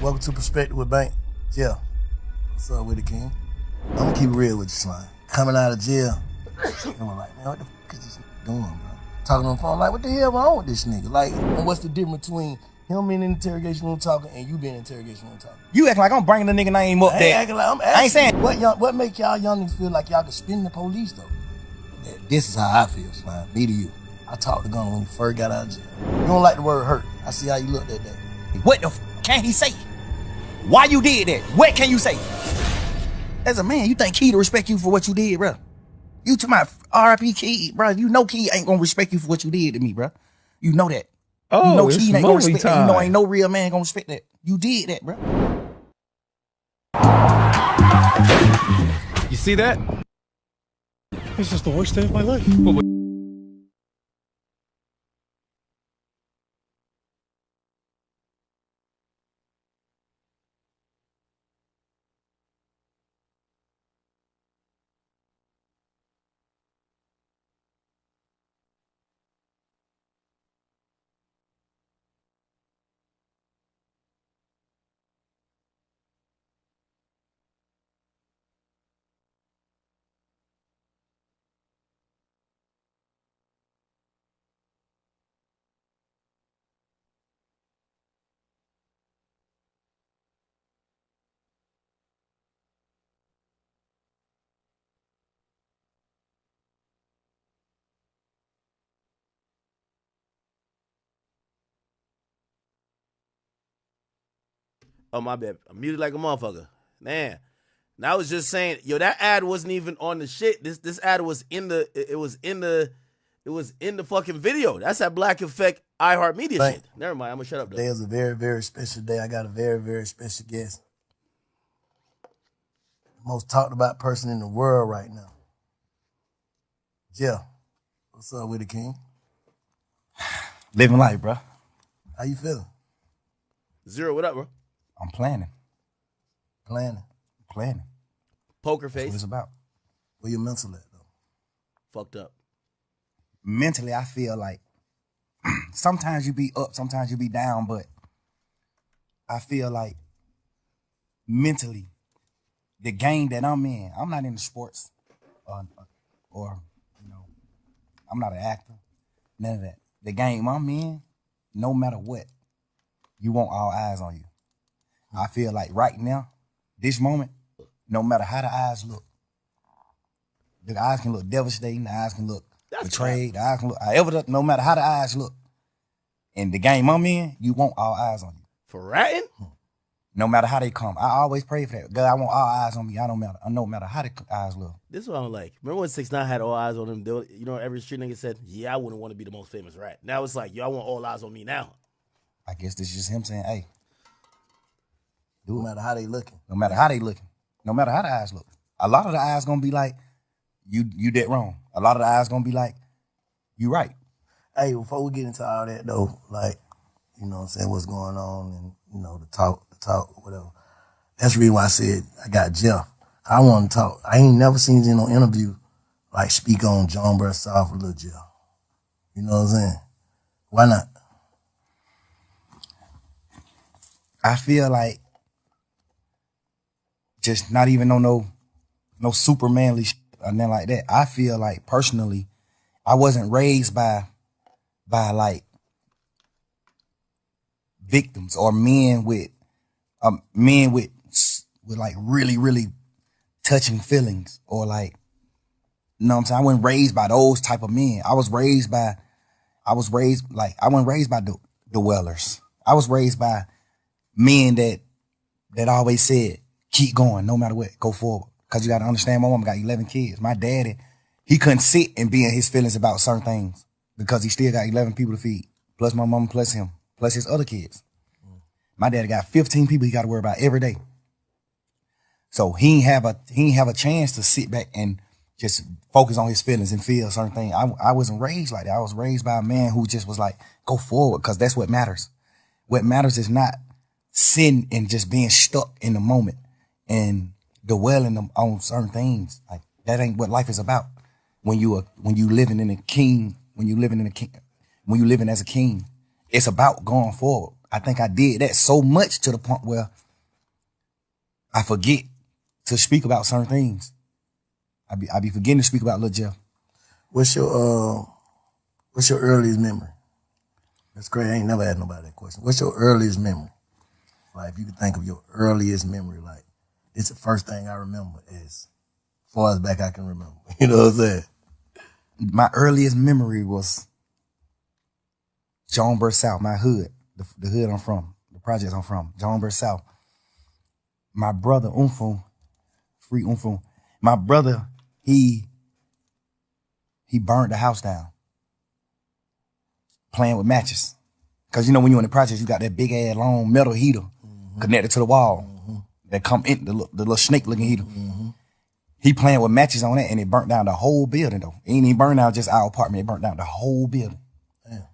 Welcome to Perspective with Bank. Yeah. What's up with it, King? I'm gonna keep it real with you, Slime. Coming out of jail, I'm like, man, what the fuck is this nigga doing, bro? Talking on the phone, like, what the hell wrong with this nigga? Like, and what's the difference between him being in the interrogation room talking and you being in the interrogation room talking? You acting like I'm bringing the nigga name up there. I'm asking. I ain't saying. What make y'all young niggas feel like y'all can spin the police, though? This is how I feel, Slime. Me to you. I talked to Gunner when he first got out of jail. You don't like the word hurt. I see how you looked that day. What the can he say? Why you did that? What can you say? As a man, you think Key to respect you for what you did, bro? You to my R.I.P. Key, bro. You know Key ain't gonna respect you for what you did to me, bro. You know that. Oh, you know it's Key ain't gonna respect time. that. You know ain't no real man gonna respect that. You did that, bro. You see that? It's just the worst day of my life. Oh, my bad. I'm muted like a motherfucker. Man. And I was just saying, yo, that ad wasn't even on the shit. This ad was in the fucking video. That's that Black Effect iHeartMedia shit. Never mind, I'm gonna shut up though. Today is a very, very special day. I got a very, very special guest. Most talked about person in the world right now. Jeff. What's up with it, King? Living life, bro. How you feeling? Zero, what up, bro? I'm planning. Planning. Poker That's face. what it's about. Where your mental at, though? Fucked up. Mentally, I feel like sometimes you be up, sometimes you be down, but I feel like mentally, the game that I'm in, I'm not into sports or you know, I'm not an actor, none of that. The game I'm in, no matter what, you want all eyes on you. I feel like right now, this moment, no matter how the eyes look, the eyes can look devastating, the eyes can look betrayed, the eyes can look however, no matter how the eyes look. In the game I'm in, you want all eyes on you. For ratting? No matter how they come. I always pray for that. God, I want all eyes on me. I no matter how the eyes look. This is what I'm like. Remember when 6ix9ine had all eyes on him? You know, every street nigga said, yeah, I wouldn't want to be the most famous rat. Now it's like, yo, I want all eyes on me now. I guess this is just him saying, hey. No matter how they looking. No matter how they looking. No matter how the eyes look. A lot of the eyes gonna be like, you did wrong. A lot of the eyes gonna be like, you right. Hey, before we get into all that though, like, you know what I'm saying, what's going on and, you know, the talk, whatever. That's the reason why I said I got Jeff. I want to talk. I ain't never seen you in no interview like speak on John Burr South with Lil Jeff. You know what I'm saying? Why not? I feel like just not even on no super manly shit or nothing like that. I feel like personally, I wasn't raised by like victims or men with like really, really touching feelings or like, you know what I'm saying? I wasn't raised by those type of men. I wasn't raised by the Wellers. I was raised by men that always said, keep going, no matter what, go forward. Cause you gotta understand, my mom got 11 kids. My daddy, he couldn't sit and be in his feelings about certain things because he still got 11 people to feed. Plus my mom, plus him, plus his other kids. My daddy got 15 people he got to worry about every day. So he ain't have a chance to sit back and just focus on his feelings and feel certain things. I wasn't raised like that. I was raised by a man who just was like, go forward, because that's what matters. What matters is not sitting and just being stuck in the moment and dwelling on certain things. Like that ain't what life is about. When you living as a king, it's about going forward. I think I did that so much to the point where I forget to speak about certain things. I be forgetting to speak about Lil Jeff. What's your earliest memory? That's great. I ain't never had nobody that question. What's your earliest memory? Like, if you could think of your earliest memory, like, it's the first thing I remember as far as back I can remember. You know what I'm saying? My earliest memory was Jonesboro South, my hood, the hood I'm from, the projects I'm from, Jonesboro South. My brother, free Umfung, my brother, he burned the house down playing with matches. Cause you know when you're in the projects, you got that big ass long metal heater connected to the wall that come in, the little snake looking heater. He playing with matches on that and it burnt down the whole building though. It ain't even burned down just our apartment, it burnt down the whole building. Damn.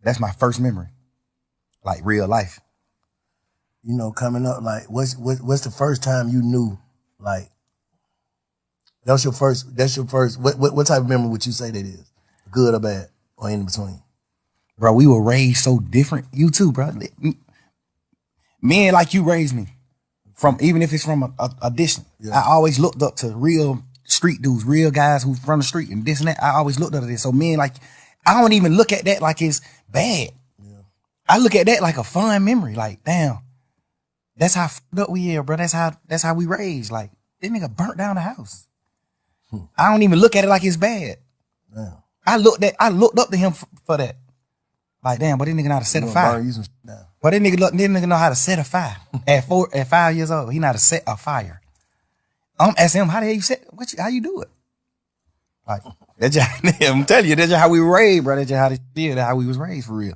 That's my first memory, like real life. You know, coming up, like, what's the first time you knew, like, that's your first, what type of memory would you say that is? Good or bad, or in between? Bro, we were raised so different. You too, bro. Men like you raised me. From, even if it's from a distance. Yeah. I always looked up to real street dudes, real guys who from the street and this and that. I always looked up to this. So men like, I don't even look at that like it's bad. Yeah. I look at that like a fun memory. Like, damn, that's how fucked up we are, bro. That's how we raised. Like, this nigga burnt down the house. I don't even look at it like it's bad. Damn. I looked up to him for that. Like, damn, but this nigga know how to set a fire. But this nigga know how to set a fire. At 5 years old, he know how to set a fire. I'm asking him, how the hell you set? How you do it? Like, that's just, I'm telling you, that's just how we were raised, bro. That's just how we was raised for real.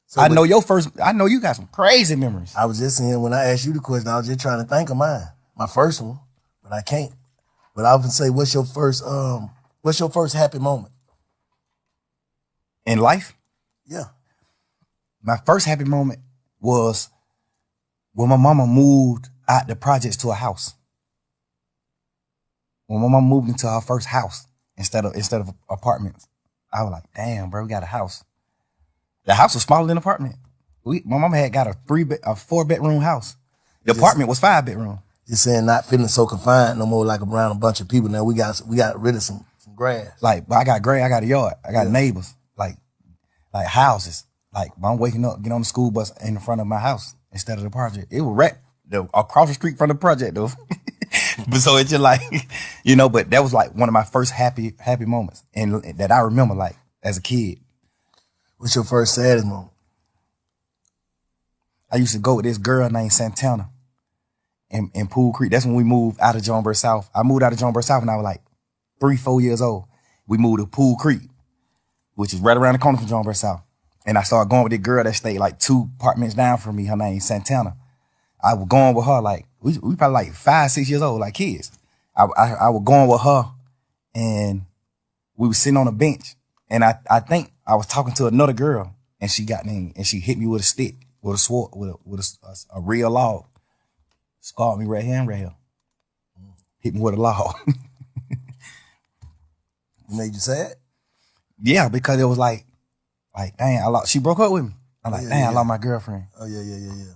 So I know you got some crazy memories. I was just saying, when I asked you the question, I was just trying to think of mine. My first one, but I can't. But I often say, what's your first happy moment? In life? Yeah. My first happy moment was when my mama moved out the projects to a house. When my mama moved into her first house instead of apartments, I was like, damn, bro, we got a house. The house was smaller than the apartment. My mama had got a 4-bedroom house. The apartment was 5-bedroom. Just saying, not feeling so confined no more, like around a bunch of people. Now we got rid of some grass. Like, I got grass, I got a yard, I got neighbors, like houses. Like, I'm waking up, get on the school bus in front of my house instead of the project. It was right across the street from the project though. But so it's just like, you know, but that was like one of my first happy moments and that I remember like as a kid. What's your first saddest moment? I used to go with this girl named Santana in Pool Creek. That's when we moved out of Jonesboro South. I moved out of Jonesboro South when I was like 3-4 years old. We moved to Pool Creek, which is right around the corner from Jonesboro South. And I started going with this girl that stayed like 2 apartments down from me. Her name is Santana. I was going with her like, we probably like 5-6 years old, like kids. I was going with her and we were sitting on a bench. And I think I was talking to another girl and she got in and she hit me with a stick, with a sword, with a real log. Scarred me right here and right here. Hit me with a log. Made you sad? Yeah, because it was like, dang, she broke up with me. I'm like, dang, I lost my girlfriend. Oh, yeah.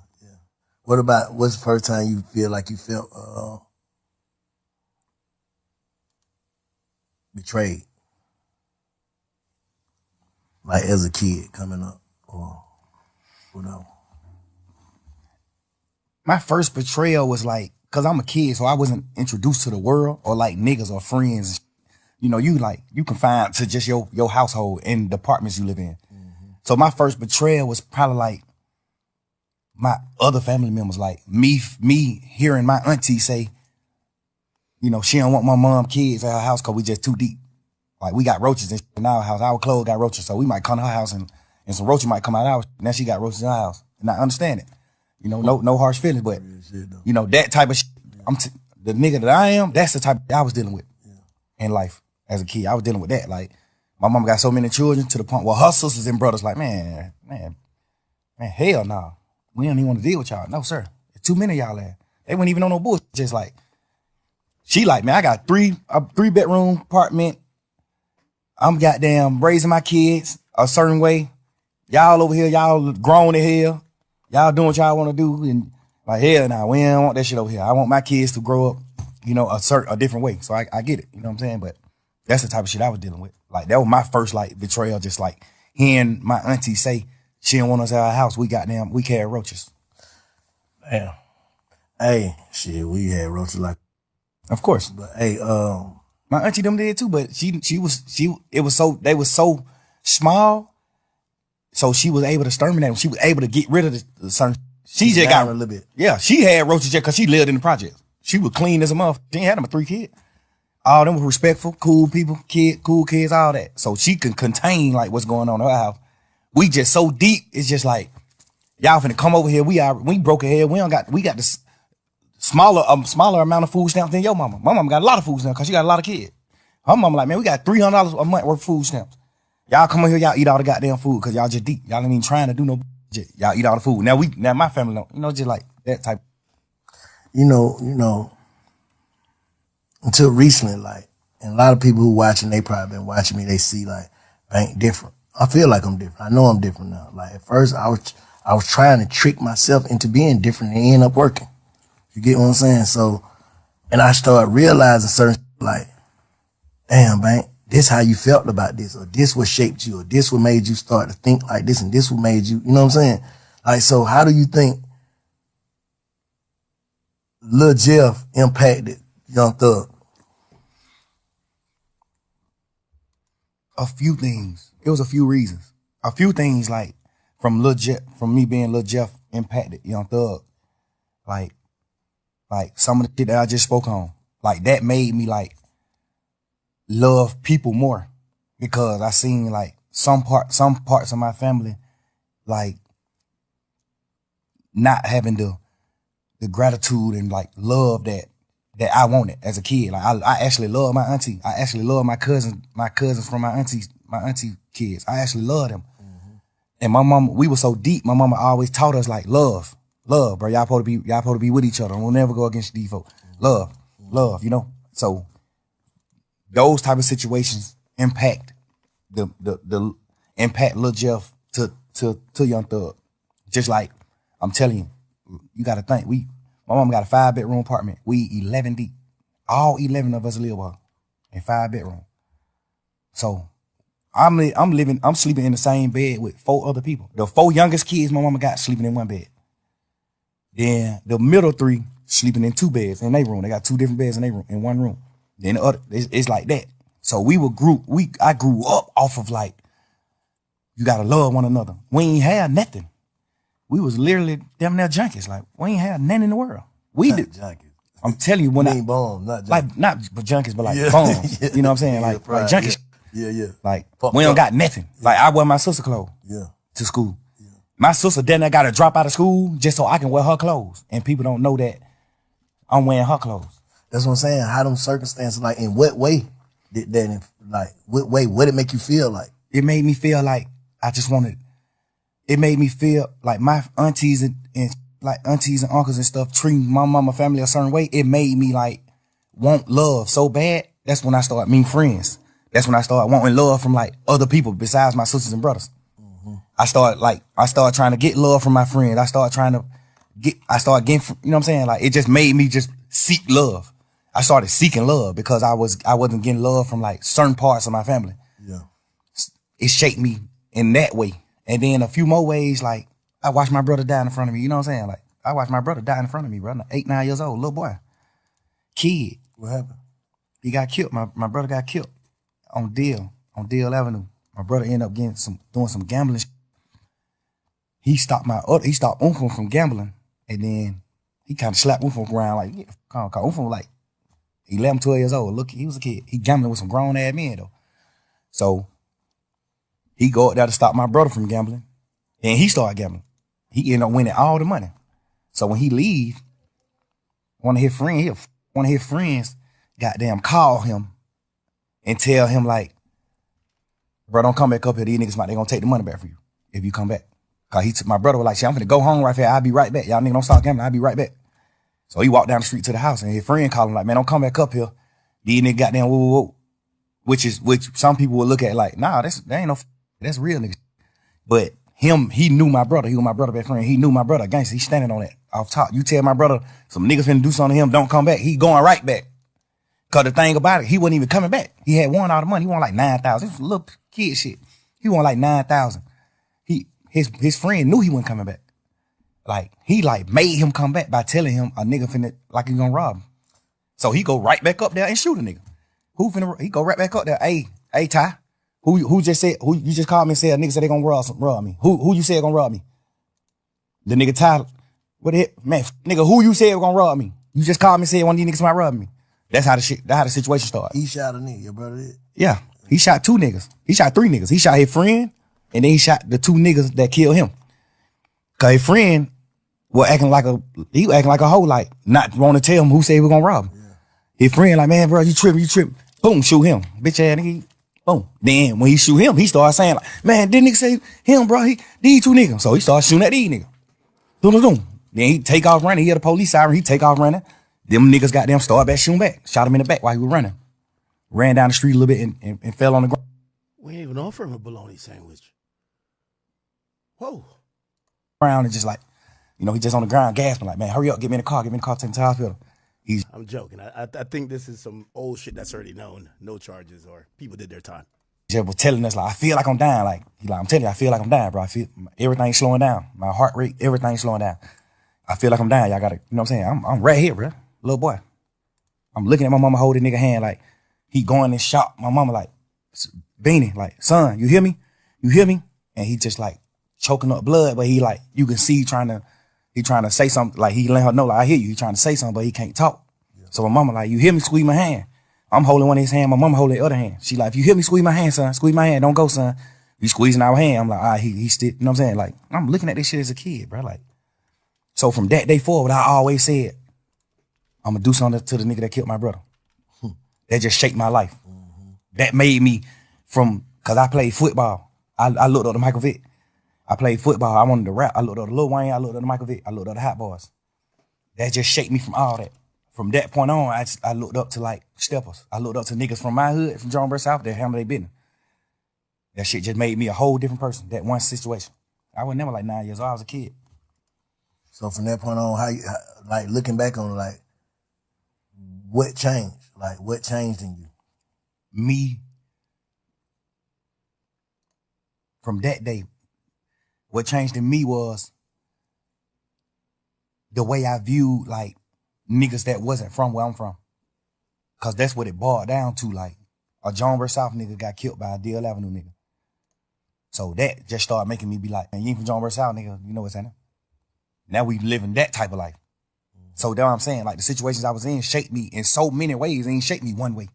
What's the first time you feel like you felt betrayed? Like as a kid coming up or whatever. My first betrayal was like, cause I'm a kid, so I wasn't introduced to the world or like niggas or friends. You know, you confined to just your household and the apartments you live in. Mm-hmm. So my first betrayal was probably like my other family members, like me hearing my auntie say, you know, she don't want my mom kids at her house cause we just too deep. Like we got roaches in our house. Our clothes got roaches. So we might come to her house and some roaches might come out of ours. Now she got roaches in our house. And I understand it. You know, no harsh feelings, but you know, that type of shit, the nigga that I am, that's the type I was dealing with in life as a kid. I was dealing with that. Like my mom got so many children to the point where her sisters and brothers like, man, hell no. We don't even want to deal with y'all. No, sir. There's too many of y'all there. They weren't even on no bullshit. Just like, she like, man, I got a 3-bedroom apartment. I'm goddamn raising my kids a certain way. Y'all over here, y'all grown as hell. Y'all doing what y'all want to do. And like, hell nah, we don't want that shit over here. I want my kids to grow up, you know, a different way. So I get it. You know what I'm saying? But that's the type of shit I was dealing with. Like, that was my first, like, betrayal. Just like hearing my auntie say she didn't want us at our house. We carried roaches. Damn. Hey, shit, we had roaches like. Of course. But hey, my auntie them did too, but they was so small, so she was able to exterminate them. She was able to get rid of the certain. She just got a little bit. Yeah, she had roaches just because she lived in the project. She was clean as a motherfucker. She ain't had them with 3 kids. All them were respectful, cool people, cool kids, all that. So she can contain like what's going on in her house. We just so deep. It's just like, y'all finna come over here. We broke ahead. We got this smaller amount of food stamps than your mama. My mama got a lot of food stamps because she got a lot of kids. Her mama like, man, we got $300 a month worth of food stamps. Y'all come over here, y'all eat all the goddamn food because y'all just deep. Y'all ain't even trying to do no shit. Y'all eat all the food. Now my family don't, you know, just like that type. You know, until recently, like, and a lot of people who watching, they probably been watching me, they see like, I ain't different. I feel like I'm different. I know I'm different now. Like, at first I was trying to trick myself into being different and it ended up working. You get what I'm saying? So, and I started realizing certain, like, damn, man, this how you felt about this, or this what shaped you, or this what made you start to think like this, and this what made you, you know what I'm saying? Like, so how do you think Lil Jeff impacted Young Thug? A few things. It was a few reasons. A few things like from me being Lil Jeff impacted Young Thug. Like some of the shit that I just spoke on. Like that made me like love people more because I seen like some parts of my family like not having the gratitude and like love that I wanted as a kid. Like I actually love my auntie. I actually love my cousins from my auntie kids. I actually love them. Mm-hmm. And my mama, we were so deep. My mama always taught us like love, bro. Y'all supposed to be with each other. We'll never go against these folks. Love, you know. So those type of situations impact the impact Lil Jeff to Young Thug. Just like I'm telling you, you got to think my mama got a 5-bedroom apartment. We 11 deep. All 11 of us live with her in 5 bedrooms. So I'm sleeping in the same bed with 4 other people. The 4 youngest kids my mama got sleeping in 1 bed. Then the middle 3 sleeping in 2 beds in their room. They got 2 different beds in their room, in 1 room. Then the other, it's like that. So I grew up off of like, you gotta love one another. We ain't had nothing. We was literally damn near junkies. Like, we ain't had nothing in the world. We did. Junkies. I'm telling you, when I mean, bomb, not junkies. Like, not but junkies, but like Yeah. bombs. Yeah. You know what I'm saying? Yeah, Like pride. junkies. Yeah. Like, Fucked we don't up. got nothing. Like, I wear my sister clothes to school. Yeah. My sister then I got to drop out of school just so I can wear her clothes. And people don't know that I'm wearing her clothes. That's what I'm saying. How them circumstances, like, in what way did that, like, what did it make you feel like? It made me feel like it made me feel like my aunties and uncles and stuff treating my mama family a certain way. It made me like want love so bad. That's when I started meeting friends. That's when I started wanting love from like other people besides my sisters and brothers. Mm-hmm. I started trying to get love from my friends. I started getting, you know what I'm saying? Like, it just made me just seek love. I started seeking love because I wasn't getting love from like certain parts of my family. Yeah. It shaped me in that way. And then a few more ways, like, I watched my brother die in front of me. You know what I'm saying? Like, I watched my brother die in front of me, bro. 8, 9 years old, little boy. Kid. What happened? He got killed. My brother got killed on Deal Avenue. My brother ended up doing some gambling. He stopped Uncle from gambling. And then he kind of slapped Uncle around like, yeah, Uncle was like 11, 12 years old. Look, he was a kid. He gambling with some grown ass men though. So he go up there to stop my brother from gambling. And he started gambling. He ended up winning all the money. So when he leave, one of his friends goddamn call him and tell him like, bro, don't come back up here. These niggas they gonna take the money back for you if you come back. Cause my brother was like, shit, I'm finna go home right here. I'll be right back. Y'all niggas don't stop gambling. I'll be right back. So he walked down the street to the house and his friend called him like, man, don't come back up here. These niggas goddamn whoa. Which some people will look at like, nah, that ain't no, that's real niggas. But he knew my brother. He was my brother best friend. He knew my brother. Gangster, he standing on that off top. You tell my brother some niggas finna do something to him, don't come back. He going right back. Cause the thing about it, he wasn't even coming back. He had won all the money. He won like 9,000. This was little kid shit. He won like 9,000. His friend knew he wasn't coming back. Like, he like made him come back by telling him a nigga finna, like he gonna rob him. So he go right back up there and shoot a nigga. He go right back up there. Hey, Ty. Who you just called me and said a nigga said they gonna rob me. Who you said gonna rob me? The nigga Ty, what the heck? Man, nigga, who you said gonna rob me? You just called me and said one of these niggas might rob me. That's how the situation started. He shot a nigga, your brother did? Yeah. He shot 2 niggas. He shot 3 niggas. He shot his friend, and then he shot the 2 niggas that killed him. Cause his friend was acting like a hoe, like not want to tell him who said we're gonna rob him. Yeah. His friend like, man, bro, you tripping. Boom, shoot him. Bitch ass nigga. Boom. Then when he shoot him, he started saying like, man, didn't nigga say him, bro? These 2 niggas. So he started shooting at these niggas. Then he take off running. He had a police siren. He take off running. Them niggas got them started back shooting back. Shot him in the back while he was running. Ran down the street a little bit and fell on the ground. We ain't even offer him a bologna sandwich. Whoa. Around and just like, he just on the ground gasping like, man, hurry up, get me in the car, take me to the hospital. I'm joking. I think this is some old shit that's already known. No charges or people did their time. He just was telling us like, I feel like I'm dying. Like, I'm telling you, I feel like I'm dying, bro. I feel everything's slowing down. My heart rate, everything's slowing down. I feel like I'm dying. Y'all gotta, you know what I'm saying? I'm right here, bro. Little boy. I'm looking at my mama holding nigga hand like he going in shock. My mama like, Beanie, like, son, you hear me? You hear me? And he just like choking up blood, but he like, you can see he trying to say something, like he let her know, like, I hear you. He trying to say something, but he can't talk. Yeah. So my mama like, you hear me? Squeeze my hand. I'm holding one of his hand. My mama holding the other hand. She like, if you hear me, squeeze my hand, son. Squeeze my hand. Don't go, son. You squeezing our hand. I'm like, he still, you know what I'm saying? Like, I'm looking at this shit as a kid, bro. Like, so from that day forward, I always said, I'm gonna do something to the nigga that killed my brother. That just shaped my life. Mm-hmm. That made me cause I played football. I looked up to Michael Vick. I played football. I wanted to rap. I looked up to Lil Wayne. I looked up to Michael Vick. I looked up to Hot Boys. That just shaped me from all that. From that point on, I looked up to like steppers. I looked up to niggas from my hood, from Jonesboro South, that handle their business. That shit just made me a whole different person. That one situation. I was never like 9 years old. I was a kid. So from that point on, how like looking back on like, what changed? Like, what changed in you? Me, from that day, what changed in me was the way I viewed like niggas that wasn't from where I'm from. Cause that's what it boiled down to. Like, a Jonesboro South nigga got killed by a Deal Avenue nigga. So that just started making me be like, man, you ain't from Jonesboro South, nigga. You know what's happening? Now we living that type of life. So that's what I'm saying. Like, the situations I was in shaped me in so many ways. It ain't shaped me one way.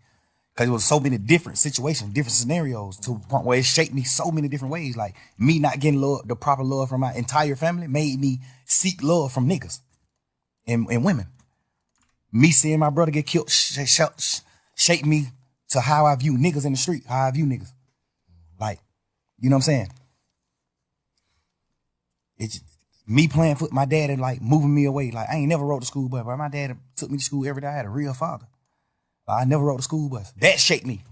Cause it was so many different situations, different scenarios to the point where it shaped me so many different ways. Like, me not getting love, the proper love from my entire family made me seek love from niggas and women. Me seeing my brother get killed shaped me to how I view niggas in the street, how I view niggas. Like, you know what I'm saying? It's me playing foot, my dad and like moving me away. Like, I ain't never rode the school bus, but my dad took me to school every day. I had a real father. I never rode the school bus. That shaped me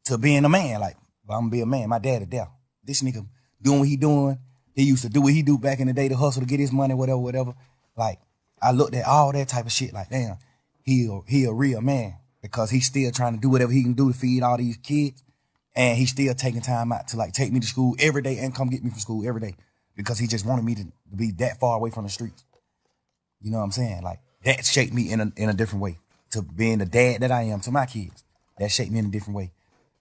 to being a man. Like, I'm gonna be a man. My dad is there. This nigga doing what he doing. He used to do what he do back in the day to hustle to get his money, whatever. Like, I looked at all that type of shit like, damn, he a real man because he's still trying to do whatever he can do to feed all these kids. And he's still taking time out to like take me to school every day and come get me from school every day because he just wanted me to be that far away from the streets. You know what I'm saying? Like, that shaped me in a different way to being the dad that I am to my kids. That shaped me in a different way.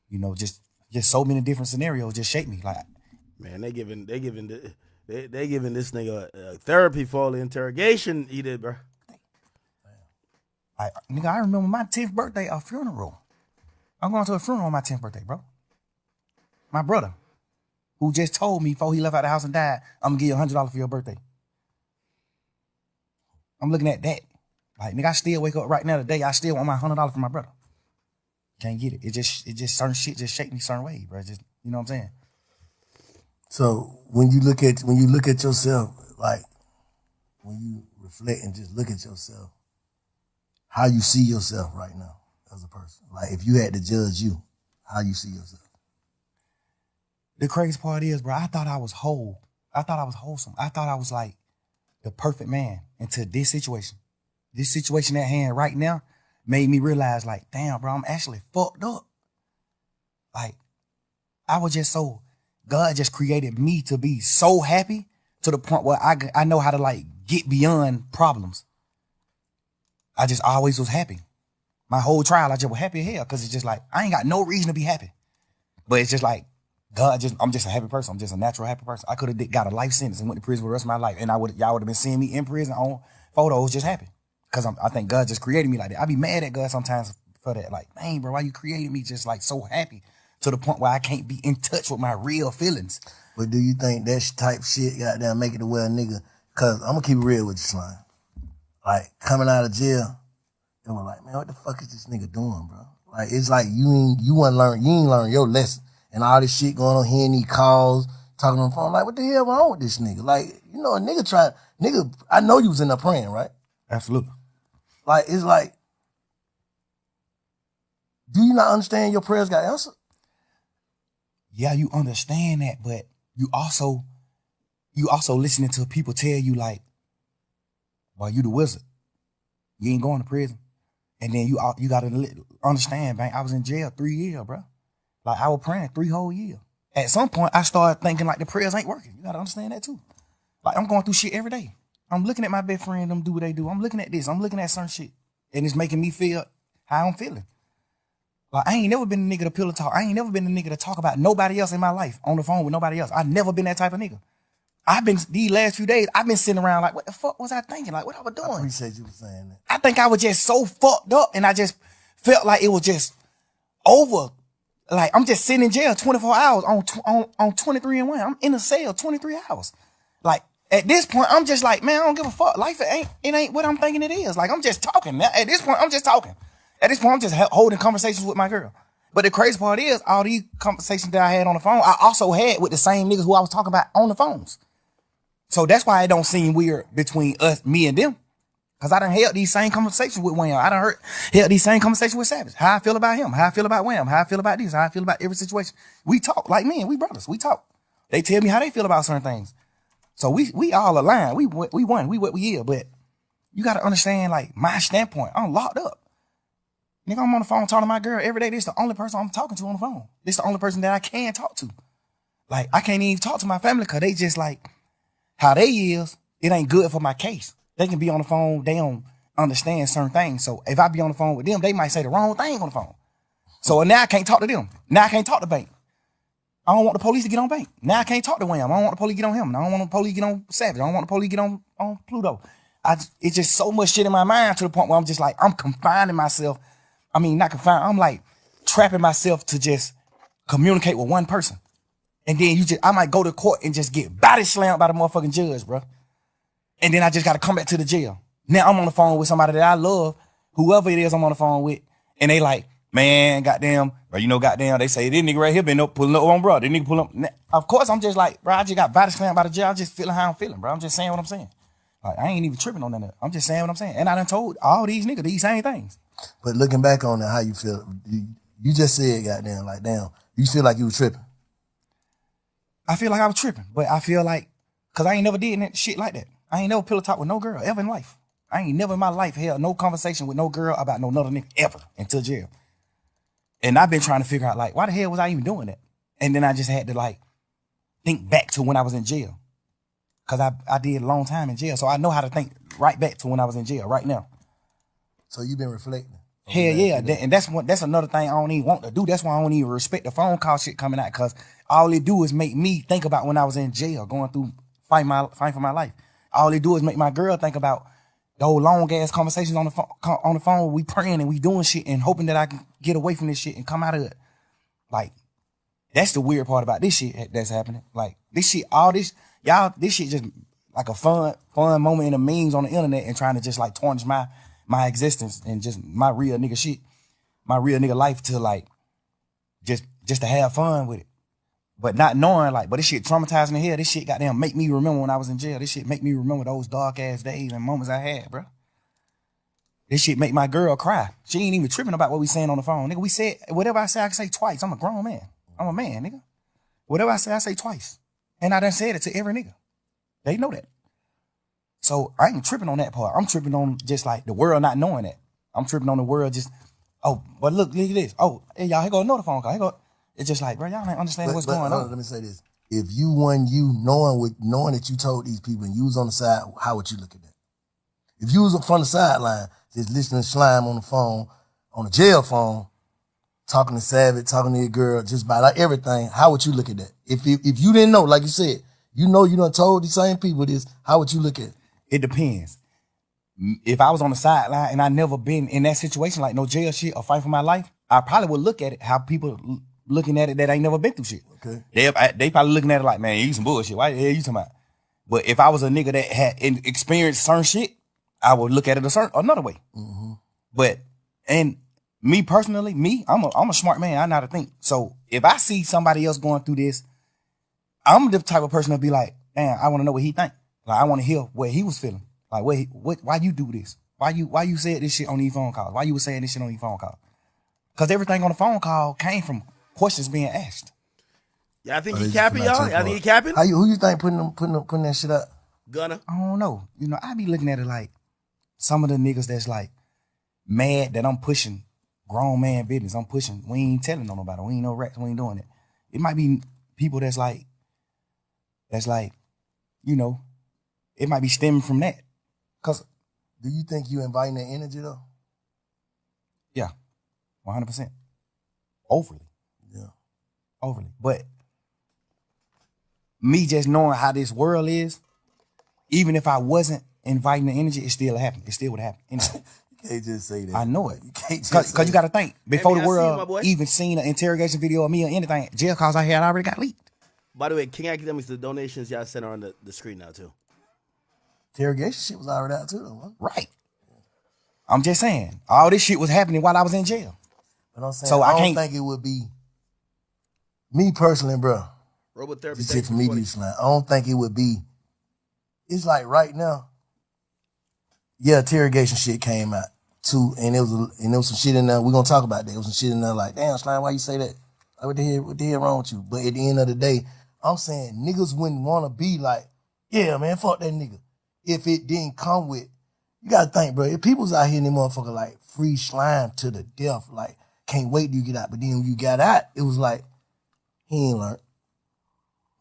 You know, just so many different scenarios just shaped me. Like, man, they giving this nigga therapy for all the interrogation he did, bro. Nigga, I remember my 10th birthday, a funeral. I'm going to a funeral on my 10th birthday, bro. My brother, who just told me before he left out the house and died, I'm going to give you $100 for your birthday. I'm looking at that. Like, nigga, I still wake up right now today. I still want my $100 for my brother. Can't get it. It just certain shit just shake me certain way, bro. Just, you know what I'm saying? So when you look at yourself, like when you reflect and just look at yourself, how you see yourself right now as a person? Like, if you had to judge you, how you see yourself? The crazy part is, bro, I thought I was whole I thought I was wholesome. I thought I was like the perfect man until this situation. This situation at hand right now made me realize like, damn, bro, I'm actually fucked up. Like, I was just so, God just created me to be so happy to the point where I know how to like get beyond problems. I just always was happy. My whole trial, I just was happy as hell because it's just like, I ain't got no reason to be happy. But it's just like, I'm just a happy person. I'm just a natural happy person. I could have got a life sentence and went to prison for the rest of my life. And y'all would have been seeing me in prison on photos just happy. Because I think God just created me like that. I be mad at God sometimes for that. Like, dang, bro, why you created me just like so happy to the point where I can't be in touch with my real feelings. But do you think that type shit goddamn make it to where a nigga, cause I'm gonna keep it real with you, Slime. Like coming out of jail, and we're like, man, what the fuck is this nigga doing, bro? Like it's like you ain't learn your lesson. And all this shit going on, hearing these calls, talking on the phone, like, what the hell wrong with this nigga? Like, you know, I know you was in there praying, right? Absolutely. Like, it's like, do you not understand your prayers got answered? Yeah, you understand that, but you also listening to people tell you like, well, you the wizard. You ain't going to prison. And then you gotta understand, man, I was in jail 3 years, bro. Like I was praying 3 whole years. At some point, I started thinking like the prayers ain't working. You gotta understand that too. Like I'm going through shit every day. I'm looking at my best friend, them do what they do. I'm looking at this. I'm looking at certain shit. And it's making me feel how I'm feeling. Like, I ain't never been a nigga to pillow talk. I ain't never been a nigga to talk about nobody else in my life on the phone with nobody else. I've never been that type of nigga. These last few days, I've been sitting around like, what the fuck was I thinking? Like, what I was doing? I appreciate you for saying that. I think I was just so fucked up and I just felt like it was just over. Like, I'm just sitting in jail 24 hours on 23-1. I'm in a cell 23 hours. Like, at this point, I'm just like, man, I don't give a fuck. Life, it ain't what I'm thinking it is. Like, I'm just talking. At this point, I'm just talking. At this point, I'm just holding conversations with my girl. But the crazy part is, all these conversations that I had on the phone, I also had with the same niggas who I was talking about on the phones. So that's why it don't seem weird between me and them. Cause I done held these same conversations with Wham. I done held these same conversations with Savage. How I feel about him, how I feel about Wham, how I feel about this, how I feel about every situation. We talk like men, we brothers, we talk. They tell me how they feel about certain things. So we all align. We won, we what we is. But you gotta understand like my standpoint. I'm locked up. Nigga, I'm on the phone talking to my girl every day. This is the only person I'm talking to on the phone. This is the only person that I can talk to. Like I can't even talk to my family cause they just like how they is, it ain't good for my case. They can be on the phone, they don't understand certain things. So if I be on the phone with them, they might say the wrong thing on the phone. So now I can't talk to them. Now I can't talk to Bank. I don't want the police to get on Bank. Now I can't talk to Wham. I don't want the police to get on him. I don't want the police to get on Savage. I don't want the police to get on Pluto. It's just so much shit in my mind to the point where I'm just like, I'm confining myself. I mean, not confined. I'm like trapping myself to just communicate with one person. And then I might go to court and just get body slammed by the motherfucking judge, bro. And then I just got to come back to the jail. Now I'm on the phone with somebody that I love, whoever it is I'm on the phone with. And they like, man, goddamn, bro, goddamn, they say, this nigga right here been up pulling up on bro. This nigga pull up. Of course, I'm just like, bro, I just got body slammed by the jail. I'm just feeling how I'm feeling, bro. I'm just saying what I'm saying. Like, I ain't even tripping on that. I'm just saying what I'm saying. And I done told all these niggas these same things. But looking back on it, how you feel? You just said, goddamn, like, damn, you feel like you was tripping. I feel like I was tripping, but I feel like, cause I ain't never did that shit like that. I ain't never pillow talk with no girl ever in life. I ain't never in my life held no conversation with no girl about no another nigga ever until jail. And I've been trying to figure out like, why the hell was I even doing that? And then I just had to like think back to when I was in jail. Cause I did a long time in jail. So I know how to think right back to when I was in jail right now. So you've been reflecting. Hell yeah. And that's another thing I don't even want to do. That's why I don't even respect the phone call shit coming out. Cause all it do is make me think about when I was in jail, going through fighting for my life. All it do is make my girl think about those long ass conversations on the phone. We praying and we doing shit and hoping that I can get away from this shit and come out of it. Like, that's the weird part about this shit that's happening. Like, this shit, this shit just like a fun moment in the memes on the internet and trying to just like tarnish my existence and just my real nigga shit, my real nigga life to like, just to have fun with it. But not knowing, like, but this shit traumatizing the hell. This shit goddamn make me remember when I was in jail. This shit make me remember those dark ass days and moments I had, bro. This shit make my girl cry. She ain't even tripping about what we saying on the phone. Nigga, we said, whatever I say, I can say twice. I'm a grown man. I'm a man, nigga. Whatever I say twice. And I done said it to every nigga. They know that. So I ain't tripping on that part. I'm tripping on just like the world not knowing that. I'm tripping on the world just, oh, but look at this. Oh, hey, y'all, here go another phone call. Here go. It's just like, bro, y'all ain't understand what's going on. Let me say this. If you knowing that you told these people and you was on the side, how would you look at that? If you was from the sideline, just listening to Slime on the phone, on the jail phone, talking to Savage, talking to your girl, just about like everything, how would you look at that? If you didn't know, like you said, you done told these same people this, how would you look at it? It depends. If I was on the sideline and I never been in that situation, like no jail shit or fight for my life, I probably would look at it how people looking at it that ain't never been through shit. Okay. They probably looking at it like, man, you some bullshit. Why the hell you talking about? But if I was a nigga that had experienced certain shit, I would look at it another way. Mm-hmm. But, and me personally, I'm a smart man. I know how to think. So if I see somebody else going through this, I'm the type of person to be like, damn, I want to know what he think. Like, I want to hear what he was feeling. Like, why you do this? Why you said this shit on these phone calls? Why you was saying this shit on these phone calls? Because everything on the phone call came from questions being asked. Yeah, I think he capping, y'all. I think he capping. Who you think putting that shit up? Gunna. I don't know. I be looking at it like some of the niggas that's like mad that I'm pushing grown man business. I'm pushing. We ain't telling on nobody. We ain't no rats. We ain't doing it. It might be people that's like, it might be stemming from that. Cause do you think you inviting that energy though? Yeah, 100%. Overly. Yeah. Overly. But me just knowing how this world is, even if I wasn't inviting the energy, it still happened. It still would happen. You can't just say that. I know it. You can't just Cause you gotta think, before the I see you, my world boy. even seen an interrogation video of me or anything, jail calls I had already got leaked. By the way, King Academics, the donations y'all sent are on the screen now too. Interrogation shit was already out too though, huh? Right. I'm just saying, all this shit was happening while I was in jail. But I'm saying, So I I don't can't- think it would be, me personally, bro, Robotherapy. this shit for me, I don't think it would be, it's like right now, yeah, interrogation shit came out too, and there was some shit in there, we're gonna talk about that, there was some shit in there like, damn, Slime, why you say that? Like, what the hell wrong with you? But at the end of the day, I'm saying niggas wouldn't wanna be like, yeah, man, fuck that nigga. If it didn't come with, you gotta think, bro, if people's out here in them motherfucker like free Slime to the death, like, can't wait till you get out, but then when you got out, it was like, he ain't learned.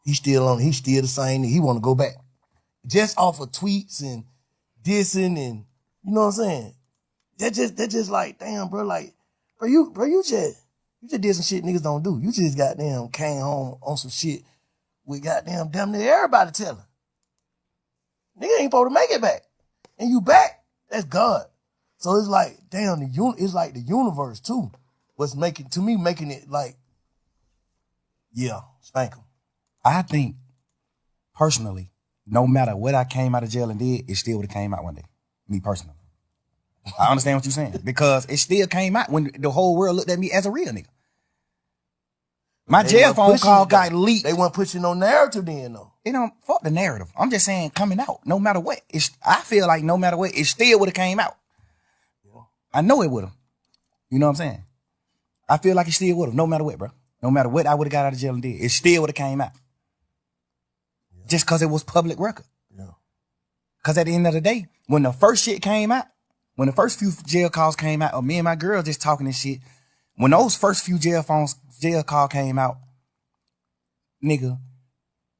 He's still the same, he wanna go back. Just off of tweets and dissing and, you know what I'm saying? That just like, damn, bro, like, you just did some shit niggas don't do. You just goddamn came home on some shit with goddamn damn near everybody telling. Nigga ain't supposed to make it back. And you back, that's God. So it's like, damn, it's like the universe too was making it like, yeah, spank him. I think, personally, no matter what I came out of jail and did, it still would have came out one day. Me personally. I understand what you're saying. Because it still came out when the whole world looked at me as a real nigga. My jail phone call got leaked. They weren't pushing no narrative then though. It don't fuck the narrative. I'm just saying coming out, no matter what. I feel like no matter what, it still would have came out. Yeah. I know it would have. You know what I'm saying? I feel like it still would have, no matter what, bro. No matter what I would have got out of jail and did, it still would have came out. Yeah. Just because it was public record. Yeah. Because at the end of the day, when the first shit came out, when the first few jail calls came out, or me and my girl just talking this shit, when those first few jail call came out, nigga,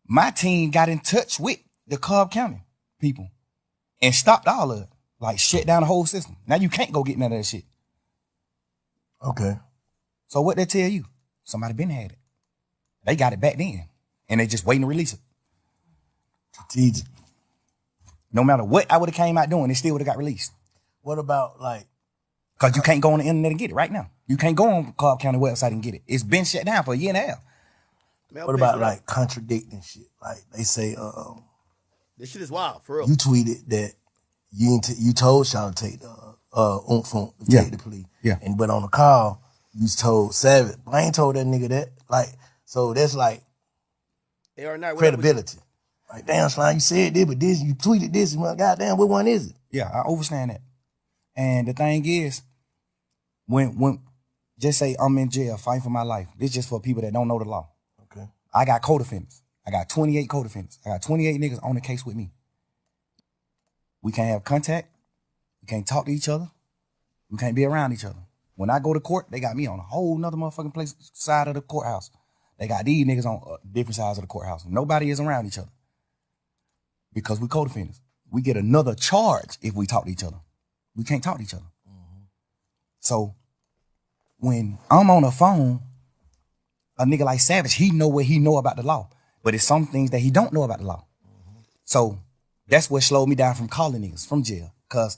my team got in touch with the Cobb County people and stopped all of it. Like, shut down the whole system. Now you can't go get none of that shit. Okay. So what they tell you? Somebody been had it. They got it back then. And they just waiting to release it. Strategic. No matter what I would have came out doing, it still would have got released. What about like, because you can't go on the internet and get it right now. You can't go on Cobb County website and get it. It's been shut down for a year and a half. What about like contradicting shit? Like they say, this shit is wild, for real. You tweeted that you told Shaw to take the take the plea. Yeah. But on the call, you told Savage. I ain't told that nigga that. Like, so that's like they are not credibility. Like, damn, Slime, you said this, but this, you tweeted this, and well, goddamn, what one is it? Yeah, I understand that. And the thing is, when just say I'm in jail fighting for my life, this just for people that don't know the law. Okay. I got co-defendants. I got 28 co-defendants. I got 28 niggas on the case with me. We can't have contact. We can't talk to each other. We can't be around each other. When I go to court, they got me on a whole nother motherfucking place side of the courthouse. They got these niggas on different sides of the courthouse. Nobody is around each other because we co-defendants. We get another charge if we talk to each other. We can't talk to each other. So when I'm on the phone, a nigga like Savage, he know what he know about the law, but it's some things that he don't know about the law. So that's what slowed me down from calling niggas from jail, because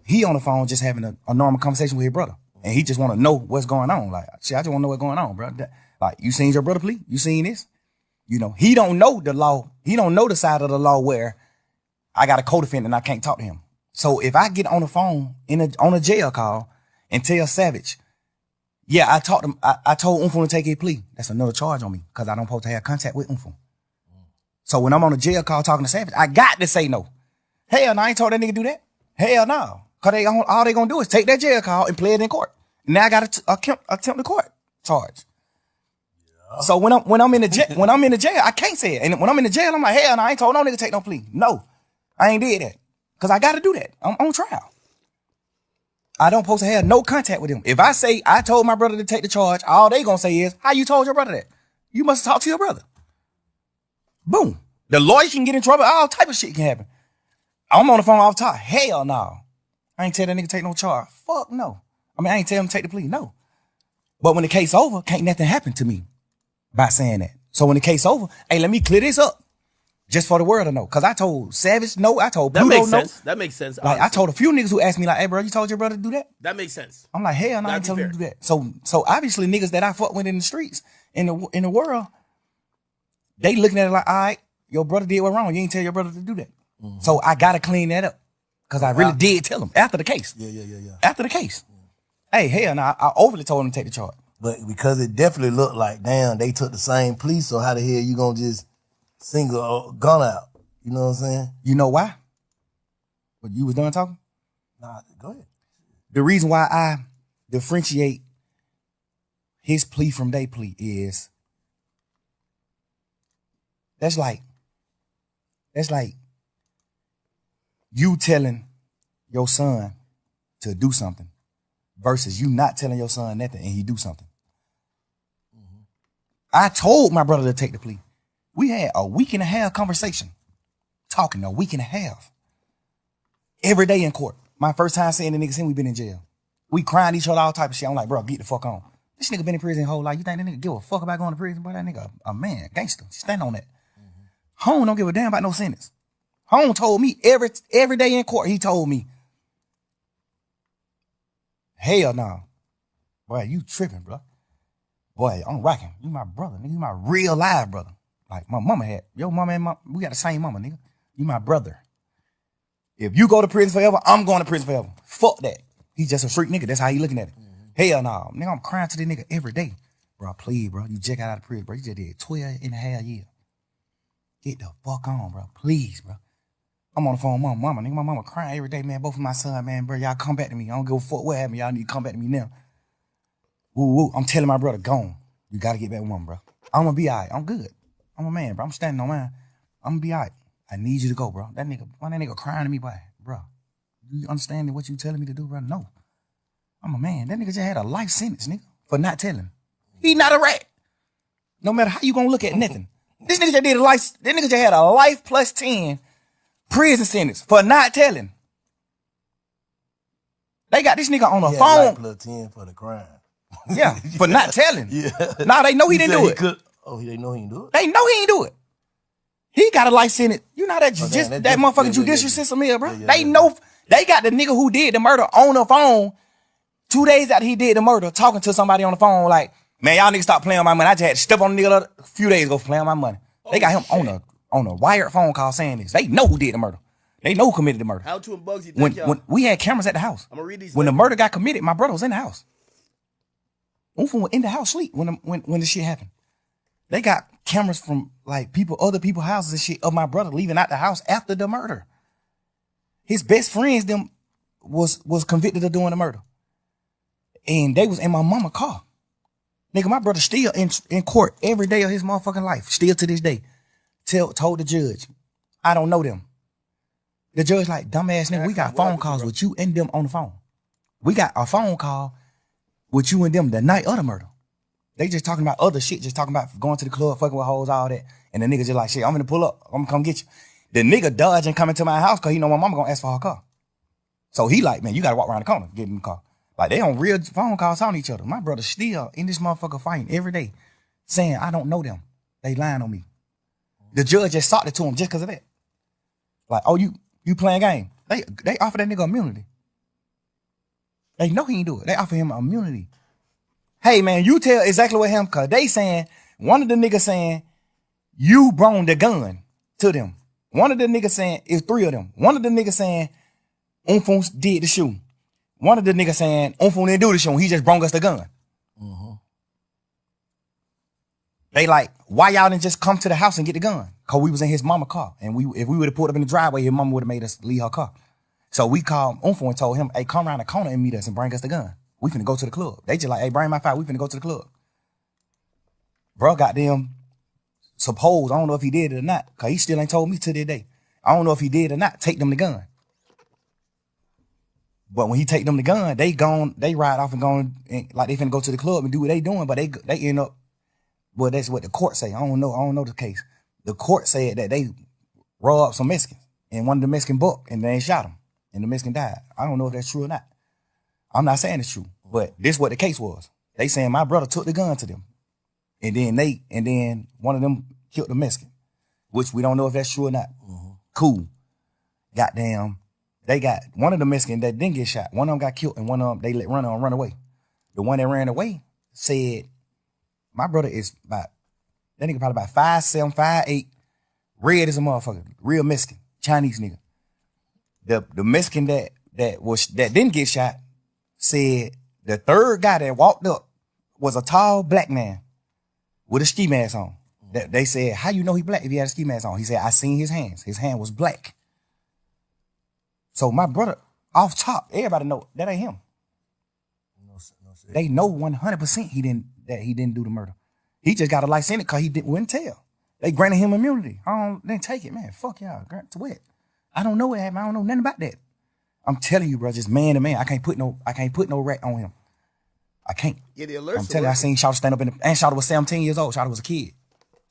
he on the phone just having a normal conversation with his brother, and he just want to know what's going on. Like, shit, I just want to know what's going on, bro. Like, you seen your brother plea? You seen this? You know, he don't know the law. He don't know the side of the law where I got a co-defendant and I can't talk to him. So if I get on the phone on a jail call and tell Savage, yeah, I told Umfum to take his plea, that's another charge on me because I don't supposed to have contact with Umfum. So when I'm on a jail call talking to Savage, I got to say no. Hell no, I ain't told that nigga do that. Hell no. Because all they gonna do is take that jail call and play it in court. Now I got to attempt the court charge. Yeah. So when I'm in the jail, I can't say it. And when I'm in the jail, I'm like, hell no, I ain't told no nigga take no plea. No, I ain't did that. Because I got to do that. I'm on trial. I don't supposed to have no contact with him. If I say I told my brother to take the charge, all they gonna say is, how you told your brother that? You must talk to your brother. Boom. The lawyer can get in trouble. All type of shit can happen. I'm on the phone all the time. Hell no. I ain't tell that nigga take no charge. Fuck no. I mean, I ain't tell him to take the plea. No. But when the case over, can't nothing happen to me by saying that. So when the case over, hey, let me clear this up. Just for the world to know. Because I told Savage no. I told Pluto no. That makes sense. Like, I told a few niggas who asked me like, hey, bro, you told your brother to do that? That makes sense. I'm like, hell no, I ain't telling him to do that. So obviously niggas that I fuck with in the streets, in the world, they looking at it like, all right, your brother did what wrong. You ain't tell your brother to do that. Mm-hmm. So I got to clean that up. Because I really did tell him after the case. Yeah. After the case. Hey, hell no, I overly told him to take the charge. But because it definitely looked like, damn, they took the same plea, so how the hell you gonna just single a gun out? You know what I'm saying? You know why? But you was done talking? Nah, go ahead. The reason why I differentiate his plea from their plea is that's like you telling your son to do something versus you not telling your son nothing and he do something. Mm-hmm. I told my brother to take the plea. We had a week and a half conversation. Talking a week and a half. Every day in court. My first time seeing the nigga since we been in jail. We crying each other all type of shit. I'm like, bro, get the fuck on. This nigga been in prison his whole life. You think that nigga give a fuck about going to prison? Boy, that nigga a man, gangster. Stand on that. Mm-hmm. Home don't give a damn about no sentence. Home told me every day in court, he told me, hell no. Boy, you tripping, bro. Boy, I'm rocking. You my brother, nigga. You my real live brother. Like my mama had. Your mama and we got the same mama, nigga. You my brother. If you go to prison forever, I'm going to prison forever. Fuck that. He's just a freak nigga. That's how he looking at it. Mm-hmm. Hell no. Nigga, I'm crying to this nigga every day. Bro, please, bro. You just got out of prison, bro. You just did 12 and a half years. Get the fuck on, bro. Please, bro. I'm on the phone with my mama. Nigga, my mama crying every day, man. Both of my son, man, bro. Y'all come back to me. I don't give a fuck what happened. Y'all need to come back to me now. Woo, woo. I'm telling my brother, gone. You got to get back with mama, bro. I'm going to be all right. I'm good. I'm a man, bro. I'm standing on mine. I'm going to be all right. I need you to go, bro. Why that nigga crying to me, boy? Bro, you understand what you telling me to do, bro? No. I'm a man. That nigga just had a life sentence, nigga, for not telling. He not a rat. No matter how you gonna look at nothing. This nigga just did that nigga just had a life plus 10 prison sentence for not telling. They got this nigga on the phone. Life plus 10 for the crime. Yeah, for not telling. Yeah. Nah, they know he didn't do it. They know he didn't do it? They know he ain't do it. He got a life sentence. You know that that motherfucking judicial system here, bro. They know they got the nigga who did the murder on the phone 2 days after he did the murder, talking to somebody on the phone like, man, y'all niggas stop playing on my money. I just had to step on the nigga a few days ago for playing on my money. They got him on a wired phone call saying this. They know who did the murder. They know who committed the murder. How to and Bugs you think when we had cameras at the house. I'm gonna read these. When the murder got committed, my brother was in the house. Umfum was in the house sleep when the shit happened. They got cameras from like other people's houses and shit of my brother leaving out the house after the murder. His best friends them was convicted of doing the murder. And they was in my mama car. Nigga, my brother still in court every day of his motherfucking life. Still to this day. told the judge, I don't know them. The judge like, dumbass nigga, we got phone calls with you and them on the phone. We got a phone call with you and them the night of the murder. They just talking about other shit, just talking about going to the club, fucking with hoes, all that. And the nigga just like, shit, I'm gonna pull up. I'm gonna come get you. The nigga dodging coming to my house because he know my mama gonna ask for her car. So he like, man, you gotta walk around the corner, get in the car. Like they on real phone calls on each other. My brother still in this motherfucker fighting every day, saying, I don't know them. They lying on me. The judge just sought it to him just because of that. Like, oh, you playing game. They offer that nigga immunity. They know he ain't do it. They offer him immunity. Hey, man, you tell exactly what happened, because they saying, one of the niggas saying, you brought the gun to them. One of the niggas saying, it's three of them. One of the niggas saying, Umfun did the shooting. One of the niggas saying, Umfun didn't do the shooting. He just brought us the gun. Mm-hmm. They like, why y'all didn't just come to the house and get the gun? Because we was in his mama's car. And if we would have pulled up in the driveway, his mama would have made us leave her car. So we called Umfun and told him, hey, come around the corner and meet us and bring us the gun. We finna go to the club. They just like, hey, bring my file. We finna go to the club. Bro, goddamn, suppose, I don't know if he did it or not, because he still ain't told me to this day. I don't know if he did or not, take them the gun. But when he take them the gun, they ride off and go, and, like they finna go to the club and do what they doing, but they end up, well, that's what the court say. I don't know the case. The court said that they robbed some Mexicans, and one of the Mexican bucked, and they shot him, and the Mexican died. I don't know if that's true or not. I'm not saying it's true, but this is what the case was. They saying my brother took the gun to them, and then one of them killed the Mexican, which we don't know if that's true or not. Mm-hmm. Cool. Goddamn, they got one of the Mexicans that didn't get shot. One of them got killed, and one of them they let run away. The one that ran away said, my brother is that nigga probably about 5'7", 5'8", red as a motherfucker, real Mexican, Chinese nigga. The Mexican that didn't get shot said the third guy that walked up was a tall black man with a ski mask on. They said, how you know he black if he had a ski mask on? He said, I seen his hands. His hand was black. So my brother, off top, everybody know that ain't him. No, they know 100% he didn't do the murder. He just got a life sentence because he wouldn't tell. They granted him immunity. Then take it, man. Fuck y'all. Grant to what? I don't know what happened. I don't know nothing about that. I'm telling you, bro, just man to man. I can't put no rat on him. I can't. Yeah, the alerts. I'm telling you, I seen Shawty stand up and Shawty was 17 years old. Shawty was a kid.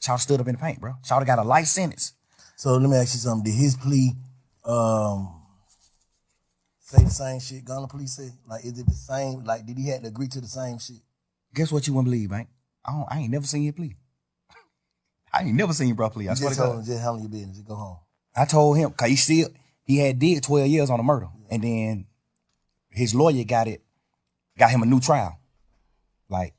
Shawty stood up in the paint, bro. Shawty got a life sentence. So let me ask you something. Did his plea say the same shit Gunner plea said? Like, is it the same? Like, did he have to agree to the same shit? Guess what you wouldn't believe, man? I ain't never seen you plea. I ain't never seen bro plea. I swear to God. Just handle your business. Just go home. I told him, cause he had did 12 years on the murder. Yeah. And then his lawyer got him a new trial. Like,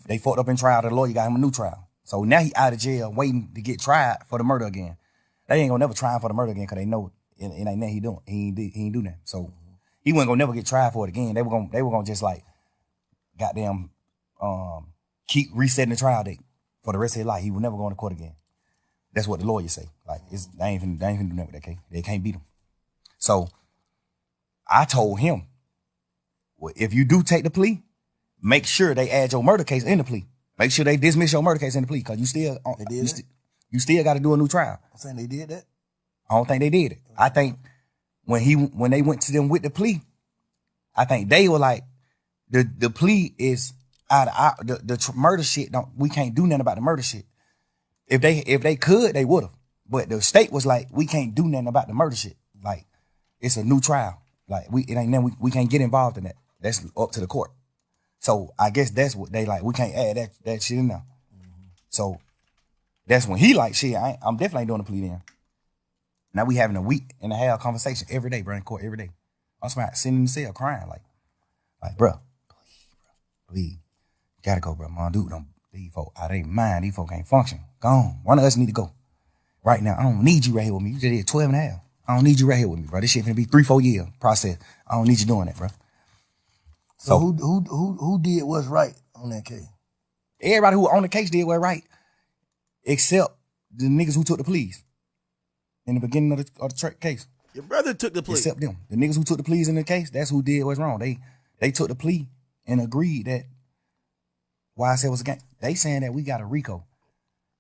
they fucked up in trial, the lawyer got him a new trial. So now he out of jail waiting to get tried for the murder again. They ain't gonna never try him for the murder again because they know it ain't nothing he doing. He ain't do that. So he wasn't gonna never get tried for it again. They were gonna just like goddamn keep resetting the trial date for the rest of his life. He would never go into court again. That's what the lawyers say. Like, they ain't finna do nothing with that case. They can't beat him. So I told him, well, if you do take the plea, make sure they add your murder case in the plea. Make sure they dismiss your murder case in the plea, because you still got to do a new trial. I'm saying they did that? I don't think they did it. I think when they went to them with the plea, I think they were like, the plea is out of the murder shit. We can't do nothing about the murder shit. If they could, they would have. But the state was like, we can't do nothing about the murder shit. Like, it's a new trial. Like, it ain't nothing, we can't get involved in that. That's up to the court. So I guess that's what they like. We can't add that shit in there. Mm-hmm. So that's when he like, shit, I'm definitely ain't doing the plea then. Now we having a week and a half conversation every day, bro, in court every day. I'm sitting in the cell crying like, bro, please, gotta go, bro. Mom, dude, these folk out of their mind. These folk can't function. Go on. One of us need to go. Right now, I don't need you right here with me. You just did 12 and a half. I don't need you right here with me, bro. This shit finna be 3-4 year process. I don't need you doing that, bro. So who did what's right on that case? Everybody who on the case did what's right, except the niggas who took the pleas in the beginning of the case. Your brother took the plea. Except them. The niggas who took the pleas in the case, that's who did what's wrong. They took the plea and agreed that why I said it was a gang. They saying that we got a RICO.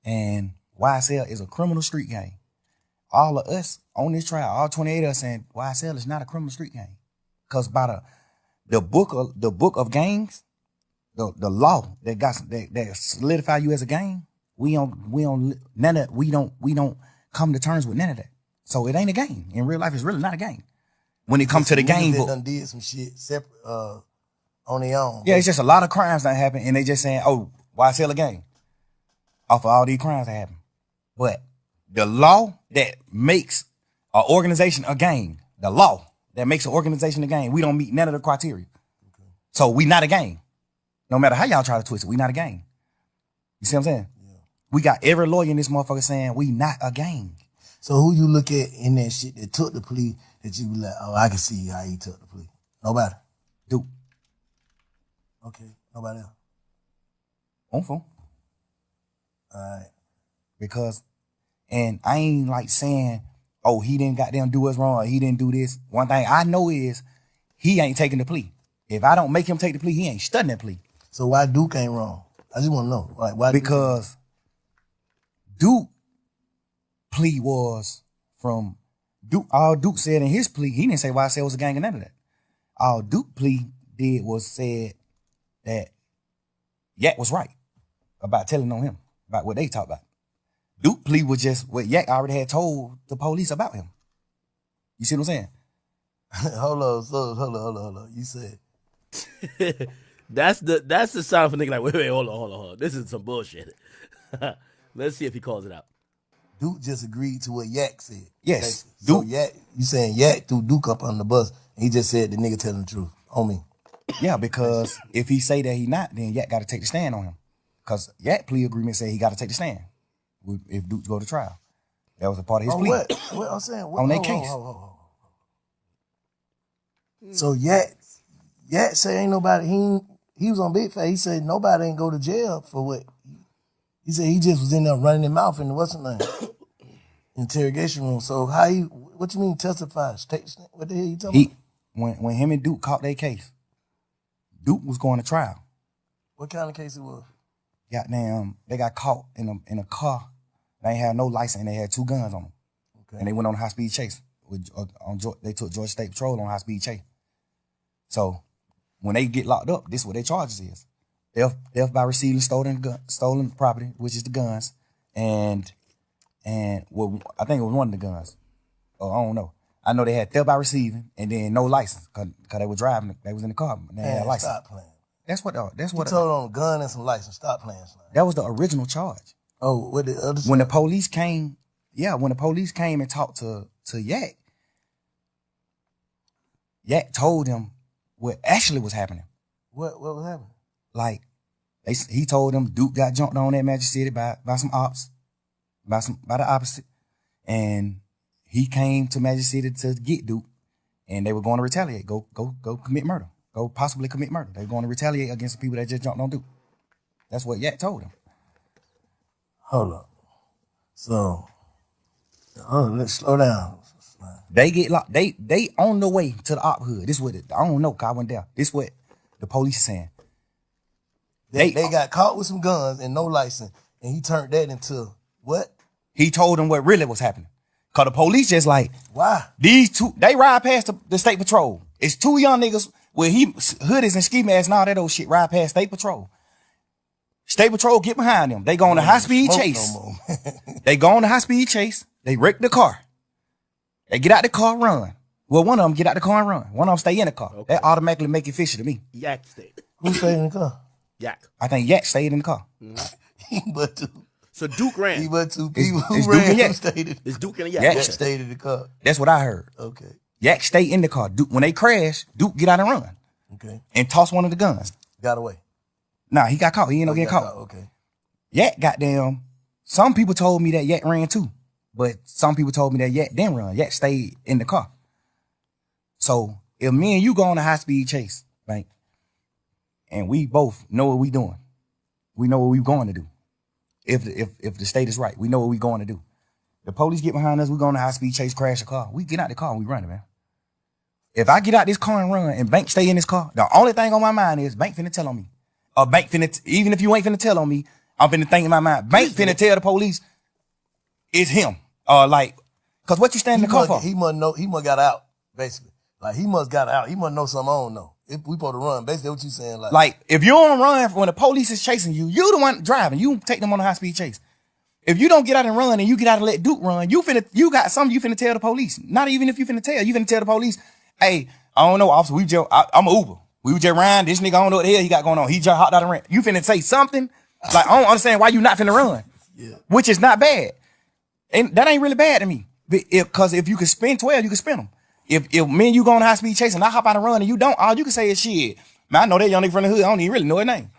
And YSL is a criminal street gang. All of us on this trial, all 28 of us saying YSL is not a criminal street gang. Cause by the book of gangs, the law that solidify you as a gang, we don't come to terms with none of that. So it ain't a gang. In real life, it's really not a gang. When it comes to the gang book, done did some shit separate on their own. Yeah, it's just a lot of crimes that happen, and they just saying, "Oh, YSL a gang?" Off of all these crimes that happen, but the law that makes an organization a gang, the law that makes an organization a gang, we don't meet none of the criteria. Okay. So we not a gang. No matter how y'all try to twist it, we not a gang. You see what I'm saying? Yeah. We got every lawyer in this motherfucker saying we not a gang. So who you look at in that shit that took the plea that you be like, oh, I can see how he took the plea? Nobody. Dude. Okay. Nobody else. On phone. All right. Because, and I ain't like saying, oh, he didn't goddamn do us wrong or he didn't do this. One thing I know is he ain't taking the plea. If I don't make him take the plea, he ain't studying that plea. So why Duke ain't wrong? I just want to know. Like, why? Because Duke plea was from Duke. All Duke said in his plea, he didn't say YSL was a gang or none of that. All Duke plea did was said that Yak was right about telling on him, about what they talked about. Duke plea was just what Yak already had told the police about him. You see what I'm saying? Hold on. You said that's the sound of a nigga like, wait, hold on. This is some bullshit. Let's see if he calls it out. Duke just agreed to what Yak said. Yes. Duke. So Yak, you saying Yak threw Duke up on the bus and he just said the nigga telling the truth on me. Yeah, because if he say that he not, then Yak got to take the stand on him. Because Yak plea agreement said he got to take the stand if Duke go to trial. That was a part of his plea. What I'm saying? On that case. So Yak say ain't nobody, he was on Big Fat. He said nobody ain't go to jail for what? He said he just was in there running his mouth in the what's the name? Interrogation room. So how what you mean testify? What the hell you talking about? When him and Duke caught their case, Duke was going to trial. What kind of case it was? Goddamn, they got caught in a car. They ain't had no license and they had 2 guns on them. Okay. And they went on a high-speed chase. They took Georgia State Patrol on high-speed chase. So when they get locked up, this is what their charges is. Theft by receiving stolen property, which is the guns, and well, I think it was one of the guns. Oh, I don't know. I know they had theft by receiving and then no license because they were driving. They was in the car. They had a license. Stop playing. That's what. You told on a gun and some license. Stop playing. That was the original charge. Oh, what the other? When the police came, when the police came and talked to Yak, Yak told him what actually was happening. What was happening? Like, he told them Duke got jumped on at Magic City by some ops, by the opposite, and he came to Magic City to get Duke, and they were going to retaliate, go commit murder, go possibly commit murder. They were going to retaliate against the people that just jumped on Duke. That's what Yak told him. Hold up. So, let's slow down. They get locked. They on the way to the op hood. This what I don't know, cause I went there. This what the police is saying. They got caught with some guns and no license, and he turned that into what? He told them what really was happening. Cause the police just like, why? These 2, they ride past the state patrol. It's 2 young niggas with hoodies and ski masks and all that old shit ride past state patrol. State patrol get behind them. They go on a high-speed chase. They go on a high-speed chase. They wreck the car. They get out the car, run. Well, one of them get out the car and run. One of them stay in the car. Okay. That automatically make it fishy to me. Yak stayed. Who stayed in the car? Yak. I think Yak stayed in the car. Mm-hmm. So Duke ran. He but 2 people it's who ran. Duke and Yak. It's Duke and Yak. Yak stayed in the car. That's what I heard. Okay. Yak stayed in the car. Duke, when they crash, Duke get out and run. Okay. And toss one of the guns. Got away. Nah, he got caught. He ended up getting caught. Okay. Yak goddamn. Some people told me that Yak ran too. But some people told me that Yak didn't run. Yak stayed in the car. So if me and you go on a high-speed chase, right, and we both know what we doing, we know what we going to do. If the state is right, we know what we going to do. The police get behind us, we go on a high-speed chase, crash the car. We get out the car and we run it, man. If I get out this car and run and Bank stay in this car, the only thing on my mind is Bank finna tell on me. Or Bank finna, even if you ain't finna tell on me, I'm finna think in my mind, Bank finna tell the police, it's him. Like, cause what you stand in the car for? He must know. He must got out. Basically, like he must got out. He must know something I don't know. If we supposed to run, basically what you saying, like if you don't run when the police is chasing you, you the one driving. You take them on a high speed chase. If you don't get out and run and you get out and let Duke run, you got something you finna tell the police. Not even if you finna tell the police, hey, I don't know, officer, I'm an Uber. We were just riding, this nigga, I don't know what the hell he got going on. He just hopped out and ran. You finna say something? Like, I don't understand why you not finna run. Yeah. Which is not bad. And that ain't really bad to me. Cause if you could spin 12, you can spin them. If me and you go on high speed chase and I hop out and run and you don't, all you can say is shit. Man, I know that young nigga from the hood. I don't even really know his name.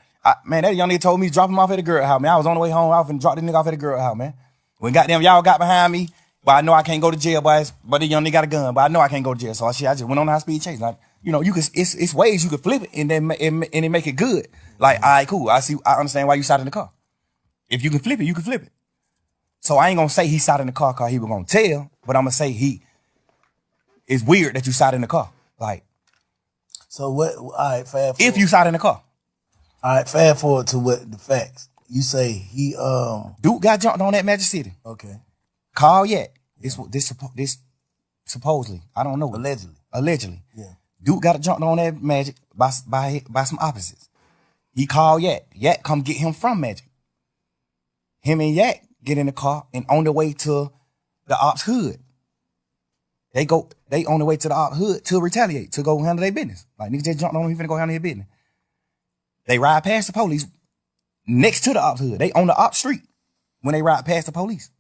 Man, that young nigga told me to drop him off at the girl house, man. I was on the way home. I was finna drop this nigga off at the girl house, man. When goddamn y'all got behind me, but I know I can't go to jail, boys. But the young nigga got a gun, but I know I can't go to jail. So I just went on a high speed chase. Like, you know, it's ways you could flip it and then it make it good. Like, all right, cool. I understand why you sat in the car. If you can flip it, you can flip it. So I ain't gonna say he sat in the car cause he was gonna tell, but I'm gonna say it's weird that you sat in the car. Like, so what? All right, fast forward. If you sat in the car. All right, fast forward to what the facts. You say he Duke got jumped on that Magic City. Okay. Call yet. This supposedly. I don't know. Allegedly. Yeah. Duke got jumped on that Magic by some opposites. He called Yak. Yak come get him from Magic. Him and Yak get in the car and on the way to the ops hood. They on the way to the ops hood to retaliate, to go handle their business. Like niggas just jumped on him, he finna go handle their business. They ride past the police next to the ops hood. They on the ops street when they ride past the police.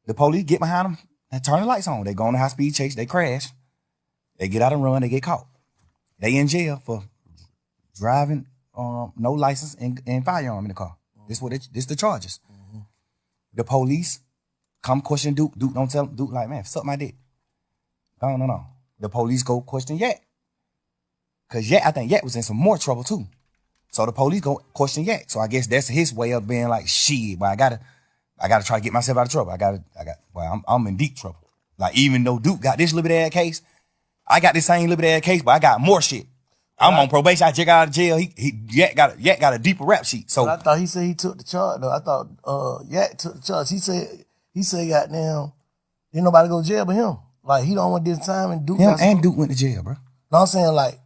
The police get behind them and turn the lights on. They go on a high speed chase. They crash. They get out and run. They get caught. They in jail for driving no license and firearm in the car. This the charges. Mm-hmm. The police come question Duke. Duke don't tell Duke like, man, suck my dick. No. The police go question Yak. Cause I think Yak was in some more trouble too. So the police go question Yak. So I guess that's his way of being like, shit, but I gotta try to get myself out of trouble. I'm in deep trouble. Like, even though Duke got this little bit of case, I got this same little bit of case, but I got more shit. I'm on probation. I just got out of jail. Yak got a deeper rap sheet. So I thought he said he took the charge though. I thought Yak took the charge. He said goddamn, ain't nobody go to jail but him. Like, he don't want this time, and Duke Duke went to jail, bro. No, I'm saying like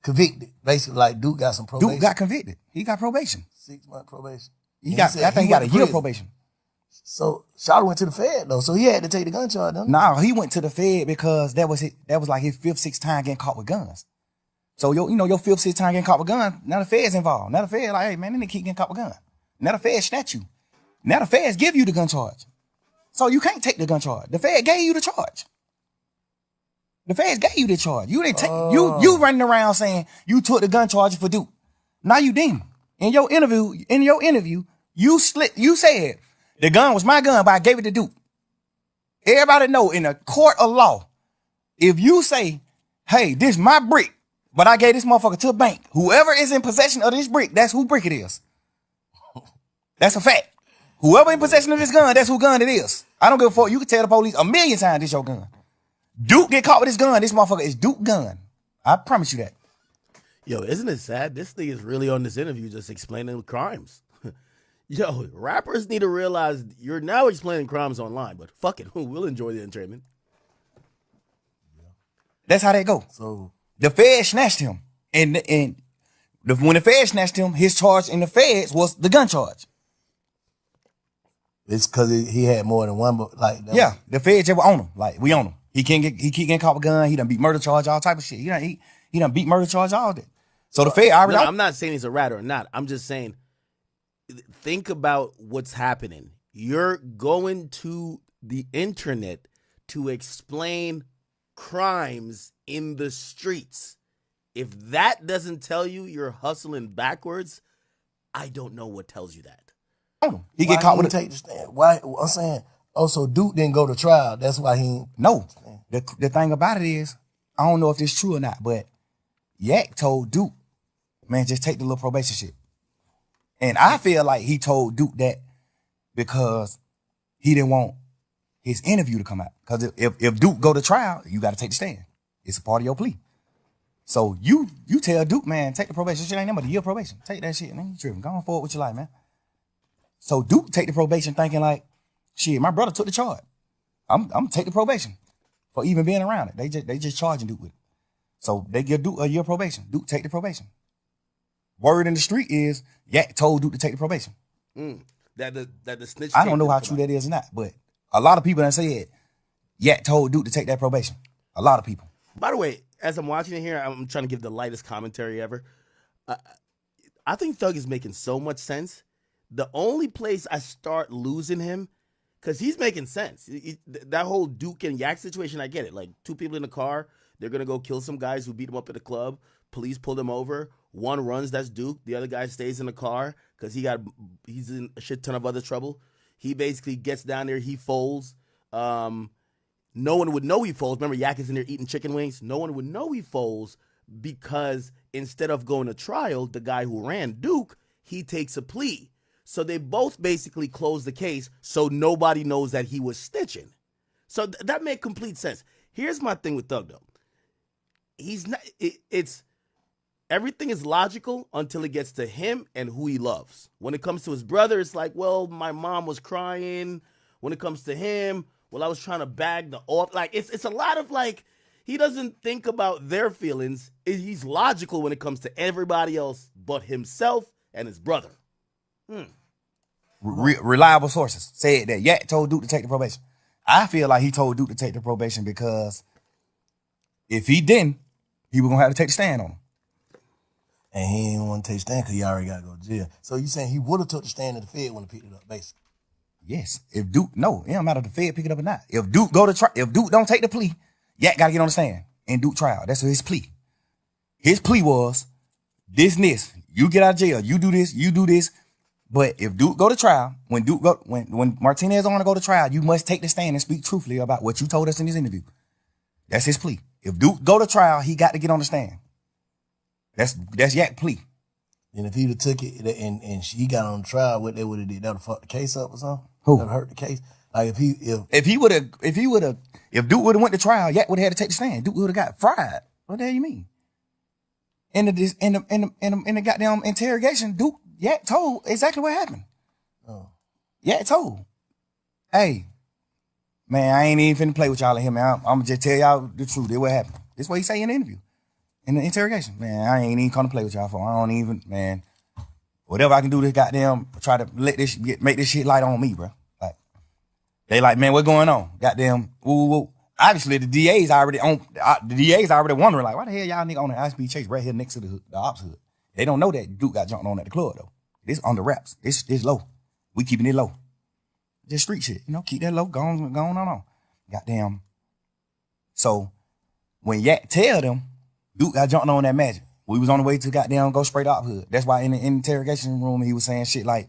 convicted. Basically, like Duke got some probation. Duke got convicted. He got probation. 6-month probation. I think he got a year probation. So Shawty went to the Fed though, so he had to take the gun charge. No, he went to the Fed because that was like his 5th, 6th time getting caught with guns. So your 5th, 6th time getting caught with guns, now the Fed's involved. Now the Fed like, hey man, they keep getting caught with guns. Now the Fed snatch you. Now the Feds give you the gun charge. So you can't take the gun charge. The Fed gave you the charge. The Feds gave you the charge. You didn't take you running around saying you took the gun charge for Duke. Now you didn't. In your interview, you said the gun was my gun, but I gave it to Duke. Everybody know in a court of law, if you say, hey, this is my brick, but I gave this motherfucker to a bank, whoever is in possession of this brick, that's who brick it is. That's a fact. Whoever in possession of this gun, that's who gun it is. I don't give a fuck. You can tell the police 1,000,000 times this your gun. Duke get caught with his gun. This motherfucker is Duke gun. I promise you that. Yo, isn't it sad? This thing is really on this interview just explaining crimes. Yo, rappers need to realize you're now explaining crimes online, but fuck it, we'll enjoy the entertainment. That's how they go. So the Fed snatched him, and when the Fed snatched him, his charge in the Feds was the gun charge. It's because he had more than one, but like yeah, the Feds just were on him. Like, we on him. He keep getting caught with a gun. He done beat murder charge, all type of shit. He done beat murder charge, all that. So the Fed already. No, I'm not saying he's a rat or not. I'm just saying, think about what's happening. You're going to the internet to explain crimes in the streets. If that doesn't tell you you're hustling backwards, I don't know what tells you that. He get caught with take the stand. Why? I'm saying, so Duke didn't go to trial. That's why he. No. The thing about it is, I don't know if it's true or not, but Yak told Duke, man, just take the little probation shit. And I feel like he told Duke that because he didn't want his interview to come out. Because if Duke go to trial, you got to take the stand. It's a part of your plea. So you tell Duke, man, take the probation shit. Ain't nothing but a year probation. Take that shit, man. You tripping. Go on forward with your life, man. So Duke take the probation thinking like, Shit, my brother took the charge. I'm take the probation for even being around it. They just charging Duke with it. So they give Duke a year probation. Duke take the probation. Word in the street is Yak told Duke to take the probation. That the snitch. I don't know how true that is or not, but a lot of people that said Yak told Duke to take that probation. A lot of people. By the way, as I'm watching it here, I'm trying to give the lightest commentary ever. I think Thug is making so much sense. The only place I start losing him, because he's making sense. That whole Duke and Yak situation, I get it. Like, two people in the car, they're going to go kill some guys who beat him up at the club. Police pull them over. One runs, that's Duke. The other guy stays in the car because he's in a shit ton of other trouble. He basically gets down there, he folds. No one would know he folds. Remember, Yak is in there eating chicken wings. No one would know he folds because instead of going to trial, the guy who ran Duke, he takes a plea. So they both basically close the case so nobody knows that he was snitching. So that made complete sense. Here's my thing with Thug, though. He's not. It's everything is logical until it gets to him and who he loves. When it comes to his brother, it's like, well, my mom was crying. When it comes to him, well, I was trying to bag the off. Like it's a lot of like he doesn't think about their feelings. He's logical when it comes to everybody else but himself and his brother. Reliable sources said that Yak told Duke to take the probation. I feel like he told Duke to take the probation because if he didn't, he was gonna have to take the stand on him. And he didn't want to take the stand because he already got to go to jail. So you saying he would have took the stand if the Fed wouldn't have picked it up, basically? Yes. If Duke, no, it don't matter if the Fed pick it up or not. If Duke if Duke don't take the plea, Yak got to get on the stand and Duke trial. That's his plea. His plea was this and this. You get out of jail. You do this. But if Duke go to trial, when Martinez want to go to trial, you must take the stand and speak truthfully about what you told us in this interview. That's his plea. If Duke go to trial, he got to get on the stand. That's Yak plea. And if he'd have took it and she got on trial, what they would have did, that would have fucked the case up or something? Who? That would hurt the case? Like if Duke would have went to trial, Yak would have had to take the stand. Duke would have got fried. What the hell you mean? In the goddamn interrogation, Yak told exactly what happened. Oh. Yak told. Hey, man, I ain't even finna play with y'all in here, man. I'm gonna just tell y'all the truth. That's what happened. That's what he say in the interview. In the interrogation. Man, I ain't even come to play with y'all for. I don't even, man. Whatever I can do to goddamn try to make this shit light on me, bro. Like, they like, man, what's going on? Goddamn, woo. Obviously, the DA's already wondering, like, why the hell y'all nigga on the ISP chase right here next to the ops hood? They don't know that Duke got jumped on at the club, though. This under wraps. This low. We keeping it low. Just street shit, keep that low, going on. Goddamn. So, when Yak tell them, Duke got jumped on that magic. We was on the way to goddamn go straight up hood. That's why in the interrogation room, he was saying shit like,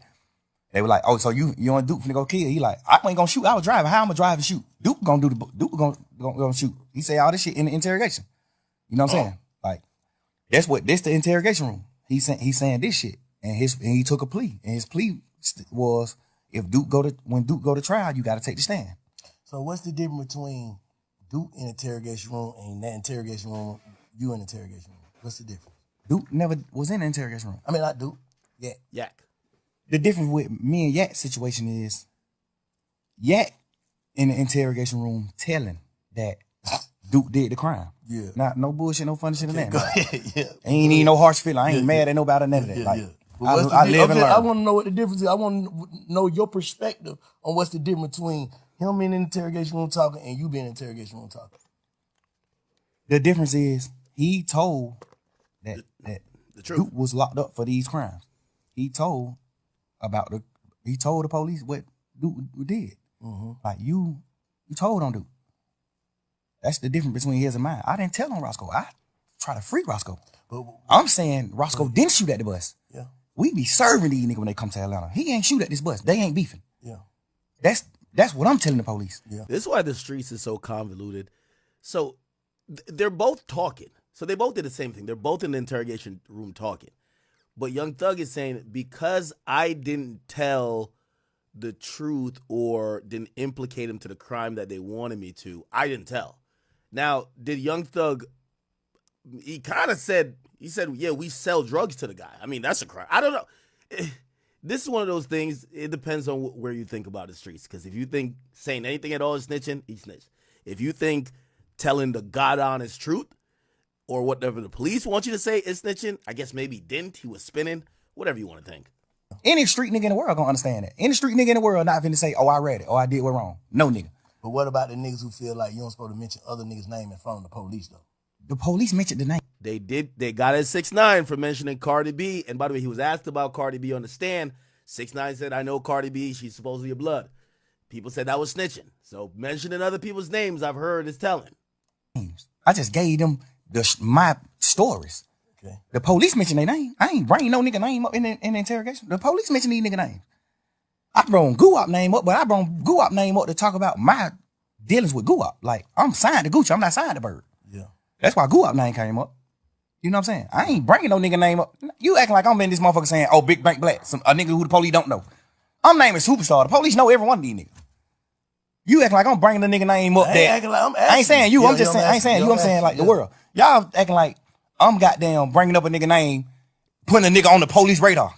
they were like, oh, so you and Duke finna go kill? He like, I ain't gonna shoot. I was driving. How I'm gonna drive and shoot? Duke gonna shoot. He say all this shit in the interrogation. You know what I'm saying? Like, this the interrogation room. He's saying this shit. And he took a plea. And his plea was, when Duke go to trial, you gotta take the stand. So what's the difference between Duke in the interrogation room and that interrogation room, you in the interrogation room? What's the difference? Duke never was in the interrogation room. I mean, not Duke. Yak. The difference with me and Yak's situation is Yak in the interrogation room telling that Duke did the crime. Yeah. Not no bullshit, no funny shit in that. Go ahead. Yeah. Ain't even no harsh feeling. I ain't mad at nobody, none of that. Like, I live and learn. I want to know what the difference is. I want to know your perspective on what's the difference between him being in the interrogation room talking and you being in the interrogation room talking. The difference is he told that the truth. Duke was locked up for these crimes. He told the police what Duke did. Mm-hmm. Like you told on Duke. That's the difference between his and mine. I didn't tell on Roscoe. I try to free Roscoe. But I'm saying Roscoe didn't shoot at the bus. Yeah. We be serving these niggas when they come to Atlanta. He ain't shoot at this bus. They ain't beefing. Yeah. That's what I'm telling the police. Yeah. This is why the streets is so convoluted. So they're both talking. So they both did the same thing. They're both in the interrogation room talking. But Young Thug is saying, because I didn't tell the truth or didn't implicate him to the crime that they wanted me to, I didn't tell. Now, did Young Thug, he kind of said, yeah, we sell drugs to the guy. I mean, that's a crime. I don't know. this is one of those things. It depends on where you think about the streets. Because if you think saying anything at all is snitching, he snitched. If you think telling the God honest truth or whatever the police want you to say is snitching, I guess maybe he didn't. He was spinning. Whatever you want to think. Any street nigga in the world gonna understand that. Any street nigga in the world not finna say, oh, I read it, or I did what wrong. No nigga. But what about the niggas who feel like you don't supposed to mention other niggas' name in front of the police though? The police mentioned the name. They did. They got at 6ix9ine for mentioning Cardi B. And by the way, he was asked about Cardi B on the stand. 6ix9ine said, I know Cardi B. She's supposedly a blood. People said that was snitching. So mentioning other people's names, I've heard, is telling. I just gave them my stories. Okay. The police mentioned their name. I ain't bring no nigga name up in the interrogation. The police mentioned these nigga names. I brought Guap name up, but I brought Guap name up to talk about my dealings with Guap. Like, I'm signed to Gucci. I'm not signed to Bird. Yeah. That's why Guap name came up. You know what I'm saying? I ain't bringing no nigga name up. You acting like I'm in this motherfucker saying, oh, Big Bank Black, a nigga who the police don't know. I'm naming Superstar. The police know every one of these niggas. You acting like I'm bringing the nigga name up there. I ain't saying you. I'm just saying, I ain't saying you. I'm saying like the world. Y'all acting like I'm goddamn bringing up a nigga name, putting a nigga on the police radar.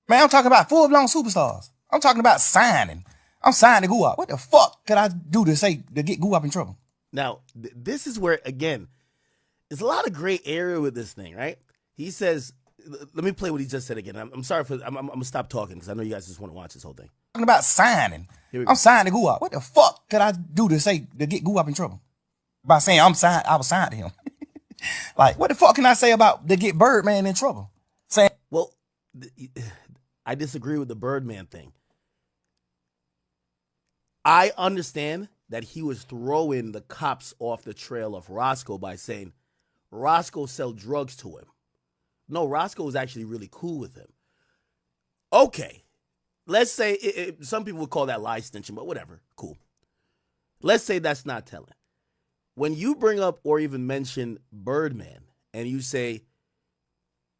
Man, I'm talking about full-blown superstars. I'm talking about signing. I'm signing to Guap. What the fuck could I do to get Guap in trouble? Now, this is where, again, there's a lot of gray area with this thing, right? He says, let me play what he just said again. I'm sorry I'm going to stop talking because I know you guys just want to watch this whole thing. Talking about signing. I'm signing to Guap. What the fuck could I do to get Guap in trouble? By saying I was signed to him. Like, what the fuck can I say about to get Birdman in trouble? Saying, well, I disagree with the Birdman thing. I understand that he was throwing the cops off the trail of Roscoe by saying Roscoe sell drugs to him. No, Roscoe was actually really cool with him. Okay, let's say some people would call that lie snitching, but whatever, cool. Let's say that's not telling. When you bring up or even mention Birdman and you say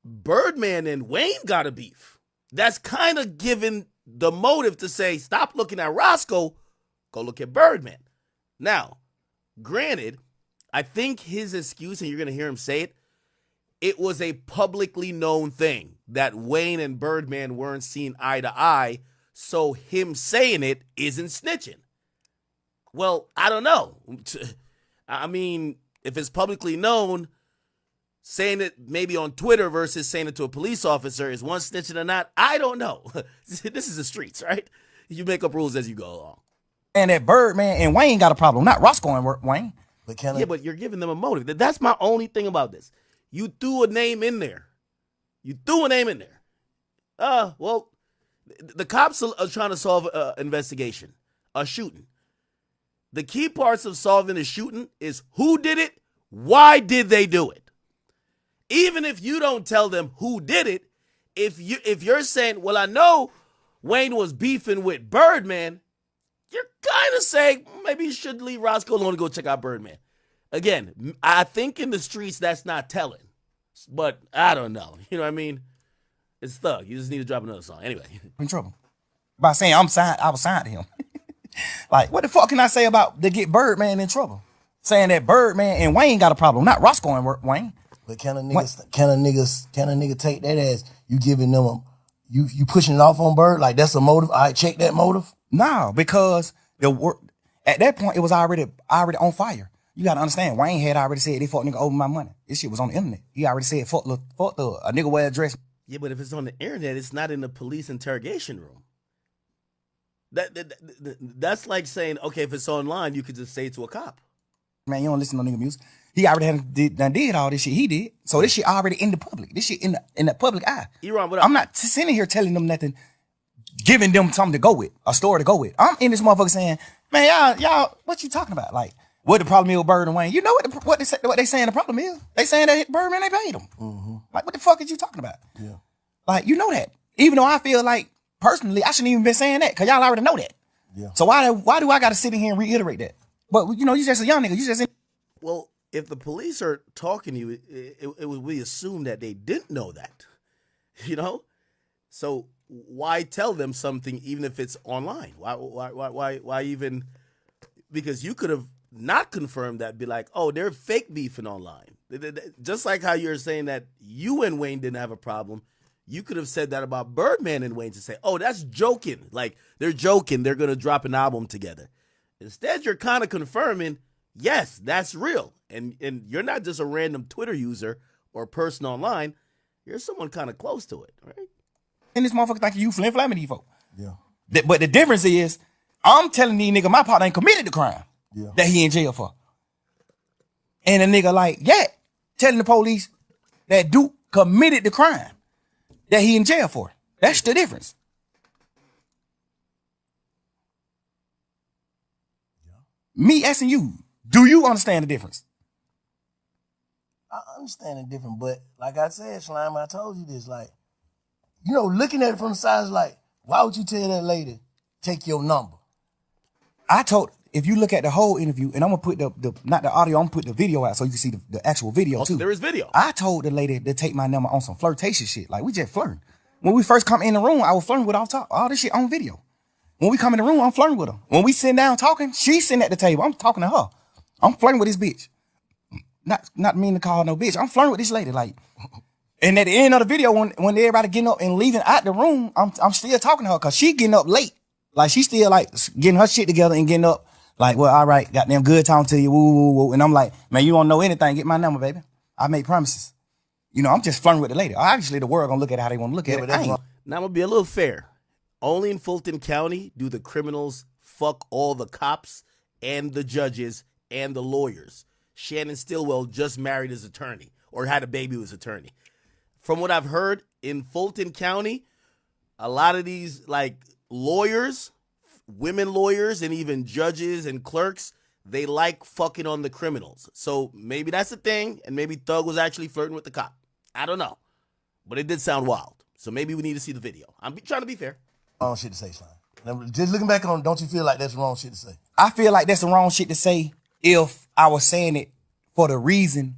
Birdman and Wayne got a beef, that's kind of giving the motive to say, stop looking at Roscoe, go look at Birdman. Now, granted, I think his excuse, and you're going to hear him say it was a publicly known thing that Wayne and Birdman weren't seen eye to eye, so him saying it isn't snitching. Well, I don't know. I mean, if it's publicly known, saying it maybe on Twitter versus saying it to a police officer, is one snitching or not? I don't know. This is the streets, right? You make up rules as you go along. And that Birdman and Wayne got a problem, not Roscoe and Wayne. Yeah, but you're giving them a motive. That's my only thing about this. You threw a name in there. Well, the cops are trying to solve an investigation, a shooting. The key parts of solving a shooting is who did it, why did they do it? Even if you don't tell them who did it, if you're saying, well, I know Wayne was beefing with Birdman, you're kind of saying maybe you should leave Roscoe alone to go check out Birdman. Again, I think in the streets that's not telling, but I don't know. You know what I mean? It's Thug. You just need to drop another song. Anyway. In trouble. By saying I was signed to him. Like, what the fuck can I say about to get Birdman in trouble? Saying that Birdman and Wayne got a problem, not Roscoe and Wayne. But can a nigga take that as you giving them you pushing it off on Bird? Like that's a motive? All right, check that motive. No, because at that point it was already on fire. You gotta understand, Wayne had already said they fuck nigga over my money. This shit was on the internet. He already said fuck a nigga wear a dress. Yeah, but if it's on the internet, it's not in the police interrogation room. That's like saying, okay, if it's online, you could just say it to a cop. Man, you don't listen to nigga music. He already did all this shit he did. So this shit already in the public. This shit in the public eye. I'm not sitting here telling them nothing, giving them something to go with, a story to go with. I'm in this motherfucker saying, man, y'all, what you talking about? Like, what the problem is with Bird and Wayne? You know what they saying the problem is? They saying that Birdman, they paid him. Mm-hmm. Like, what the fuck is you talking about? Yeah. Like, you know that. Even though I feel like, personally, I shouldn't even been saying that, because y'all already know that. Yeah. So why do I got to sit in here and reiterate that? But, you know, you just a young nigga. Well, if the police are talking to you, it would be assumed that they didn't know that, you know? So why tell them something even if it's online? Why even? Because you could have not confirmed that, be like, oh, they're fake beefing online. Just like how you're saying that you and Wayne didn't have a problem, You could have said that about Birdman and Wayne to say, oh, that's joking. Like, they're joking. They're going to drop an album together. Instead, you're kind of confirming, yes, that's real. And you're not just a random Twitter user or person online. You're someone kind of close to it, right? And this motherfucker think you flim flamming these folks. Yeah. But the difference is, I'm telling these nigga my partner ain't committed the crime that he in jail for. And a nigga like, yeah, telling the police that Duke committed the crime that he in jail for. That's the difference. Yeah. Me asking you, do you understand the difference? I understand the difference, but like I said, Slime, I told you this, like, you know, looking at it from the side is like, why would you tell that lady, take your number? If you look at the whole interview, and I'm gonna put the not the audio, I'm gonna put the video out so you can see the actual video too. There is video. I told the lady to take my number on some flirtation shit. Like, we just flirting. When we first come in the room, I was flirting with her off top. All this shit on video. When we come in the room, I'm flirting with her. When we sit down talking, she's sitting at the table. I'm talking to her. I'm flirting with this bitch. Not mean to call her no bitch. I'm flirting with this lady. Like, and at the end of the video, when everybody getting up and leaving out the room, I'm still talking to her because she getting up late. Like, she still like getting her shit together and getting up. Like, well, all right, goddamn good talking to you, woo, woo, woo. And I'm like, man, you don't know anything. Get my number, baby. I make promises. You know, I'm just flirting with the lady. Obviously, the world gonna look at it how they want to look at it. Now, I'm gonna be a little fair. Only in Fulton County do the criminals fuck all the cops and the judges and the lawyers. Shannon Stillwell just married his attorney or had a baby with his attorney. From what I've heard, in Fulton County, a lot of these, like, lawyers, women lawyers, and even judges and clerks, they like fucking on the criminals. So maybe that's the thing, and maybe Thug was actually flirting with the cop. I don't know. But it did sound wild. So maybe we need to see the video. I'm trying to be fair. Wrong shit to say, Slime. Just looking back on, don't you feel like that's the wrong shit to say? I feel like that's the wrong shit to say if I was saying it for the reason,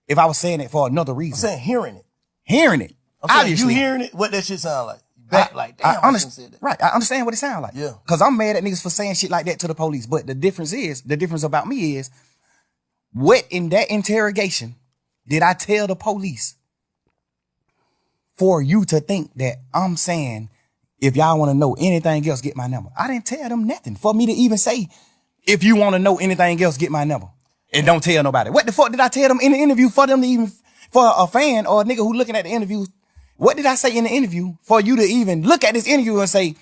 if I was saying it for another reason. I'm saying hearing it. Hearing it. I'm saying Obviously. you hearing it, what that shit sound like. Back like, damn, I I shouldn't say that. Right, I understand what it sounds like. Yeah. Because I'm mad at niggas for saying shit like that to the police. But the difference about me is, what in that interrogation did I tell the police for you to think that I'm saying, if y'all want to know anything else, get my number? I didn't tell them nothing for me to even say, if you want to know anything else, get my number. And don't tell nobody. What the fuck did I tell them in the interview for them to even, for a fan or a nigga who looking at the interview? What did I say in the interview for you to even look at this interview and say,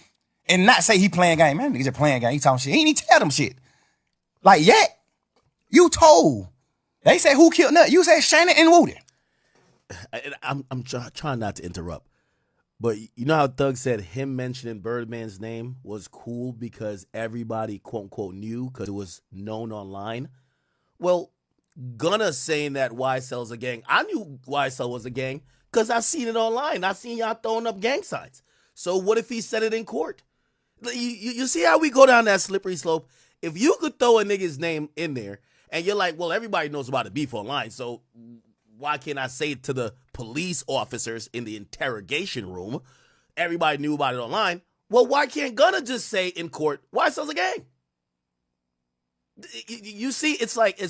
and not say he playing game? Man, nigga just playing game. He talking shit. He ain't even tell them shit. Like, yet, you told. They said who killed Nut. You said Shannon and Woody. I'm trying not to interrupt. But you know how Thug said him mentioning Birdman's name was cool because everybody, quote unquote, knew because it was known online? Well, Gunna saying that YSL's a gang. I knew YSL was a gang because I seen it online. I seen y'all throwing up gang signs. So what if he said it in court? You see how we go down that slippery slope? If you could throw a nigga's name in there and you're like, well, everybody knows about the beef online, so why can't I say it to the police officers in the interrogation room? Everybody knew about it online. Well, why can't Gunna just say in court, YSL's a gang? You see, it's like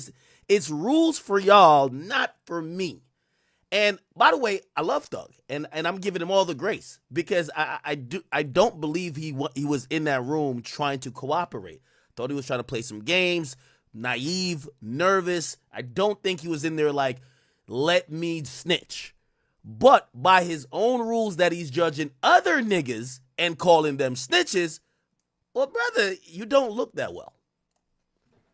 it's rules for y'all, not for me. And by the way, I love Thug, and I'm giving him all the grace because I don't believe he was in that room trying to cooperate. Thought he was trying to play some games, naive, nervous. I don't think he was in there like, let me snitch. But by his own rules that he's judging other niggas and calling them snitches, well, brother, you don't look that well.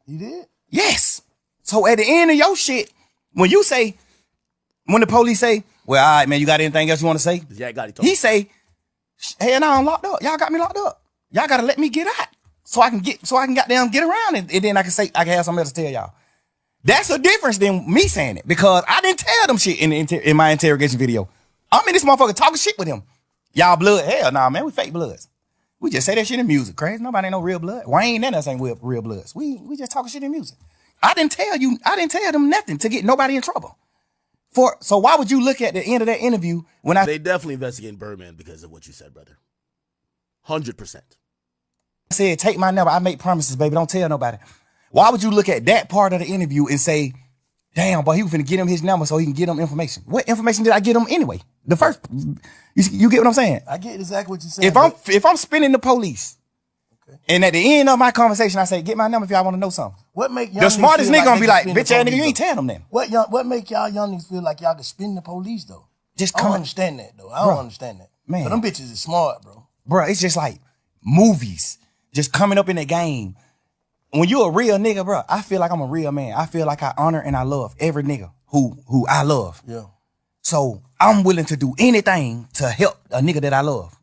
You did? Yes. So at the end of your shit, when the police say, well, all right, man, you got anything else you want to say? Yeah, I got it. He say, hey, now I'm locked up. Y'all got me locked up. Y'all got to let me get out so I can goddamn get around and then I can have something else to tell y'all. That's a difference than me saying it because I didn't tell them shit in my interrogation video. I'm in this motherfucker talking shit with him. Y'all blood? Hell nah, man, we fake bloods. We just say that shit in music, crazy. Nobody ain't no real blood. Wayne and us ain't real bloods. We just talking shit in music. I didn't tell them nothing to get nobody in trouble. So why would you look at the end of that interview when They definitely investigating Birdman because of what you said, brother. 100%. I said, take my number. I make promises, baby. Don't tell nobody. Why would you look at that part of the interview and say, Damn, boy, he was finna get him his number so he can get him information. What information did I get him anyway? The first, you get what I'm saying? I get exactly what you're saying. If I'm spinning the police, and at the end of my conversation, I say, get my number if y'all want to know something. What make young the smartest nigga gonna be like, bitch ass nigga, you ain't telling telling them then. What make y'all young niggas feel like y'all can spin the police though? I don't understand that though. I don't understand that. Man. But them bitches is smart, bro. Bro, it's just like movies just coming up in the game. When you a real nigga, bro, I feel like I'm a real man. I feel like I honor and I love every nigga who I love. Yeah. So I'm willing to do anything to help a nigga that I love.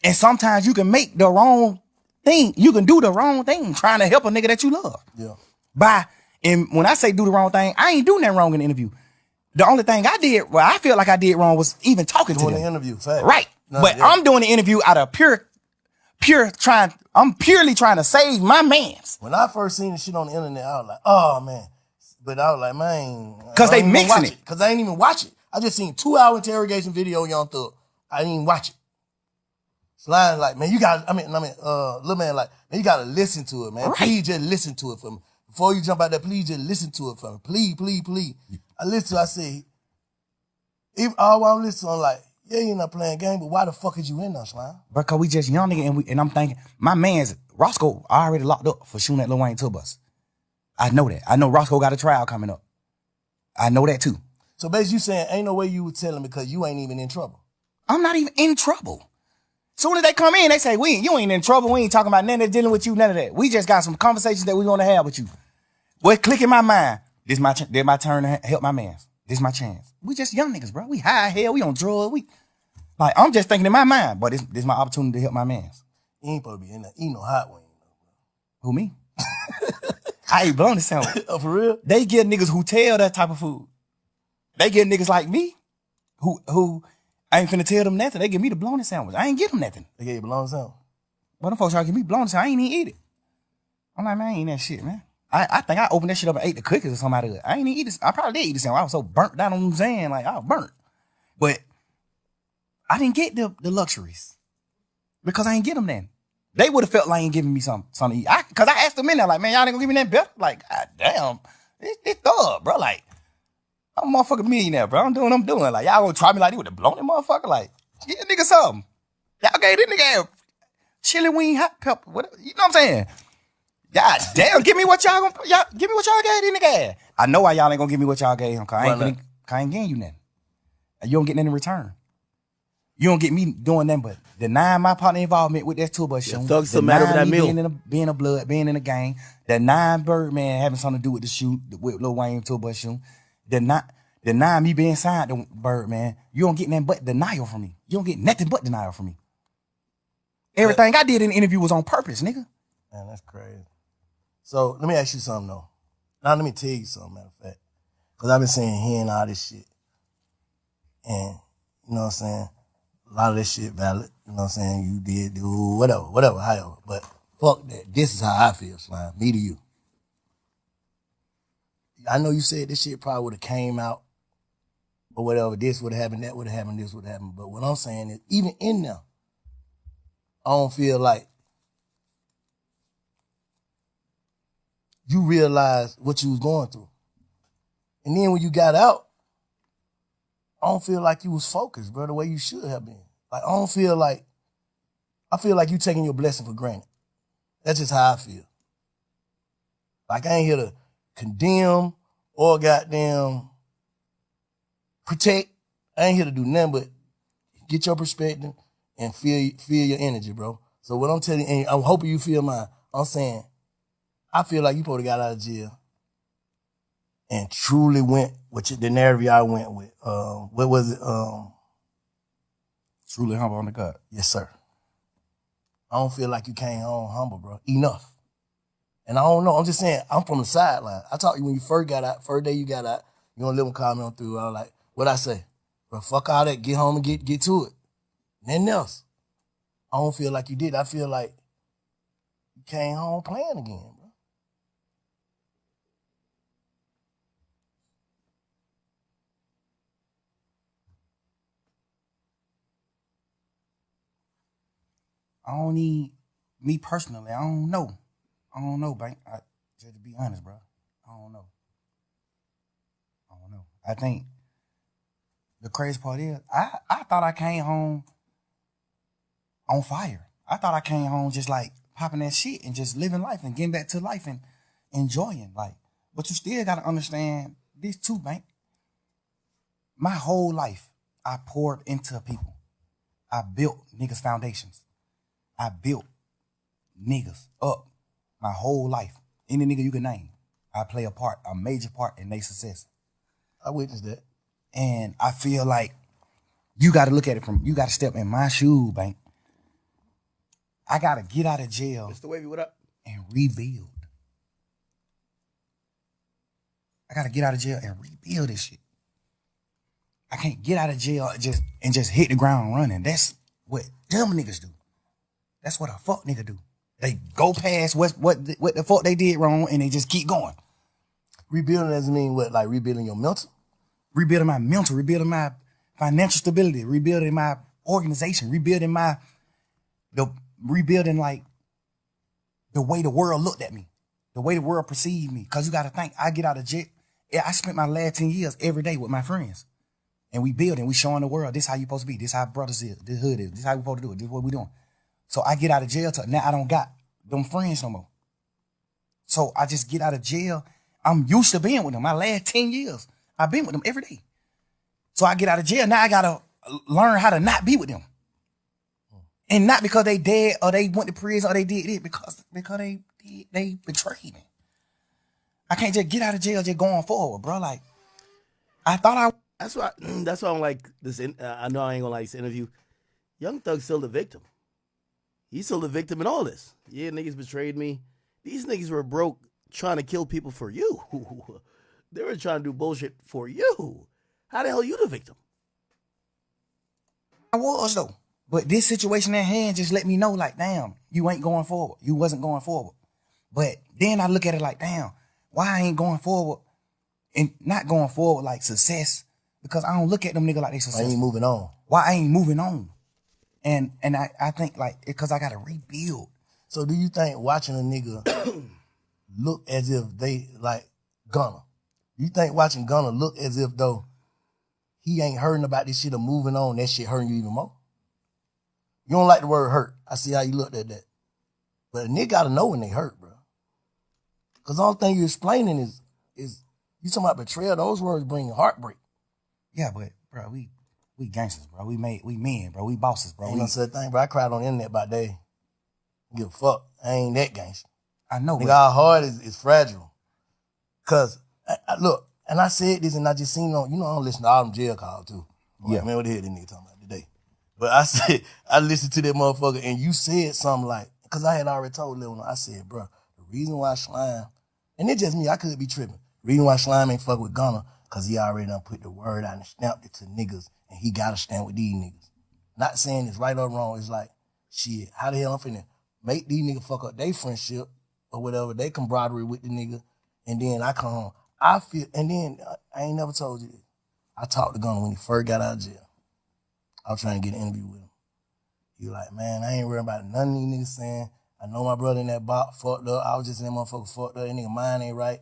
And sometimes you can make the wrong thing. You can do the wrong thing trying to help a nigga that you love. Yeah. And when I say do the wrong thing, I ain't doing that wrong in the interview. The only thing I did, I feel like I did wrong was even talking to them. Doing the interview, fact. Right. No, but yeah. I'm doing the interview out of I'm purely trying to save my mans. When I first seen the shit on the internet, I was like, oh man. But I was like, man. Cause they mixing it. Cause I ain't even watch it. I just seen 2-hour interrogation video, Young Thug. I didn't even watch it. Slime like, man, you gotta, little man like, man, you gotta listen to it, man. Right. Please just listen to it for me. Before you jump out there, please just listen to it for me. Please, please, please. I listen to it, I say, all I'm listening, I'm like, yeah, you're not playing game, but why the fuck is you in there, Slime? Because we just young nigga and I'm thinking, my man's, Roscoe already locked up for shooting at Lil Wayne tour bus. I know that. I know Roscoe got a trial coming up. I know that too. So basically you saying, ain't no way you would tell him because you ain't even in trouble. I'm not even in trouble. Soon as they come in, they say, you ain't in trouble. We ain't talking about nothing that's dealing with you, none of that. We just got some conversations that we want to have with you. What click in my mind, this my turn to help my mans. This my chance. We just young niggas, bro. We high hell, we on drugs. Like, I'm just thinking in my mind, but this my opportunity to help my mans. You ain't supposed to be in there eating no hot wings. Who, me? I ain't blown the sandwich. Oh, for real? They get niggas who tell that type of food. They get niggas like me who I ain't finna tell them nothing. They give me the blown sandwich. I ain't give them nothing. They gave you bologna sandwich? But them folks try to give me blown sandwich. I ain't even eat it. I'm like, man, I ain't eating that shit, man. I think I opened that shit up and ate the cookies or something out of it. I ain't even eat this. I probably did eat the sandwich. I was so burnt down on them saying, like, I was burnt. But I didn't get the luxuries because I ain't get them then. They would have felt like ain't giving me something to eat. Cause I asked them in there, like, man, y'all ain't gonna give me nothing better? Like, God damn, it's thug, bro. Like, I'm a motherfucking millionaire, bro. I'm doing what I'm doing. Like, y'all gonna try me like they would have blown that motherfucker? Like, get a nigga something. Y'all gave this nigga chili wing, hot pepper, whatever. You know what I'm saying? God damn, give me what y'all gave this nigga. I know why y'all ain't gonna give me what y'all gave him, cause I ain't getting you nothing. You don't get nothing in return. You don't get me doing nothing but denying my partner involvement with that tour bus show. Thug still mad over that meal. Being a blood, being in a gang. Denying Birdman having something to do with the shoot, with Lil Wayne tour bus shoot. Denying me being signed to Birdman. You don't get nothing but denial from me. You don't get nothing but denial from me. Everything I did in the interview was on purpose, nigga. Man, that's crazy. So let me ask you something though. Now let me tell you something, matter of fact. Cause I've been hearing all this shit. And you know what I'm saying? A lot of this shit valid. You know what I'm saying? You did do whatever, however. But fuck that. This is how I feel, Slime. Me to you. I know you said this shit probably would have came out or whatever. This would have happened, that would have happened, this would have happened. But what I'm saying is, even in there, I don't feel like you realized what you was going through. And then when you got out, I don't feel like you was focused, bro, the way you should have been. Like, I feel like you taking your blessing for granted. That's just how I feel. Like, I ain't here to condemn or goddamn protect. I ain't here to do nothing but get your perspective and feel your energy, bro. So what I'm telling you, and I'm hoping you feel mine, I'm saying, I feel like you probably got out of jail and truly went with the narrative I went with. What was it? Truly humble on the God. Yes, sir. I don't feel like you came home humble, bro. Enough. And I don't know. I'm just saying, I'm from the sideline. I talked to you when you first got out, first day you got out, you gonna let them call me on through. I was like, what'd I say? Bro, fuck all that. Get home and get to it. Nothing else. I don't feel like you did. I feel like you came home playing again, bro. I don't need, me personally, I don't know, Bank. Just to be honest, bro. I don't know. I think the crazy part is I thought I came home on fire. I thought I came home just like popping that shit and just living life and getting back to life and enjoying. Like, but you still gotta understand this too, man. My whole life, I poured into people. I built niggas' foundations. I built niggas up my whole life. Any nigga you can name, I play a major part in their success. I witnessed that. And I feel like you got to look at it you got to step in my shoe, Bank. I got to get out of jail. Mr. Wavy, what up? And rebuild. I got to get out of jail and rebuild this shit. I can't get out of jail and just hit the ground running. That's what dumb niggas do. That's what a fuck nigga do. They go past what the fuck they did wrong and they just keep going. Rebuilding doesn't mean what, like rebuilding your mental? Rebuilding my mental, rebuilding my financial stability, rebuilding my organization, rebuilding like the way the world looked at me, the way the world perceived me. Cause you gotta think, I get out of jail. I spent my last 10 years every day with my friends. And we building, we showing the world, this how you supposed to be, this how brothers is, this hood is, this how we supposed to do it, this what we doing. So I get out of jail, now I don't got them friends no more. So I just get out of jail. I'm used to being with them. My last 10 years, I've been with them every day. So I get out of jail, now I gotta learn how to not be with them. And not because they dead or they went to prison or they did it, because they betrayed me. I can't just get out of jail just going forward, bro. Like, I thought That's why I don't like this. I know I ain't gonna like this interview. Young Thug's still the victim. He's still the victim in all this. Yeah, niggas betrayed me. These niggas were broke trying to kill people for you. They were trying to do bullshit for you. How the hell you the victim? I was though. But this situation at hand just let me know, like, damn, you ain't going forward. You wasn't going forward. But then I look at it like, damn, why I ain't going forward and not going forward like success? Because I don't look at them niggas like they successful. I ain't moving on. Why I ain't moving on? And I think like, because I got to rebuild. So do you think watching a nigga look as if they like Gunna? You think watching Gunna look as if though he ain't hurting about this shit or moving on, that shit hurting you even more? You don't like the word hurt. I see how you looked at that. But a nigga gotta know when they hurt, bro. Cause the only thing you're explaining is you talking about betrayal. Those words bring heartbreak. Yeah, but bro, we gangsters, bro. We men, bro. We bosses, bro. Ain't no such thing, bro. I cried on the internet about that. Give a fuck. I ain't that gangster. I know, nigga, our heart is fragile. Cause I look, and I said this, and I just seen on, I don't listen to all them jail calls too. Yeah, man, what the hell this nigga talking about today? But I listened to that motherfucker, and you said something like, cause I had already told Lil, I said, bro, the reason why Slime, and it's just me, I could be tripping. The reason why Slime ain't fuck with Gunna, cause he already done put the word out and stamped it to niggas, and he gotta stand with these niggas. Not saying it's right or wrong, it's like, shit, how the hell I'm finna make these niggas fuck up their friendship or whatever, they camaraderie with the nigga, and then I come home. I feel, and then I ain't never told you this. I talked to Gunna when he first got out of jail. I was trying to get an interview with him. He like, man, I ain't worried about none of these niggas saying, I know my brother in that box fucked up. I was just in that motherfucker fucked up. That nigga mind ain't right.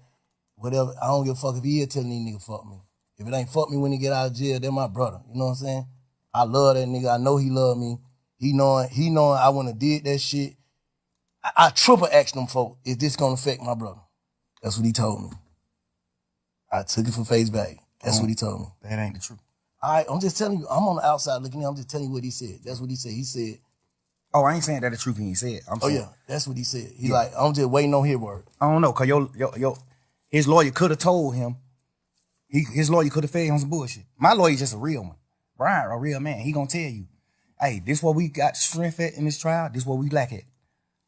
Whatever. I don't give a fuck if he is telling these niggas fuck me. If it ain't fuck me when he get out of jail, they're my brother. You know what I'm saying? I love that nigga. I know he love me. He knowing I wouldn't have did that shit. I triple asked them folk, is this gonna affect my brother? That's what he told me. I took it for face value. That's what he told me. That ain't the truth. All right, I'm just telling you, I'm on the outside looking in, I'm just telling you what he said. That's what he said. He said, oh, I ain't saying that the truth he ain't said. I'm saying, yeah, that's what he said. He like, I'm just waiting on his word. I don't know, cause his lawyer could have told him, his lawyer could have fed him some bullshit. My lawyer just a real one. Brian, a real man. He gonna tell you, hey, this what we got strength at in this trial, this what we lack at.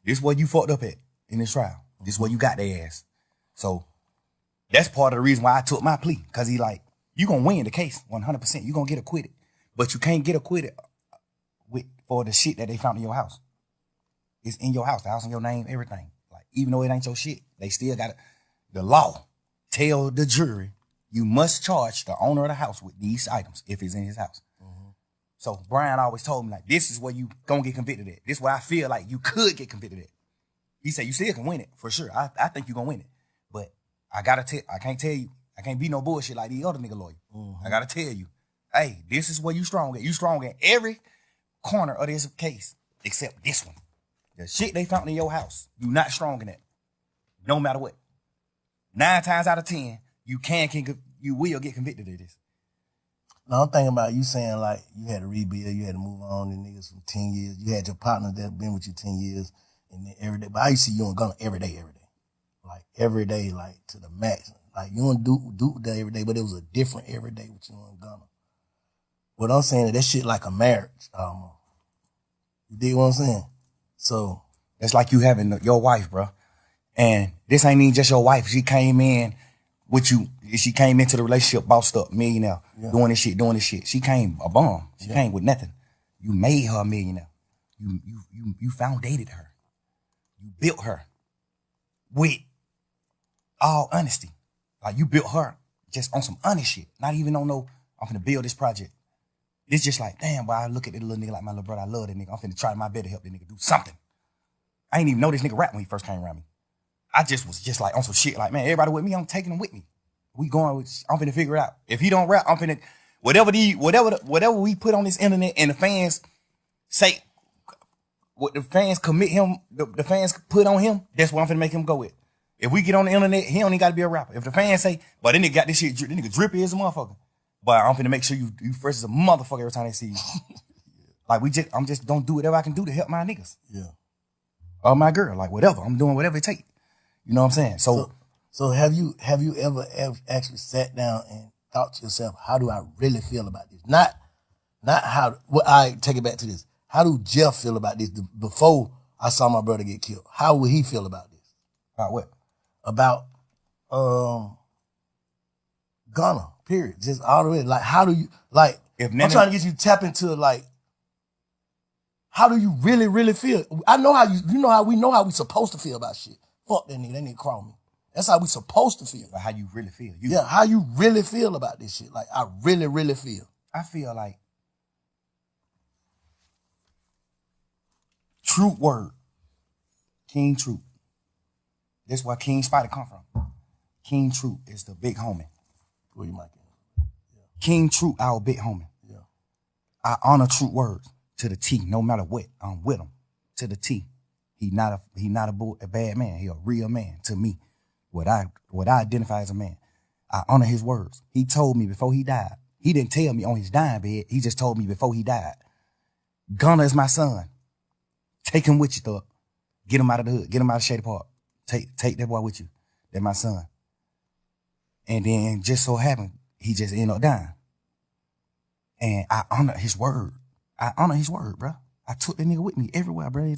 This what you fucked up at in this trial. This what you got their ass. So that's part of the reason why I took my plea. Cause he like, you gonna win the case 100%. You gonna get acquitted. But you can't get acquitted for the shit that they found in your house. It's in your house, the house in your name, everything. Like, even though it ain't your shit, they still got the law tell the jury, you must charge the owner of the house with these items if it's in his house. Mm-hmm. So Brian always told me, like, this is where you gonna get convicted at. This is where I feel like you could get convicted at. He said, you still can win it, for sure. I think you gonna win it. But I can't tell you, I can't be no bullshit like these other nigga lawyers. I gotta tell you, hey, this is where you strong at. You strong at every corner of this case except this one. The shit they found in your house, you not strong in that. No matter what. 9 times out of 10, you will get convicted of this. No, I'm thinking about you saying like you had to rebuild, you had to move on, and niggas from 10 years. You had your partner that been with you 10 years, and then every day. But I used to see you on Gunna every day. Like every day, like to the max. Like you don't do that every day, but it was a different every day with you on Gunna. What I'm saying is that shit like a marriage almost. You dig what I'm saying? So it's like you having your wife, bro. And this ain't even just your wife. She came in with you. She came into the relationship bossed up, millionaire, doing this shit. She came a bum. She came with nothing. You made her a millionaire. You foundated her. You built her with all honesty. Like you built her just on some honest shit. Not even on no, I'm finna build this project. It's just like, damn, boy, I look at this little nigga like my little brother. I love that nigga. I'm finna try my best to help this nigga do something. I ain't even know this nigga rap when he first came around me. I just was just like on some shit like, man, everybody with me, I'm taking them with me. We going with, I'm finna figure it out. If he don't rap, I'm finna, whatever we put on this internet and the fans say, what the fans commit him, the fans put on him, that's what I'm finna make him go with. If we get on the internet, he don't even gotta be a rapper. If the fans say, but then nigga got this shit, this nigga drippy as a motherfucker. But I'm finna make sure you fresh as a motherfucker every time they see you. Like I'm just don't do whatever I can do to help my niggas. Yeah. Or my girl, like whatever. I'm doing whatever it takes. You know what I'm saying? So have you ever actually sat down and thought to yourself, how do I really feel about this? Not how, well, I take it back to this. How do Jeff feel about this before I saw my brother get killed? How would he feel about this? About what? About Gunna, period. Just all the way. Like, how do you, like, I'm trying to get you to tap into, like, how do you really, really feel? I know how we know how we supposed to feel about shit. Fuck that nigga call me. That's how we supposed to feel. But how you really feel. How you really feel about this shit. Like, I really, really feel. I feel like Truth word. King Truth. That's where King Spider come from. King Truth is the big homie. Where you might get. Yeah. King Truth, our big homie. Yeah. I honor Truth words to the T, no matter what. I'm with him to the T. He not a bad man. He a real man to me. What I identify as a man. I honor his words. He told me before he died. He didn't tell me on his dying bed. He just told me before he died. Gunna is my son. Take him with you, thug. Get him out of the hood. Get him out of Shady Park. Take that boy with you. That's my son. And then just so happened, he just ended up dying. And I honor his word. I honor his word, bro. I took that nigga with me everywhere, bro.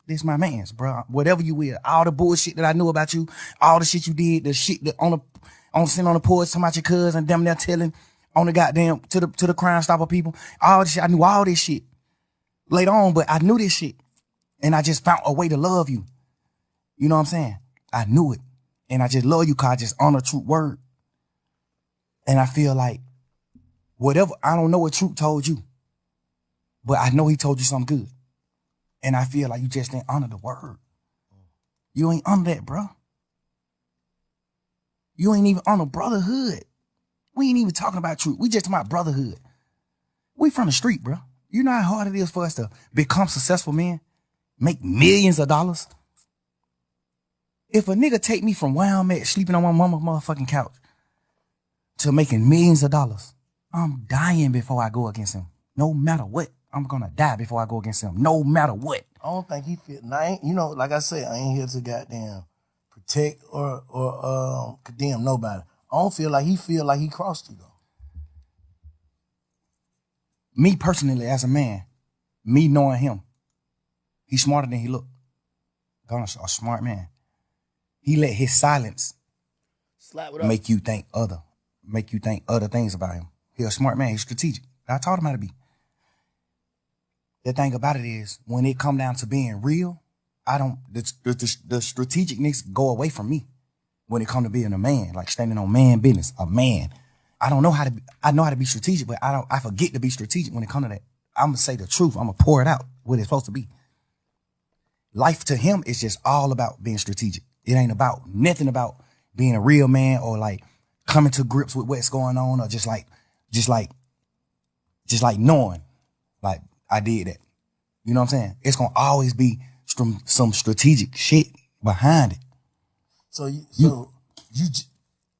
This my man's, bro. Whatever you will, all the bullshit that I knew about you, all the shit you did, the shit that sitting on the porch talking about your cousin, them there telling on the goddamn to the Crime Stopper people, all this shit. I knew all this shit later on, but I knew this shit, and I just found a way to love you. You know what I'm saying? I knew it, and I just love you because I just honor Truth word, and I feel like whatever, I don't know what Truth told you. But I know he told you something good. And I feel like you just didn't honor the word. You ain't honor that, bro. You ain't even honor brotherhood. We ain't even talking about Truth. We just talking about brotherhood. We from the street, bro. You know how hard it is for us to become successful men? Make millions of dollars? If a nigga take me from where I'm at, sleeping on my mama's motherfucking couch, to making millions of dollars, I'm dying before I go against him. No matter what. I'm gonna die before I go against him, no matter what. I don't think he feel. Now, like I said, I ain't here to goddamn protect or condemn nobody. I don't feel like he crossed you though. Me personally, as a man, me knowing him, he's smarter than he look. Gunna's a smart man. He let his silence make you think other things about him. He's a smart man. He's strategic. I taught him how to be. The thing about it is, when it come down to being real, the strategicness go away from me when it come to being a man, like standing on man business, a man. I know how to be strategic, but I forget to be strategic when it come to that. I'm gonna say the truth. I'm gonna pour it out what it's supposed to be. Life to him is just all about being strategic. It ain't about nothing about being a real man or like coming to grips with what's going on, or just like knowing, like, I did that. You know what I'm saying? It's gonna always be some strategic shit behind it. So you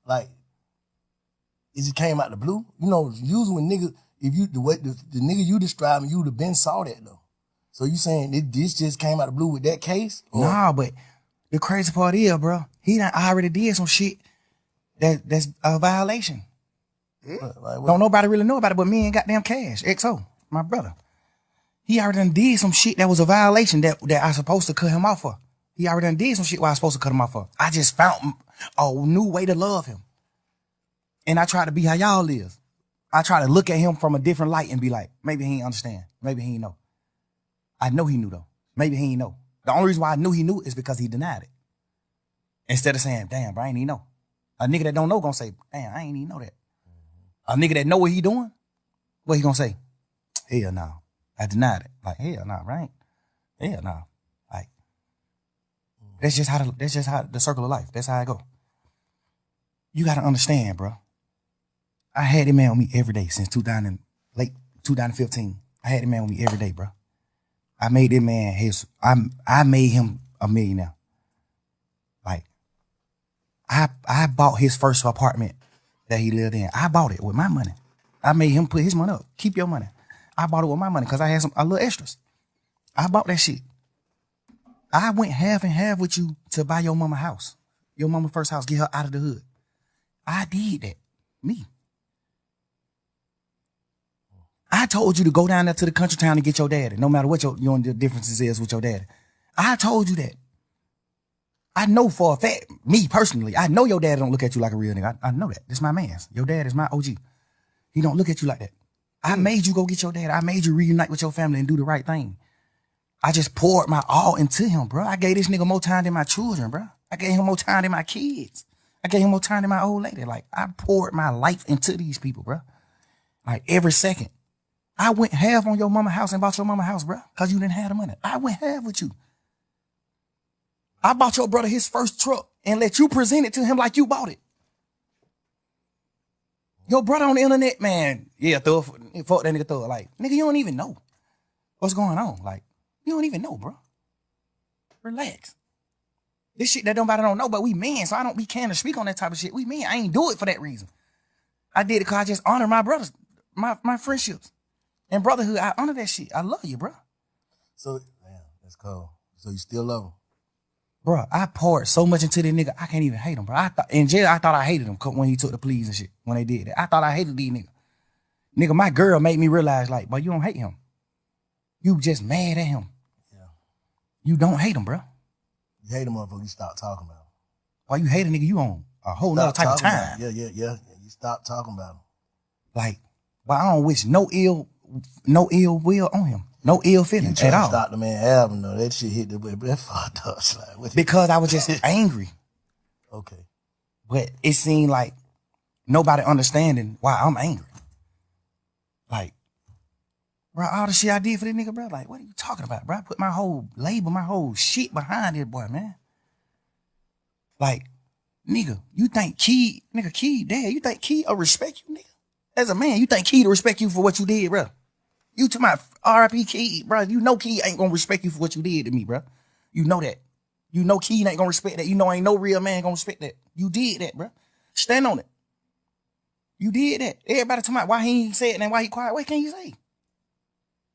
like, it just came out the blue. You know, usually when niggas, if you the nigga you describing, you would have been saw that though. So you saying this just came out the blue with that case? Or? Nah, but the crazy part is, bro, he done already did some shit that's a violation. Like, Don't nobody really know about it but me and goddamn Cash, XO, my brother. He already done did some shit that was a violation that I supposed to cut him off for. He already done did some shit where I was supposed to cut him off for. I just found a new way to love him. And I try to be how y'all is. I try to look at him from a different light and be like, maybe he ain't understand. Maybe he ain't know. I know he knew though. Maybe he ain't know. The only reason why I knew he knew is because he denied it. Instead of saying, damn, bro, I ain't even know. A nigga that don't know gonna say, damn, I ain't even know that. A nigga that know what he doing, what he gonna say? Hell no. I denied it. Like, hell no, right? Hell no. Like, that's just how the circle of life. That's how I go. You gotta understand, bro. I had him man with me every day since late 2015. I had him man with me every day, bro. I made that man I made him a millionaire. Like, I bought his first apartment that he lived in. I bought it with my money. I made him put his money up. Keep your money. I bought it with my money because I had a little extras. I bought that shit. I went half and half with you to buy your mama house. Your mama first house, get her out of the hood. I did that. Me. I told you to go down there to the country town and get your daddy, no matter what your differences is with your daddy. I told you that. I know for a fact, me personally, I know your dad don't look at you like a real nigga. I know that. This my man's. Your dad is my OG. He don't look at you like that. I made you go get your dad. I made you reunite with your family and do the right thing. I just poured my all into him, bro. I gave this nigga more time than my children, bro. I gave him more time than my kids. I gave him more time than my old lady. Like, I poured my life into these people, bro. Like, every second. I went half on your mama house and bought your mama house, bro, because you didn't have the money. I went half with you. I bought your brother his first truck and let you present it to him like you bought it. Your brother on the internet, man, yeah, fuck that nigga, throw it. Like, nigga, you don't even know what's going on. Like, you don't even know, bro. Relax. This shit that nobody don't know, but we men, so I don't be can to speak on that type of shit. We men, I ain't do it for that reason. I did it because I just honor my brothers, my friendships. And brotherhood, I honor that shit. I love you, bro. So, damn, that's cool. So you still love him? Bro, I poured so much into this nigga, I can't even hate him, bro. In jail, I thought I hated him when he took the pleas and shit, when they did that. I thought I hated these niggas. Nigga, my girl made me realize, like, boy, you don't hate him. You just mad at him. Yeah. You don't hate him, bro. You hate him motherfucker, you stop talking about him. Why you hate a nigga, you on a whole nother type of time. Yeah. You stop talking about him. Like, but I don't wish no ill will on him. No ill feelings at all. Stop the man album though. That shit hit the way. That fucked up. Like, because I was just angry. Okay. But it seemed like nobody understanding why I'm angry. Like, bro, all the shit I did for this nigga, bro. Like, what are you talking about, bro? I put my whole label, my whole shit behind this boy, man. Like, nigga, you think Key, dad, you think Key will respect you, nigga? As a man, you think Key to respect you for what you did, bro? You to my R.I.P. Key, bro. You know Key ain't gonna respect you for what you did to me, bro. You know that. You know Key ain't gonna respect that. You know ain't no real man gonna respect that. You did that, bro. Stand on it. You did that. Everybody talking about why he ain't say it and why he quiet. What can you say?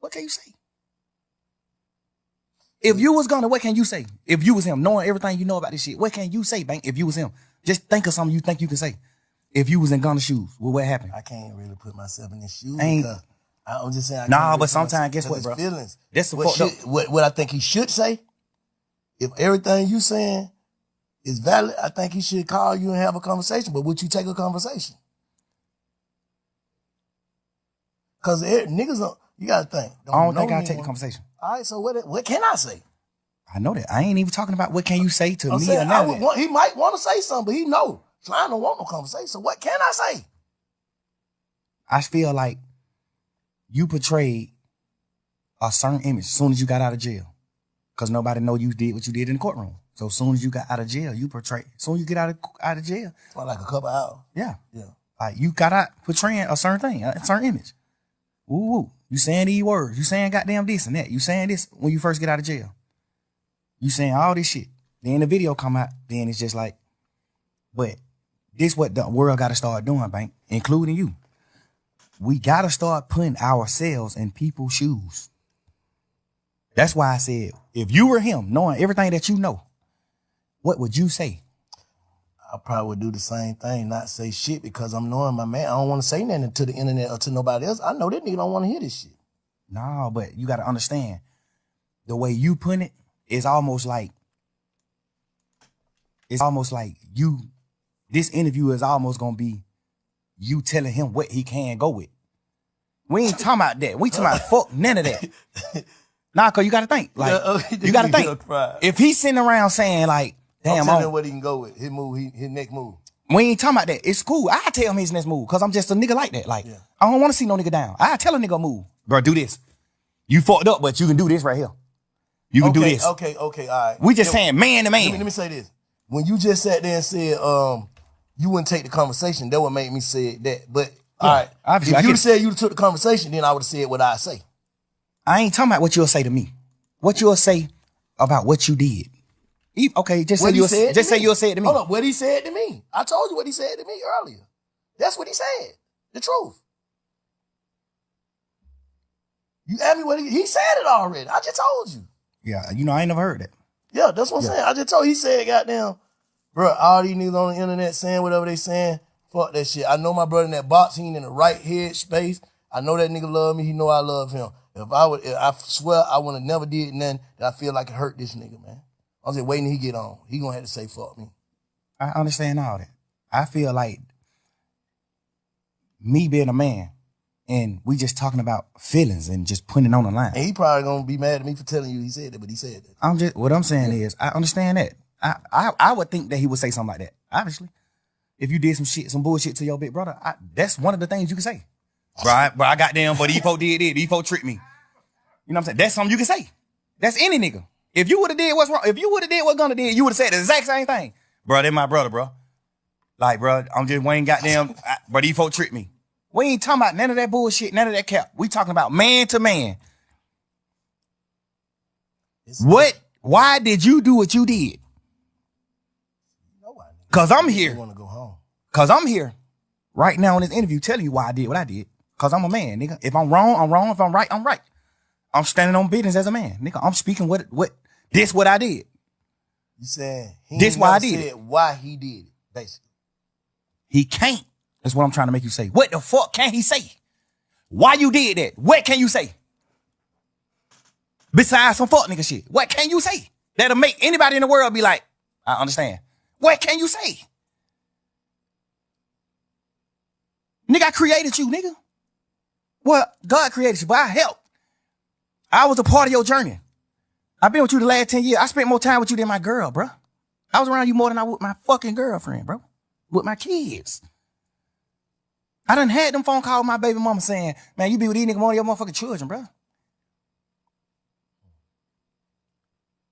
What can you say? If you was gonna, what can you say? If you was him, knowing everything you know about this shit, what can you say, Bank? If you was him, just think of something you think you can say. If you was in Gunna's shoes, well, what happened? I can't really put myself in his shoes. Ain't, because I'm just saying. Nah, but sometimes, guess what, bro? Feelings. That's what I think he should say. If everything you saying is valid, I think he should call you and have a conversation. But would you take a conversation? Because niggas, you gotta think. I don't think I'll take the conversation. All right, so what can I say? I know that. I ain't even talking about what can you say to me saying, or nothing. He might want to say something, but he know. So I don't want no conversation. So what can I say? I feel like you portrayed a certain image as soon as you got out of jail. Because nobody know you did what you did in the courtroom. So as soon as you got out of jail, you portray. As soon as you get out of jail, For like a couple hours. yeah. Yeah. Like you got out portraying a certain thing, a certain image. Woo woo. You saying these words. You saying goddamn this and that. You saying this when you first get out of jail. You saying all this shit. Then the video come out. Then it's just like, but this what the world got to start doing, Bank, including you. We got to start putting ourselves in people's shoes. That's why I said, if you were him, knowing everything that you know, what would you say? I probably would do the same thing, not say shit, because I'm knowing my man. I don't want to say nothing to the internet or to nobody else. I know that nigga don't want to hear this shit. No, but you got to understand, the way you put it is almost like you, this interview is almost going to be you telling him what he can go with. We ain't talking about that. We talking about fuck none of that. Nah, cause you got to think. Like, you got to think. If he's sitting around saying like, damn, I'm telling him what he can go with. His move, his next move. We ain't talking about that. It's cool. I tell him his next move because I'm just a nigga like that. Like, I don't want to see no nigga down. I tell a nigga move. Bro, do this. You fucked up, but you can do this right here. You can do this. Okay, all right. We just saying man to man. Let me say this. When you just sat there and said, you wouldn't take the conversation, that would make me say that. But, all right, obviously, if you said you took the conversation, then I would have said what I say. I ain't talking about what you'll say to me. What you'll say about what you did. Okay, just say you'll say it to me. Hold up, what he said to me. I told you what he said to me earlier. That's what he said. The truth. You asked me what he said it already. I just told you. Yeah, you know, I ain't never heard that. Yeah, that's what I'm saying. I just told you. He said, goddamn, bro, all these niggas on the internet saying whatever they saying, fuck that shit. I know my brother in that box, he ain't in the right head space. I know that nigga love me. He know I love him. I swear I would have never did nothing that I feel like it hurt this nigga, man. I'm just waiting till he get on. He gonna have to say fuck me. I understand all that. I feel like me being a man and we just talking about feelings and just putting it on the line. And he probably gonna be mad at me for telling you he said that, but he said that. What I'm saying is, I understand that. I would think that he would say something like that. Obviously, if you did some bullshit to your big brother, that's one of the things you can say. Bro, I got them, but these folk did it. These folk tricked me. You know what I'm saying? That's something you can say. That's any nigga. If you would have did what's wrong, if you would have did what Gunna did, you would have said the exact same thing. Bro, they my brother, bro. Like, bro, I'm just Wayne goddamn, bro, these folk tricked me. We ain't talking about none of that bullshit, none of that cap. We talking about man to man. Why did you do what you did? Cause I'm here. Want to go home. Cause I'm here right now in this interview telling you why I did what I did. Cause I'm a man, nigga. If I'm wrong, I'm wrong. If I'm right, I'm right. I'm standing on business as a man, nigga. I'm speaking what I did. You saying this why I did it. Why he did it, basically. He can't. That's what I'm trying to make you say. What the fuck can he say? Why you did that? What can you say? Besides some fuck nigga shit. What can you say? That'll make anybody in the world be like, I understand. What can you say? Nigga, I created you, nigga. Well, God created you, but I helped. I was a part of your journey. I've been with you the last 10 years. I spent more time with you than my girl, bro. I was around you more than I was with my fucking girlfriend, bro. With my kids. I done had them phone calls with my baby mama saying, man, you be with these niggas more than your motherfucking children, bro.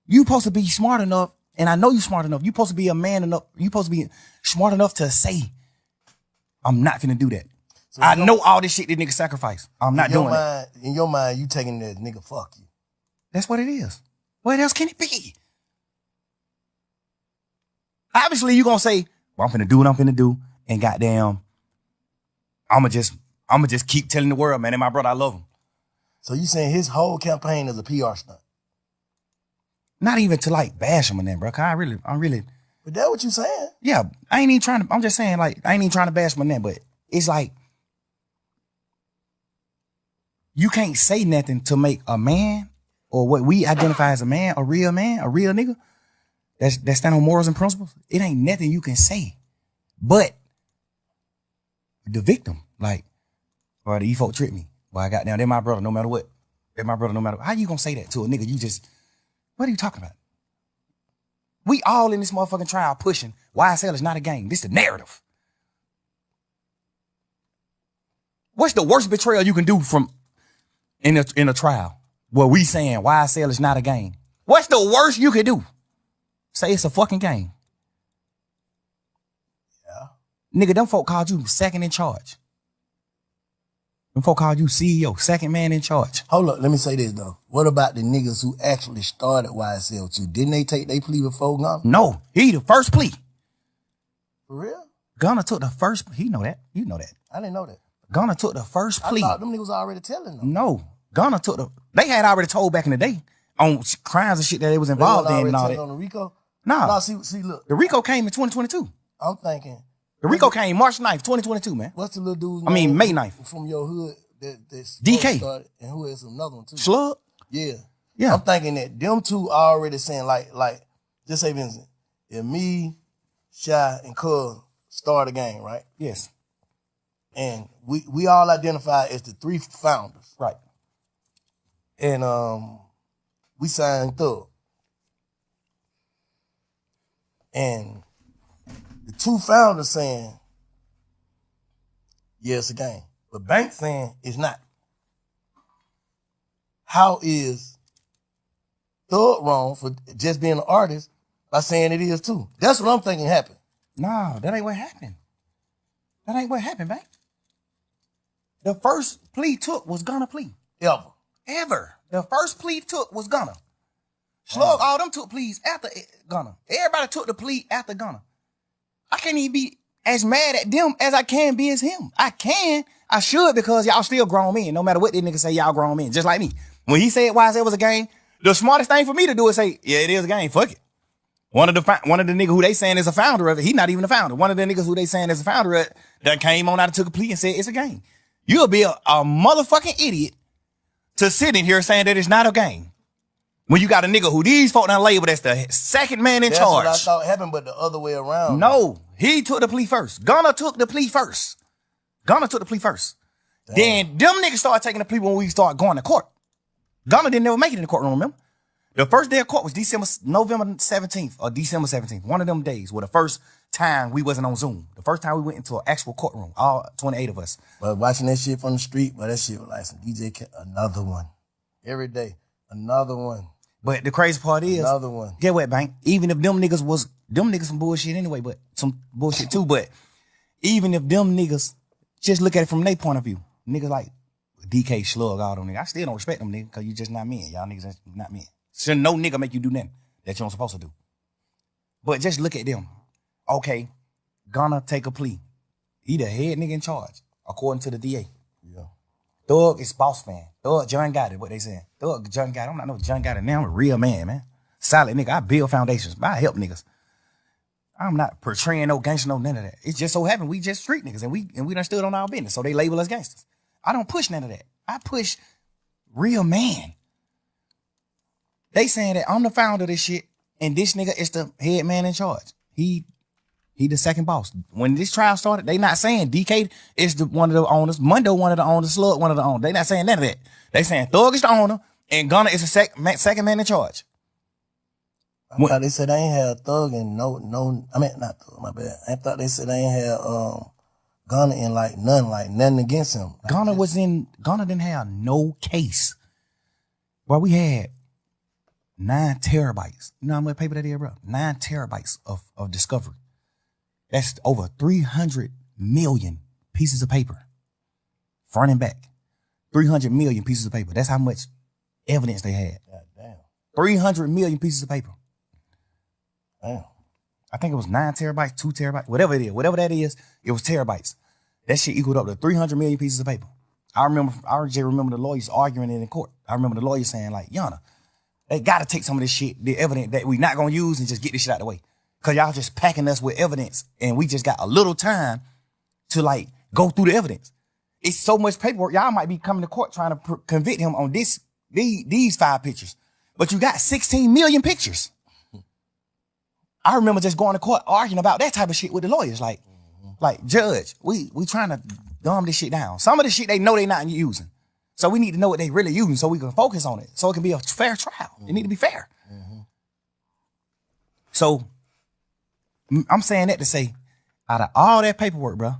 You supposed to be smart enough, and I know you smart enough. You supposed to be a man enough. You supposed to be smart enough to say, I'm not finna do that. So I know all this shit that nigga sacrifice. I'm not doing it. In your mind, you taking that nigga fuck you. That's what it is. What else can it be? Obviously, you gonna say, well, I'm finna do what I'm finna do, and goddamn, I'ma just keep telling the world, man, and my brother, I love him. So you saying his whole campaign is a PR stunt? Not even to like bash him and that, bro. Cause I'm really. But that's what you saying. Yeah, I ain't even trying to. I'm just saying, like, I ain't even trying to bash him and that, but it's like you can't say nothing to make a man or what we identify as a man, a real nigga that stand on morals and principles. It ain't nothing you can say, but the victim, like, bro, these folk tricked me. Well, I got down. They're my brother, no matter what. They're my brother, no matter what. How you gonna say that to a nigga? What are you talking about? We all in this motherfucking trial pushing YSL is not a game. This is the narrative. What's the worst betrayal you can do in a trial where we saying YSL is not a game? What's the worst you can do? Say it's a fucking game. Yeah. Nigga, them folk called you second in charge. Them folk called you CEO, second man in charge. Hold up, let me say this though. What about the niggas who actually started YSL with you? Didn't they take their plea before Gunna? No, he the first plea. For real? Gunna took the first, he know that. You know that. I didn't know that. Gunna took the first plea. I thought them niggas already telling them. No, Gunna took they had already told back in the day on crimes and shit that they was involved in and all that. On the RICO? Nah. No, see, look. The RICO came in 2022. I'm thinking. The RICO came March 9th, 2022, man. What's the little dude's I mean, name May 9th. from your hood that's DK. started, and who is another one too? Slug? Yeah. Yeah. I'm thinking that them two are already saying like, just say Vincent, if me, Shy, and Cuz start a game, right? Yes. And we all identify as the three founders. Right. And we signed Thug. And the two founders saying, yeah, it's a game. But Bank saying it's not. How is Thug wrong for just being an artist by saying it is too? That's what I'm thinking happened. No, that ain't what happened. That ain't what happened, man. The first plea took was Gunna plea. Ever. The first plea took was Gunna. Slug, all them took pleas after Gunna. Everybody took the plea after Gunna. I can't even be as mad at them as I can be as him. I should, because y'all still grown men. No matter what these niggas say, y'all grown men. Just like me. When he said YSL was a game, the smartest thing for me to do is say, yeah, it is a game. Fuck it. One of the niggas who they saying is a founder of it, he not even a founder. One of the niggas who they saying is a founder of it that came on out and took a plea and said it's a game. You'll be a motherfucking idiot to sit in here saying that it's not a game. When you got a nigga who these folk done labeled as the second man in charge. That's what I thought happened, but the other way around. No, he took the plea first. Gunna took the plea first. Damn. Then them niggas started taking the plea when we started going to court. Gunna didn't never make it in the courtroom, remember? The first day of court was November 17th or December 17th. One of them days were the first time we wasn't on Zoom. The first time we went into an actual courtroom, all 28 of us. But watching that shit from the street, that shit was like some DJ, another one. Every day, another one. But the crazy part is, another one. Get what, Bank? Even if them niggas some bullshit anyway, but some bullshit too. But even if them niggas just look at it from their point of view, niggas like DK, Slug, all them niggas, I still don't respect them niggas because you just not men. Y'all niggas not men. So no nigga make you do nothing that you ain't supposed to do. But just look at them. Okay, Gunna take a plea. He the head nigga in charge, according to the DA. Yeah. Thug is boss man. Thug John got it, what they saying. Thug John got it. I'm not no John got it now. I'm a real man. Solid nigga. I build foundations. I help niggas. I'm not portraying no gangster, no none of that. It just so happened we just street niggas and we done stood on our business. So they label us gangsters. I don't push none of that. I push real man. They saying that I'm the founder of this shit and this nigga is the head man in charge. He the second boss. When this trial started, they not saying DK is one of the owners, Mundo one of the owners, Slug one of the owners. They not saying none of that. They saying Thug is the owner and Gunna is the second man in charge. I thought they said they ain't had Thug and not Thug, my bad. I thought they said they ain't had Gunna in nothing against him. Gunna didn't have no case. Well, we had 9 terabytes. You know how much paper that is, bro? 9 terabytes of discovery. That's over 300 million pieces of paper. Front and back. 300 million pieces of paper. That's how much evidence they had. God damn. 300 million pieces of paper. Damn. I think it was 9 terabytes, 2 terabytes, whatever it is. Whatever that is, it was terabytes. That shit equaled up to 300 million pieces of paper. I just remember the lawyers arguing it in court. I remember the lawyers saying like, Yana, they gotta take some of this shit, the evidence that we not gonna use and just get this shit out of the way. Cause y'all just packing us with evidence and we just got a little time to like go through the evidence. It's so much paperwork. Y'all might be coming to court trying to convict him on these 5 pictures, but you got 16 million pictures. I remember just going to court arguing about that type of shit with the lawyers. Like judge, we trying to dumb this shit down. Some of the shit they know they not using. So we need to know what they really using so we can focus on it. So it can be a fair trial. It need to be fair. So I'm saying that to say, out of all that paperwork, bro,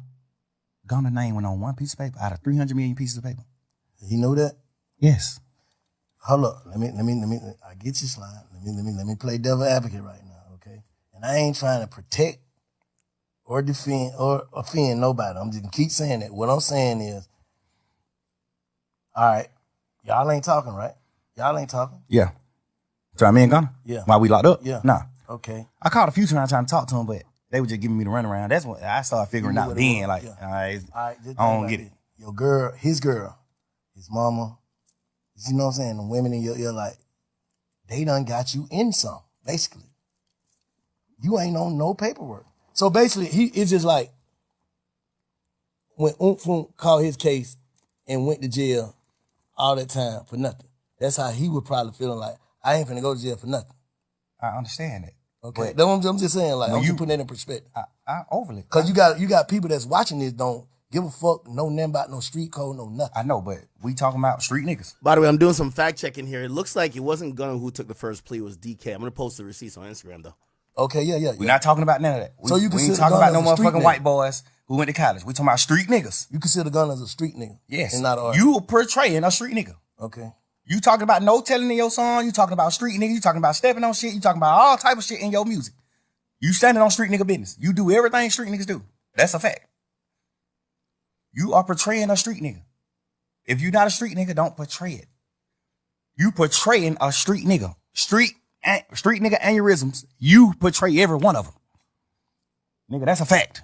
Gunna's name went on 1 piece of paper out of 300 million pieces of paper. You know that? Yes. Hold up. Let me I get you, Slime. Let me play devil advocate right now, okay? And I ain't trying to protect or defend or offend nobody. I'm just gonna keep saying that. What I'm saying is, all right, y'all ain't talking, right? Y'all ain't talking. Yeah. So me and Gunna? Yeah. While we locked up? Yeah. Nah. Okay. I called a few times trying to talk to him, but they were just giving me the runaround. That's when I started figuring out then, like, yeah. all right, All right, just I don't get it. Your girl, his mama, you know what I'm saying? The women in your ear, like, they done got you in some, basically. You ain't on no paperwork. So basically, it's just like when Oomphum called his case and went to jail all that time for nothing. That's how he would probably feeling like, I ain't finna go to jail for nothing. I understand it. Okay. I'm just saying, like, I'm just putting that in perspective. I overly. Cause you got people that's watching this don't give a fuck, know nothing about no street code, no nothing. I know, but we talking about street niggas. By the way, I'm doing some fact checking here. It looks like it wasn't Gunna who took the first plea. It was DK. I'm gonna post the receipts on Instagram though. Okay, yeah. We're not talking about none of that. So you we ain't consider talking about no Gunna as a street motherfucking nigga? white boys who went to college. We talking about street niggas. You consider Gunna as a street nigga? Yes. And not an artist? You portraying a street nigga. Okay. You talking about no telling in your song. You talking about street nigga. You talking about stepping on shit. You talking about all type of shit in your music. You standing on street nigga business. You do everything street niggas do. That's a fact. You are portraying a street nigga. If you're not a street nigga, don't portray it. You portraying a street nigga. Street nigga aneurysms. You portray every one of them. Nigga, that's a fact.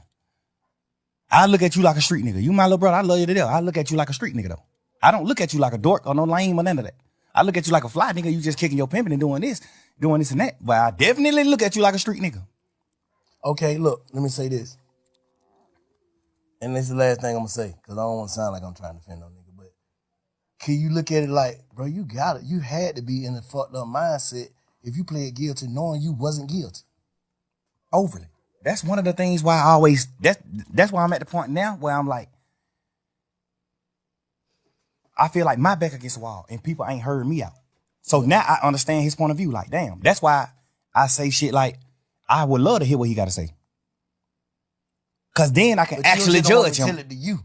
I look at you like a street nigga. You my little brother. I love you to death. I look at you like a street nigga though. I don't look at you like a dork or no lame or none of that. I look at you like a fly nigga. You just kicking your pimping and doing this and that. But I definitely look at you like a street nigga. Okay, look, let me say this. And this is the last thing I'm gonna say, because I don't want to sound like I'm trying to offend no nigga, but can you look at it like, bro, you got it. You had to be in a fucked up mindset if you played guilty knowing you wasn't guilty. Overly. That's one of the things why I always, that's why I'm at the point now where I'm like, I feel like my back against the wall and people ain't heard me out. So now I understand his point of view. Like, damn, that's why I say shit like, I would love to hear what he got to say. Cause then I can actually judge him. Tell it to you.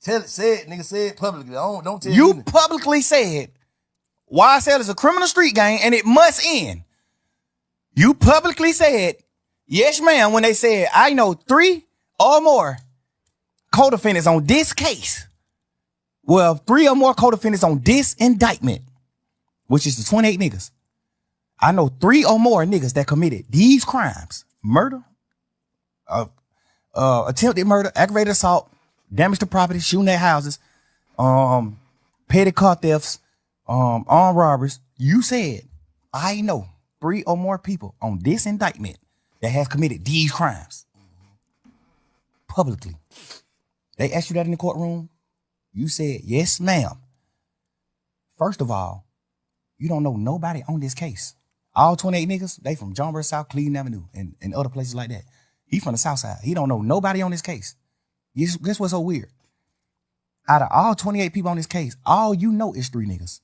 Tell it, say it, nigga, say it publicly. Don't tell You publicly said YSL is a criminal street gang and it must end. You publicly said, yes, ma'am, when they said, I know 3 or more co-defendants on this case. Well, 3 or more co-defendants on this indictment, which is the 28 niggas. I know 3 or more niggas that committed these crimes: murder, attempted murder, aggravated assault, damage to property, shooting at houses, petty car thefts, armed robberies. You said, I know 3 or more people on this indictment that has committed these crimes. Publicly. They asked you that in the courtroom. You said, yes, ma'am. First of all, you don't know nobody on this case. All 28 niggas, they from Johnburg, South Cleveland Avenue, and other places like that. He from the South Side. He don't know nobody on this case. Guess what's so weird? Out of all 28 people on this case, all you know is 3 niggas.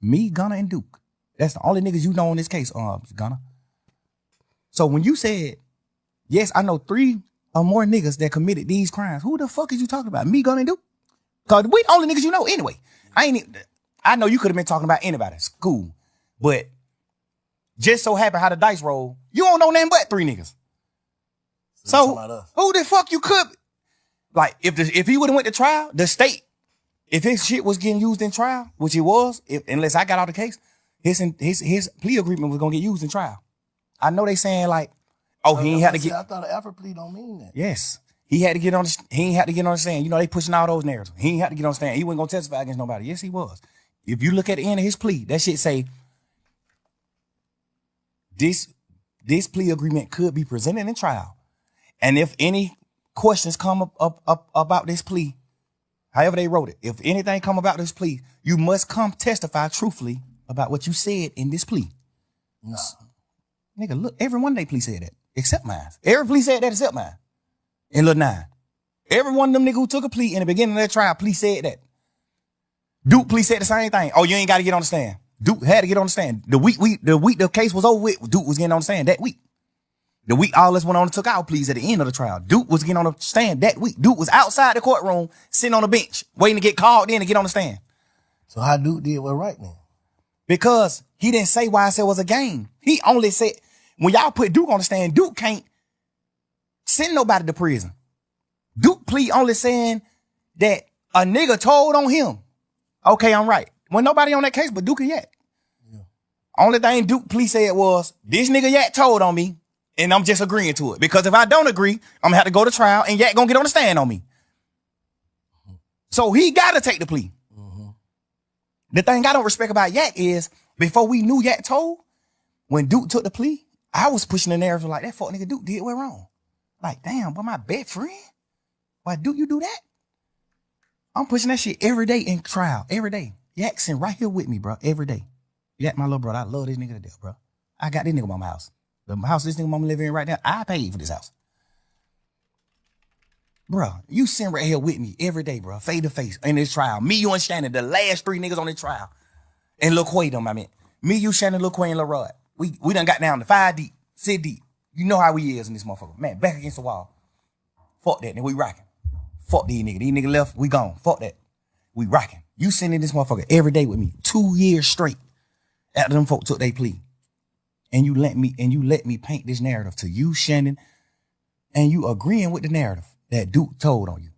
Me, Gunna, and Duke. That's the only niggas you know on this case, Gunna. So when you said, yes, I know 3 or more niggas that committed these crimes, who the fuck is you talking about? Me, Gunna, and Duke? Cause we the only niggas you know anyway. I know you could have been talking about anybody. It's cool. But just so happen how the dice roll, you don't know nothing but 3 niggas. So who the fuck you could? Like if he would have went to trial, the state, if his shit was getting used in trial, which it was, unless I got out the case, his plea agreement was gonna get used in trial. I know they saying like, oh, he ain't had to get. I thought an Alfred plea don't mean that. Yes, he had to get on. He ain't had to get on the stand. You know they pushing all those narratives. He ain't had to get on the stand. He wasn't gonna testify against nobody. Yes, he was. If you look at the end of his plea, that shit say this plea agreement could be presented in trial, and if any questions come up about this plea, however they wrote it, if anything come about this plea, you must come testify truthfully about what you said in this plea. Nah. Nigga, look, every one of they plea said that, except mine. Every plea said that except mine. In Lil 9. Every one of them niggas who took a plea in the beginning of their trial, plea said that. Duke plea said the same thing. Oh, you ain't got to get on the stand. Duke had to get on the stand. The week the case was over with, Duke was getting on the stand that week. The week all us went on and took our pleas at the end of the trial. Duke was getting on the stand that week. Duke was outside the courtroom, sitting on the bench, waiting to get called in to get on the stand. So how Duke did what right then? Because he didn't say YSL was a game. He only said, when y'all put Duke on the stand, Duke can't send nobody to prison. Duke plea only saying that a nigga told on him. Okay, I'm right. When nobody on that case but Duke and Yak. Yeah. Only thing Duke plea said was, this nigga Yak told on me, and I'm just agreeing to it. Because if I don't agree, I'm gonna have to go to trial, and Yak gonna get on the stand on me. So he gotta take the plea. The thing I don't respect about Yak is, before we knew Yak told, when Duke took the plea, I was pushing the narrative like, that fuck nigga Duke did what wrong. Like, damn, but my best friend? Why Duke you do that? I'm pushing that shit every day in trial, every day. Yak sitting right here with me, bro, every day. Yak, my little brother, I love this nigga to death, bro. I got this nigga on my house. The house this nigga mama living in right now, I paid for this house. Bro, you sitting right here with me every day, bro, face to face in this trial. Me, you, and Shannon, the last 3 niggas on this trial. And Lil Quay them, I mean. Me, you, Shannon, Lil Quay, and Lil Rod. We done got down to 5 deep, 6 deep. You know how we is in this motherfucker. Man, back against the wall. Fuck that, nigga, we rocking. Fuck these niggas. These niggas left, we gone. Fuck that. We rocking. You sitting in this motherfucker every day with me, 2 years straight after them folk took their plea. And you let me paint this narrative to you, Shannon, and you agreeing with the narrative that Duke told on you.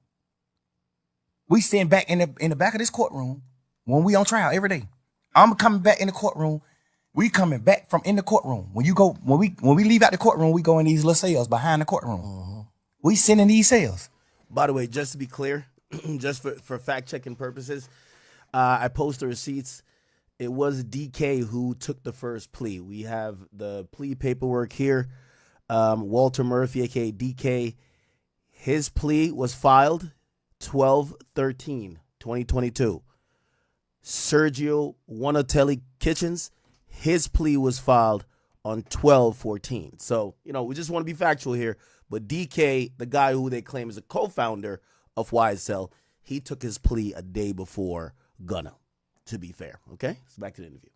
We sitting back in the back of this courtroom when we on trial every day. I'm coming back in the courtroom. We coming back from in the courtroom. When we leave out the courtroom, we go in these little cells behind the courtroom. We sitting in these cells. By the way, just to be clear, just for fact-checking purposes, I post the receipts. It was DK who took the first plea. We have the plea paperwork here. Walter Murphy, a.k.a. DK, his plea was filed 12/13/2022. Sergio Wanatelli Kitchens, his plea was filed on 12/14. So, we just want to be factual here. But DK, the guy who they claim is a co-founder of YSL, he took his plea a day before Gunna, to be fair. Okay? So back to the interview.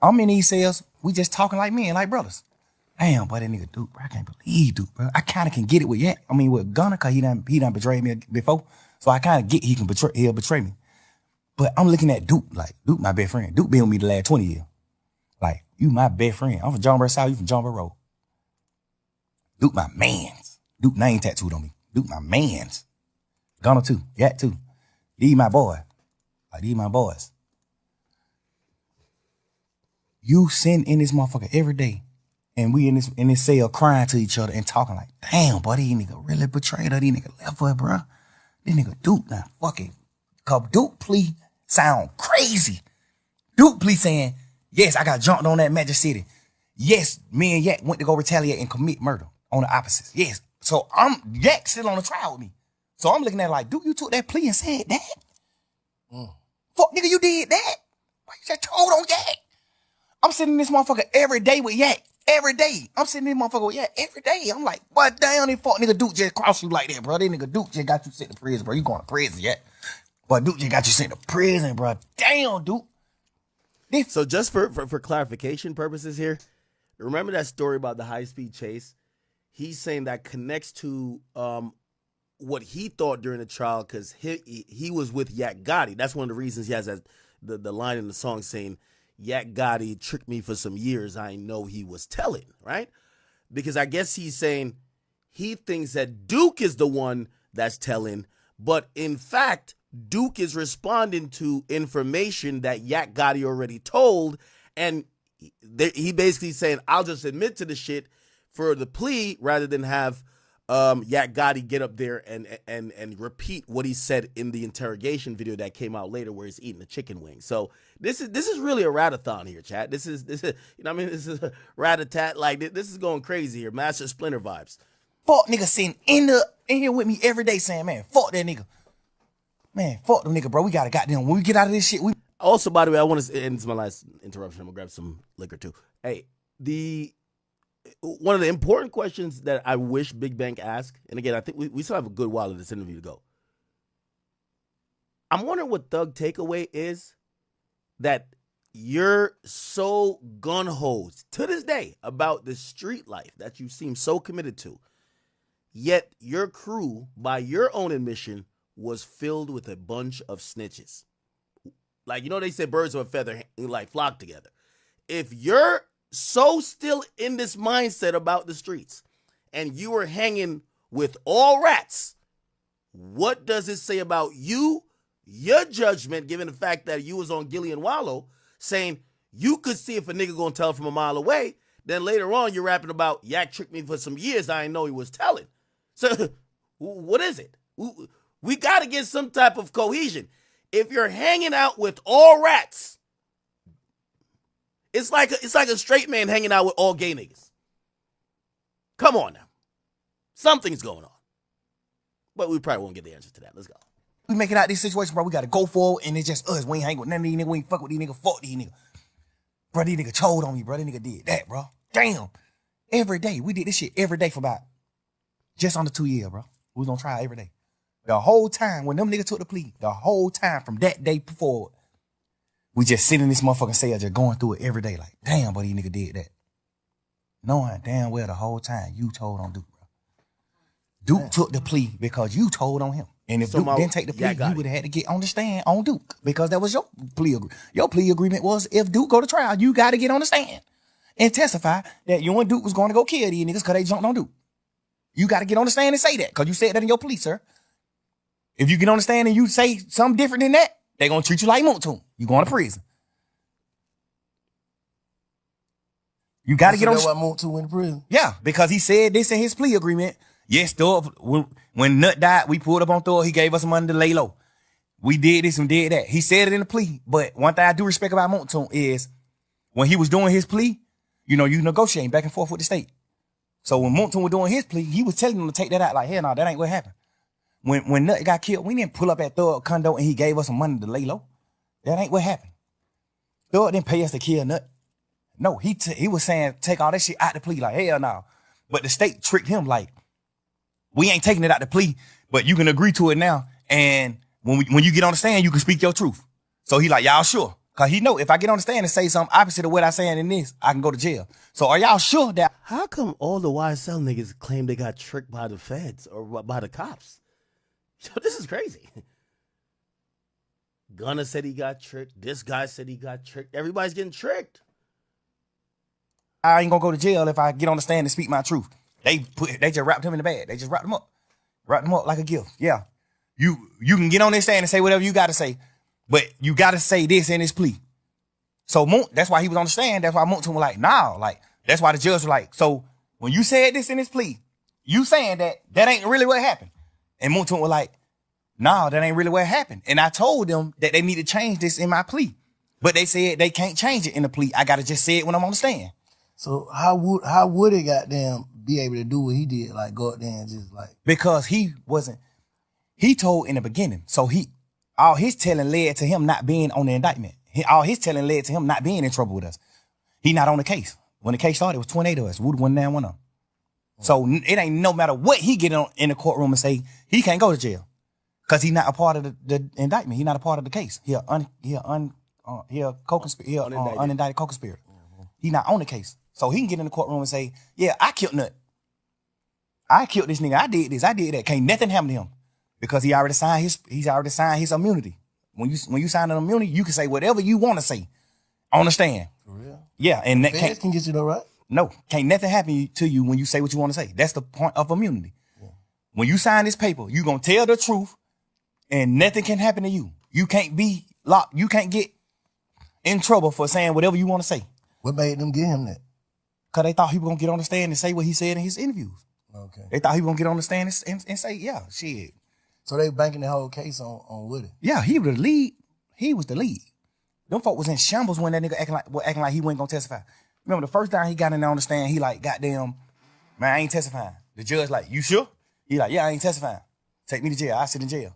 I'm in these cells. We just talking like men, like brothers. Damn, boy, that nigga Duke, bro. I can't believe Duke, bro. I kind of can get it with Yak. I mean, with Gunna, because he done betrayed me before. So I kind of get he'll betray me. But I'm looking at Duke, like, Duke my best friend. Duke been with me the last 20 years. Like, you my best friend. I'm from John Burr South, you from John Burr Road. Duke my mans. Duke name tattooed on me. Duke my mans. Gunna too. Yak too. These my boy. Like, these my boys. You sitting in this motherfucker every day, and we in this cell crying to each other and talking like, damn, boy, these nigga really betrayed her. These nigga left her, bro. This nigga Duke now fucking. Cause Duke plea sound crazy. Duke plea saying, yes, I got jumped on that Magic City. Yes, me and Yak went to go retaliate and commit murder on the opposites. Yes. So Yak still on the trial with me. So I'm looking at it like, Duke, you took that plea and said that? Fuck, nigga, you did that? Why you just told on Yak? I'm sitting in this motherfucker every day with Yak. Every day. I'm sitting in this motherfucker with Yak every day. I'm like, what damn, this fuck nigga Duke just crossed you like that, bro. This nigga Duke just got you sent to prison, bro. You going to prison yet? But Duke just got you sent to prison, bro. Damn, Duke. So just for clarification purposes here, remember that story about the high-speed chase? He's saying that connects to what he thought during the trial because he was with Yak Gotti. That's one of the reasons he has the line in the song saying, Yak Gotti tricked me for some years. I know he was telling, right? Because I guess he's saying he thinks that Duke is the one that's telling, but in fact, Duke is responding to information that Yak Gotti already told, and he basically saying, I'll just admit to the shit for the plea rather than have Yak Gotti get up there and repeat what he said in the interrogation video that came out later where he's eating a chicken wing. So this is really a ratathon here, chat. This is this is a rat-a-tat. Like, this is going crazy here. Master Splinter vibes. Fuck nigga sitting in here with me every day saying, man, fuck that nigga. Man, fuck them nigga, bro. We gotta goddamn, when we get out of this shit, we... Also, by the way, I want to, and it's my last interruption, I'm gonna grab some liquor too. Hey, one of the important questions that I wish Big Bank asked, and again, I think we still have a good while of this interview to go. I'm wondering what Thug takeaway is that you're so gun-ho to this day about the street life that you seem so committed to, yet your crew, by your own admission, was filled with a bunch of snitches. Like, they say birds of a feather like flock together. If you're so still in this mindset about the streets and you were hanging with all rats, what does it say about you, your judgment, given the fact that you was on Gillian Wallow, saying you could see if a nigga gonna tell from a mile away, then later on you're rapping about Yak tricked me for some years, I didn't know he was telling. So what is it? We gotta get some type of cohesion. If you're hanging out with all rats, it's like a straight man hanging out with all gay niggas. Come on now. Something's going on. But we probably won't get the answer to that. Let's go. We make it out of this situation, bro. We gotta go forward, and it's just us. We ain't hang with none of these niggas. We ain't fuck with these niggas. Fuck these niggas. Bro, these niggas told on me, bro. These niggas did that, bro. Damn. Every day. We did this shit every day for about just under 2 years, bro. We was on trial every day. The whole time, when them niggas took the plea, the whole time from that day forward, we just sit in this motherfucking cell just going through it every day. Like, damn, but these niggas did that. Knowing damn well the whole time you told on Duke, bro. Duke took the plea because you told on him. And if Duke didn't take the plea, you would have had to get on the stand on Duke because that was your plea agreement. Your plea agreement was if Duke go to trial, you got to get on the stand and testify that you and Duke was going to go kill these niggas because they jumped on Duke. You got to get on the stand and say that because you said that in your plea, sir. If you get on the stand and you say something different than that, they're going to treat you like Moontoon. You going to prison. You got to get on the stand. That's why Moontoon went to prison? Yeah, because he said this in his plea agreement. Yes, Thor, when Nut died, we pulled up on Thor. He gave us some money to lay low. We did this and did that. He said it in the plea. But one thing I do respect about Moontoon is when he was doing his plea, you know, you negotiating back and forth with the state. So when Moontoon was doing his plea, he was telling them to take that out. Like, hell no, that ain't what happened. When Nut got killed, we didn't pull up at Thug condo and he gave us some money to lay low. That ain't what happened. Thug didn't pay us to kill Nut. No, he was saying take all that shit out the plea. Like, hell no. But the state tricked him like, we ain't taking it out the plea, but you can agree to it now. And when you get on the stand, you can speak your truth. So he like, y'all sure? Cause he know if I get on the stand and say something opposite of what I saying in this, I can go to jail. So are y'all sure that? How come all the YSL niggas claim they got tricked by the feds or by the cops? Yo, this is crazy. Gunna said he got tricked. This guy said he got tricked. Everybody's getting tricked. I ain't gonna go to jail if I get on the stand and speak my truth. They just wrapped him in the bag. They just wrapped him up. Wrapped him up like a gift. Yeah. You can get on this stand and say whatever you gotta say, but you gotta say this in his plea. So that's why he was on the stand. That's why Moontoon was like, nah. Like, that's why the judge was like, so when you said this in his plea, you saying that ain't really what happened. And Moontoon was like, nah, that ain't really what happened. And I told them that they need to change this in my plea. But they said they can't change it in the plea. I gotta just say it when I'm on the stand. So how would it goddamn be able to do what he did? Like go up there and just like, because he told in the beginning. So all his telling led to him not being on the indictment. All his telling led to him not being in trouble with us. He not on the case. When the case started, it was 28 of us. Wood went down one of them. So it ain't no matter what he get on in the courtroom and say, he can't go to jail. Cause he's not a part of the indictment. He's not a part of the case. He unindicted co-conspirator. He not on the case. So he can get in the courtroom and say, yeah, I killed Nut. I killed this nigga. I did this. I did that. Can't nothing happen to him. Because he already signed his immunity. When you sign an immunity, you can say whatever you want to say on the stand. for real? Yeah. And that Feds can get you though, right? no, can't nothing happen to you when you say what you want to say. That's the point of immunity. Yeah. When you sign this paper, you gonna tell the truth and nothing can happen to you. You can't be locked. You can't get in trouble for saying whatever you want to say. What made them give him that? Because they thought he was going to get on the stand and say what he said in his interviews. Okay. They thought he was going to get on the stand and say, yeah, shit. So they banking the whole case on Woody. Yeah, he was the lead. He was the lead. Them folk was in shambles when that nigga acting like he wasn't going to testify. Remember the first time he got in there on the stand, he like, goddamn, man, I ain't testifying. The judge like, you sure? He like, yeah, I ain't testifying. Take me to jail. I sit in jail.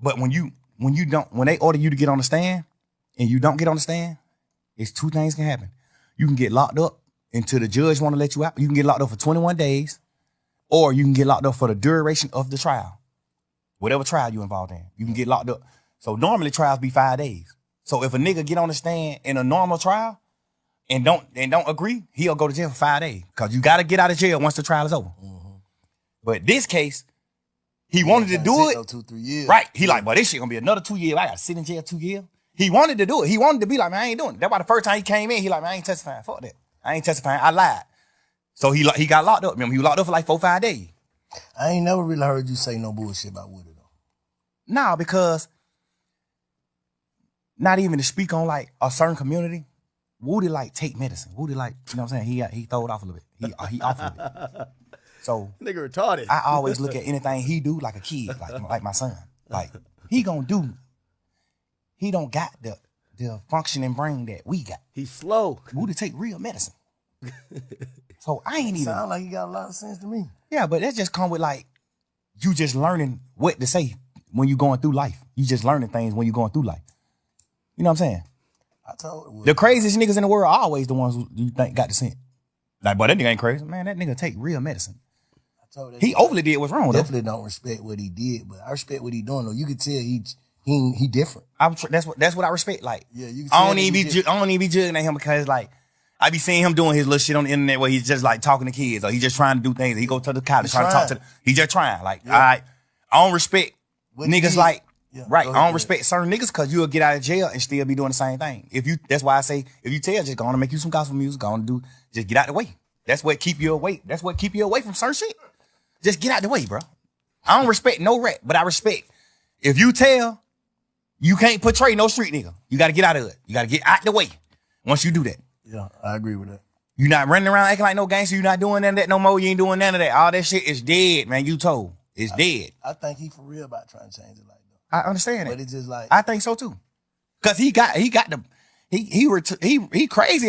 But when they order you to get on the stand and you don't get on the stand, it's two things can happen. You can get locked up until the judge want to let you out. You can get locked up for 21 days, or you can get locked up for the duration of the trial. Whatever trial you involved in, you can get locked up. So normally trials be 5 days. So if a nigga get on the stand in a normal trial and don't agree, he'll go to jail for 5 days. Cause you gotta get out of jail once the trial is over. Mm-hmm. But this case, he wanted to do it. 2-3 years. Right. He like, well, this shit gonna be another 2 years. I gotta sit in jail 2 years. He wanted to do it. He wanted to be like, man, I ain't doing it. That's why the first time he came in, he like, man, I ain't testifying. Fuck that. I ain't testifying. I lied. So he got locked up. Remember, he was locked up for like 4 or 5 days. I ain't never really heard you say no bullshit about Woody though. Nah, because not even to speak on like a certain community, Woody like take medicine. Woody like, you know what I'm saying? He throw it off a little bit. He off a little bit. So Nigga retarded. I always look at anything he do like a kid, like my son. Like he gonna do. He don't got the functioning brain that we got. He's slow. Woody take real medicine. So I ain't even. Sound like he got a lot of sense to me. Yeah, but that just come with like you just learning what to say when you going through life. You just learning things when you going through life. You know what I'm saying? I told Woody. The craziest niggas in the world are always the ones who you think got the sense. Like, boy, that nigga ain't crazy. Man, that nigga take real medicine. I told that He overly did what's wrong though. definitely don't respect what he did, but I respect what he doing though. You can tell he different. That's what I respect. Like, Yeah, you can I tell don't that even he be different. I don't even be judging at him because like I be seeing him doing his little shit on the internet where he's just like talking to kids or he just trying to do things. He go to the college trying to talk to. He just trying. Like, all right, I don't respect What he niggas did. like. Yeah, Right, go I ahead, don't go respect certain niggas because you'll get out of jail and still be doing the same thing. That's why I say if you tell, just go on and make you some gospel music, go on and just get out the way. That's what keep you away. That's what keep you away from certain shit. Just get out the way, bro. I don't respect no rap, but I respect if you tell, you can't portray no street nigga. You got to get out of it. You got to get out the way. Once you do that, Yeah, I agree with that. you not running around acting like no gangster. You not doing none of that no more. You ain't doing none of that. All that shit is dead, man. You told it's dead. I think he for real about trying to change it like that. I understand But it. it's just like I think so too. Cause he crazy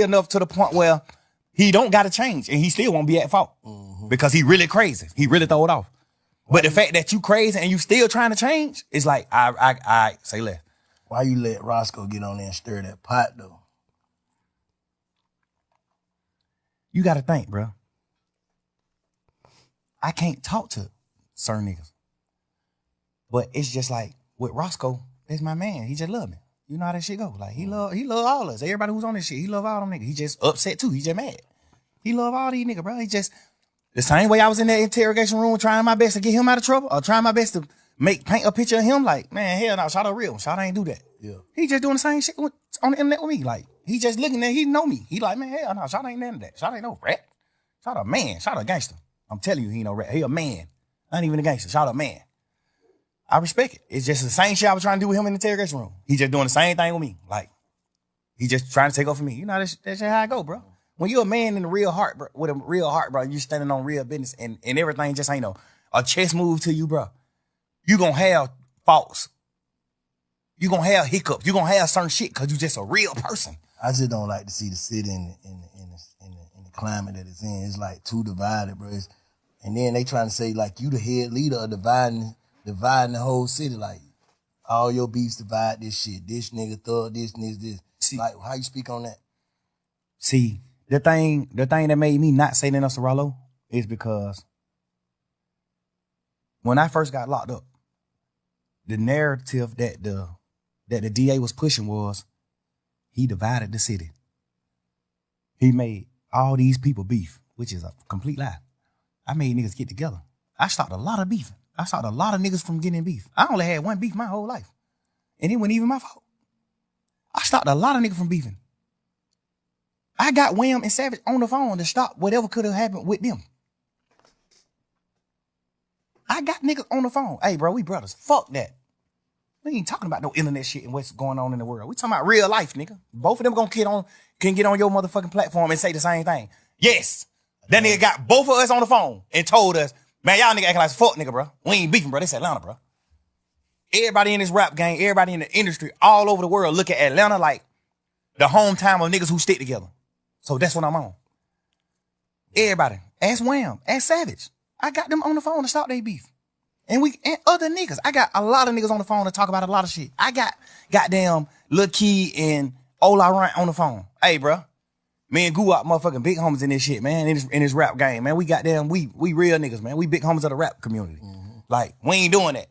enough to the point where he don't got to change and he still won't be at fault because he really crazy. He really throw it off. But the fact that you crazy and you still trying to change, it's like I say less. why you let Roscoe get on there and stir that pot though? You got to think, bro. I can't talk to certain niggas, but it's just like with Roscoe, that's my man. He just love me. You know how that shit go. Like he love all us. Everybody who's on this shit, he love all them niggas. He just upset too. He just mad. He love all these niggas, bro. He just the same way I was in that interrogation room trying my best to get him out of trouble or trying my best to paint a picture of him. Like, man, hell no, shout out real. Shout ain't do that. Yeah. He just doing the same shit on the internet with me. Like, he just looking there, he know me. He like, man, hell no, shout ain't none of that. Shout ain't no rat. Shout a man. Shout a gangster. I'm telling you, he ain't no rat. He a man. I ain't even a gangster. Shout a man. I respect it. It's just the same shit I was trying to do with him in the interrogation room. He just doing the same thing with me. Like, he just trying to take over me. You know, that's just how I go, bro. When you're a man in the real heart, bro, with a real heart, bro, you standing on real business and everything just ain't a chess move to you, bro. You gonna have faults. You gonna have hiccups. You gonna have certain shit because you just a real person. I just don't like to see the city in the climate that it's in. It's like too divided, bro. And then they trying to say like you the head leader of dividing the whole city. Like all your beefs divide this shit. This nigga thug this and this. See, like how you speak on that? See, the thing that made me not say nothing else to Rollo is because when I first got locked up, the narrative that the DA was pushing was he divided the city. He made all these people beef, which is a complete lie. I made niggas get together. I stopped a lot of beef. I stopped a lot of niggas from getting beef. I only had one beef my whole life. And it wasn't even my fault. I stopped a lot of niggas from beefing. I got Wham and Savage on the phone to stop whatever could have happened with them. I got niggas on the phone. Hey, bro, we brothers. Fuck that. We ain't talking about no internet shit and what's going on in the world. We talking about real life, nigga. Both of them can get on your motherfucking platform and say the same thing. Yes. That nigga got both of us on the phone and told us, man, y'all nigga acting like fuck nigga, bro. We ain't beefing, bro. This Atlanta, bro. Everybody in this rap game, everybody in the industry, all over the world look at Atlanta like the hometown of niggas who stick together. So that's what I'm on. Everybody. Ask Wham. Ask Savage. I got them on the phone to stop their beef. And other niggas. I got a lot of niggas on the phone to talk about a lot of shit. I got goddamn Lil Key and Ola Runt on the phone. Hey, bro. Me and Goo out motherfucking big homies in this shit, man. In this rap game, man. We real niggas, man. We big homies of the rap community. Mm-hmm. Like, we ain't doing that.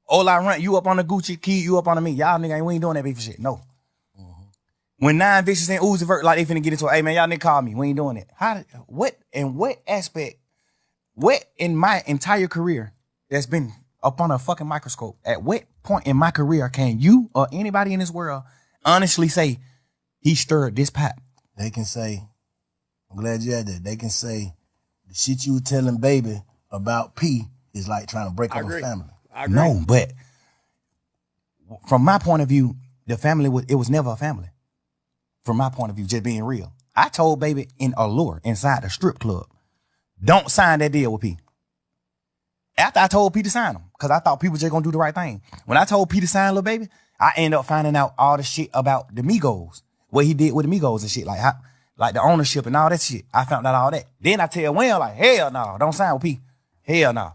Ola Runt, you up on the Gucci, Key, you up on the me. Y'all nigga, we ain't doing that beef shit. No. Mm-hmm. When 9 Vicious and Uzi Vert, like they finna get into it, hey man, y'all nigga call me. We ain't doing it. What aspect, what in my entire career that's been up on a fucking microscope, at what point in my career can you or anybody in this world honestly say he stirred this pot? They can say I'm glad you had that. They can say the shit you were telling Baby about P is like trying to break up a family. I agree. No, but from my point of view, the family it was never a family. From my point of view, just being real. I told Baby in Allure inside the strip club, don't sign that deal with P. After I told P to sign them, because I thought people just gonna do the right thing. When I told P to sign Lil Baby, I ended up finding out all the shit about the Migos, what he did with the Migos and shit, like the ownership and all that shit. I found out all that. Then I tell Wayne, like, hell no, don't sign with P. Hell no.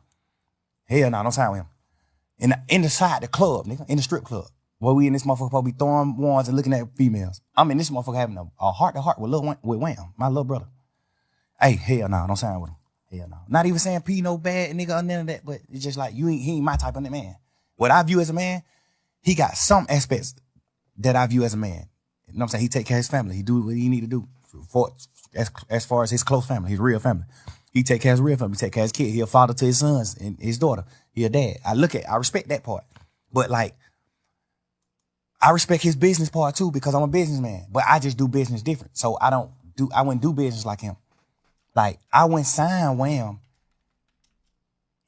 Hell no, don't sign with him. Inside the club, nigga, in the strip club, where we in this motherfucker supposed to be throwing ones and looking at females. I'm in this motherfucker having a heart-to-heart with Wham, my little brother. Hey, hell no, don't sign with him. Hell no. Not even saying P no bad nigga or none of that, but it's just like he ain't my type of man. What I view as a man, he got some aspects that I view as a man. You know what I'm saying? He take care of his family. He do what he need to do as far as his close family, his real family. He take care of his real family. He take care of his kid. He a father to his sons and his daughter. He a dad. I respect that part. But like, I respect his business part too because I'm a businessman. But I just do business different. So I wouldn't do business like him. Like, I went sign Wham,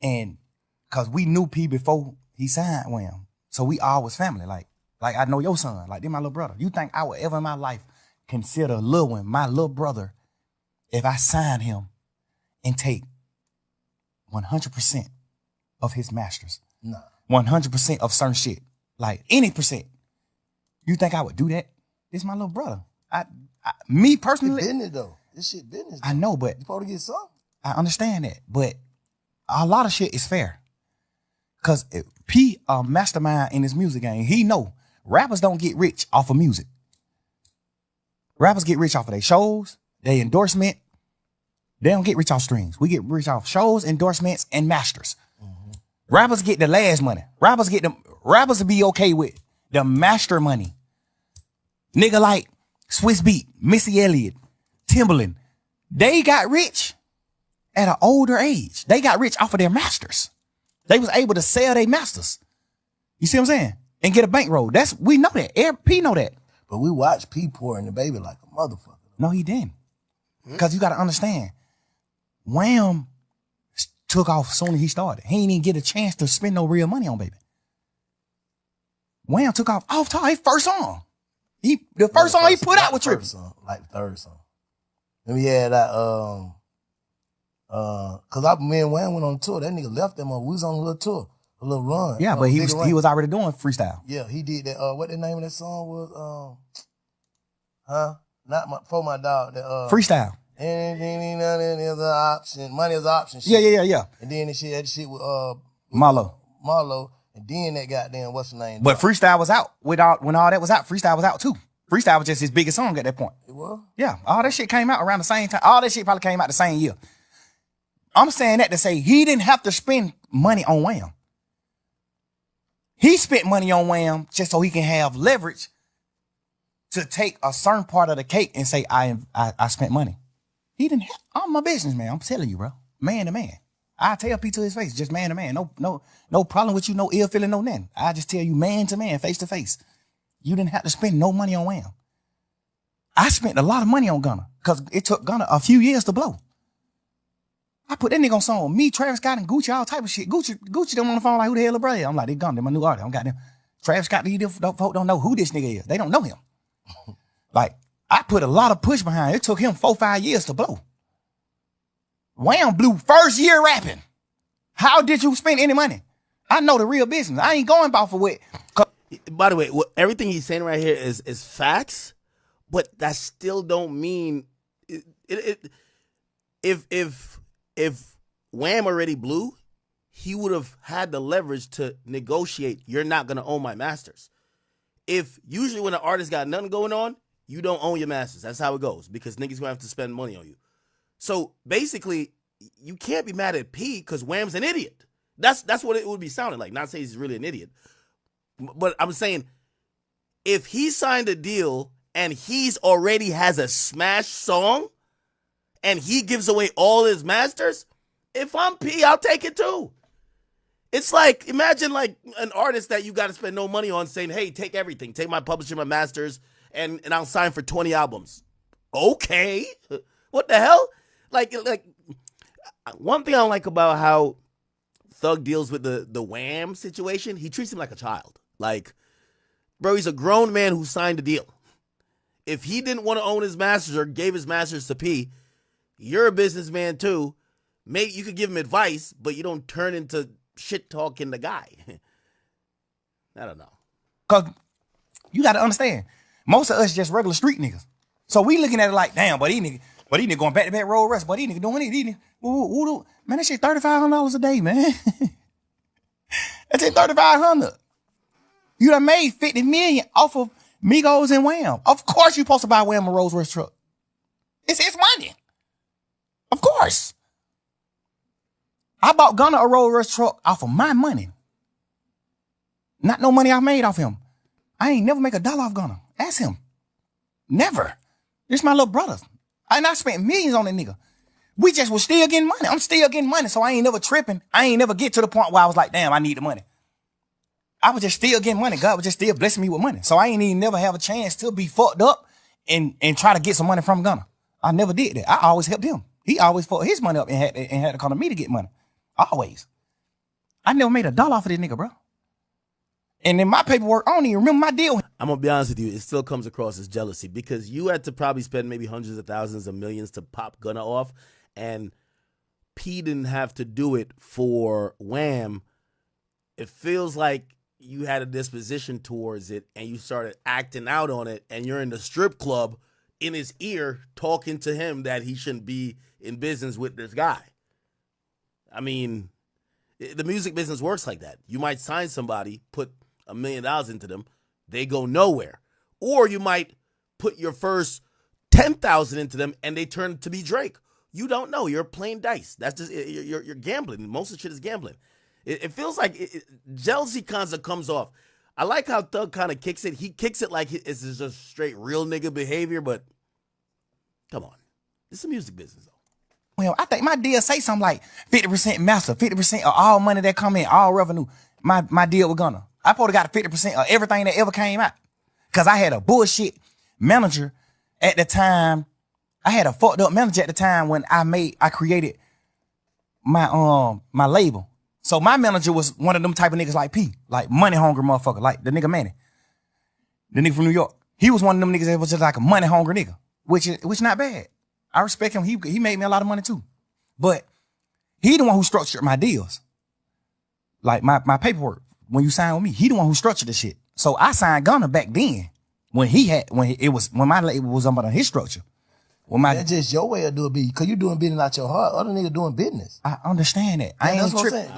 and cause we knew P before he signed Wham. So we all was family. Like I know your son, like they're my little brother. You think I would ever in my life consider Lil Wayne my little brother if I signed him and take 100% of his masters? No. 100% of certain shit. Like any percent. You think I would do that? This my little brother. Me personally. It's business though. This shit business. I know, but you supposed to get something. I understand that, but a lot of shit is fair. Cause P a mastermind in his music game. He know rappers don't get rich off of music. Rappers get rich off of their shows, their endorsement. They don't get rich off streams. We get rich off shows, endorsements, and masters. Mm-hmm. Rappers get the last money. Rappers will be okay with the master money. Nigga like Swiss Beat, Missy Elliott, Timbaland, they got rich at an older age. They got rich off of their masters. They was able to sell their masters. You see what I'm saying? And get a bankroll. We know that. P know that. But we watched P pour in the Baby like a motherfucker. No, he didn't. Because you got to understand, Wham took off as soon as he started. He ain't even get a chance to spend no real money on Baby. Wham took off top his first song. The first song he put out with Trippie. Like the third song. Then we had that, cause me and Wayne went on tour. That nigga left them. We was on a little tour, a little run. Yeah, but he was already doing freestyle. Yeah, he did that. What the name of that song was? For my dog. That Freestyle. Anything is an option. Money is an option. Shit. Yeah. And then that shit with Marlo. And then that goddamn what's the name? But freestyle was out when all that was out. Freestyle was out too. Freestyle was just his biggest song at that point. It was? Yeah. All that shit came out around the same time. All that shit probably came out the same year. I'm saying that to say he didn't have to spend money on Wham. He spent money on Wham just so he can have leverage to take a certain part of the cake and say, I spent money. He didn't have, I'm a businessman. I'm telling you, bro. Man to man. I tell P to his face, just man to man. No problem with you, no ill feeling, no nothing. I just tell you man to man, face to face. You didn't have to spend no money on Wham. I spent a lot of money on Gunna because it took Gunna a few years to blow. I put that nigga on song. Me, Travis Scott, and Gucci, all type of shit. Gucci them on the phone like, who the hell is brother? I'm like, they Gunna, they my new artist. I'm got them. Travis Scott, these folk don't know who this nigga is. They don't know him. Like, I put a lot of push behind it. It took him 4-5 years to blow. Wham blew first year rapping. How did you spend any money? I know the real business. I ain't going about for what. By the way, everything he's saying right here is facts, but that still don't mean if Wham already blew, he would have had the leverage to negotiate. You're not gonna own my masters. If usually when an artist got nothing going on, you don't own your masters. That's how it goes because niggas gonna have to spend money on you. So basically, you can't be mad at P because Wham's an idiot. That's what it would be sounding like. Not saying he's really an idiot, but I'm saying if he signed a deal and he's already has a smash song and he gives away all his masters, if I'm P, I'll take it too. It's like, imagine like an artist that you got to spend no money on saying, hey, take everything. Take my publishing, my masters, and I'll sign for 20 albums. Okay. What the hell? Like one thing I don't like about how Thug deals with the Wham situation, he treats him like a child. Like, bro, he's a grown man who signed a deal. If he didn't want to own his masters or gave his masters to P, you're a businessman too. Maybe you could give him advice, but you don't turn into shit talking the guy. I don't know. Cause you got to understand, most of us just regular street niggas. So we looking at it like, damn, but these niggas going back to back road rest, but these niggas doing it. These niggas, man, that shit $3,500 a day, man. That's it, $3,500. You done made $50 million off of Migos and Wham. Of course you supposed to buy Wham a Rolls Royce truck. It's his money. Of course. I bought Gunna a Rolls Royce truck off of my money. Not no money I made off him. I ain't never make $1 off Gunna. Ask him. Never. This my little brother. And I spent millions on that nigga. We just was still getting money. I'm still getting money, so I ain't never tripping. I ain't never get to the point where I was like, damn, I need the money. I was just still getting money. God was just still blessing me with money. So I ain't even never have a chance to be fucked up and try to get some money from Gunna. I never did that. I always helped him. He always fucked his money up and had to come to me to get money. Always. I never made $1 off of this nigga, bro. And in my paperwork, I don't even remember my deal. I'm going to be honest with you. It still comes across as jealousy because you had to probably spend maybe hundreds of thousands of millions to pop Gunna off. And P didn't have to do it for Wham. It feels like you had a disposition towards it and you started acting out on it. And you're in the strip club in his ear talking to him that he shouldn't be in business with this guy. I mean, the music business works like that. You might sign somebody, put $1 million into them, they go nowhere. Or you might put your first 10,000 into them and they turn to be Drake. You don't know. You're playing dice. That's just you're gambling. Most of the shit is gambling. It feels like jealousy kind of comes off. I like how Thug kind of kicks it. He kicks it like it's just straight real nigga behavior, but come on. It's a music business, though. Well, I think my deal say something like 50% master, 50% of all money that come in, all revenue. My deal with Gunna. I probably got 50% of everything that ever came out. Cause I had a bullshit manager at the time. I had a fucked up manager at the time when I created my label. So my manager was one of them type of niggas like P, like money hungry motherfucker, like the nigga Manny, the nigga from New York. He was one of them niggas that was just like a money hungry nigga, which not bad. I respect him. He made me a lot of money too, but he the one who structured my deals, like my paperwork. When you sign with me, he the one who structured the shit. So I signed Gunna back then when my label was under his structure. That's just your way of doing business, because you doing business out your heart. Other niggas doing business. I understand that. I ain't tripping.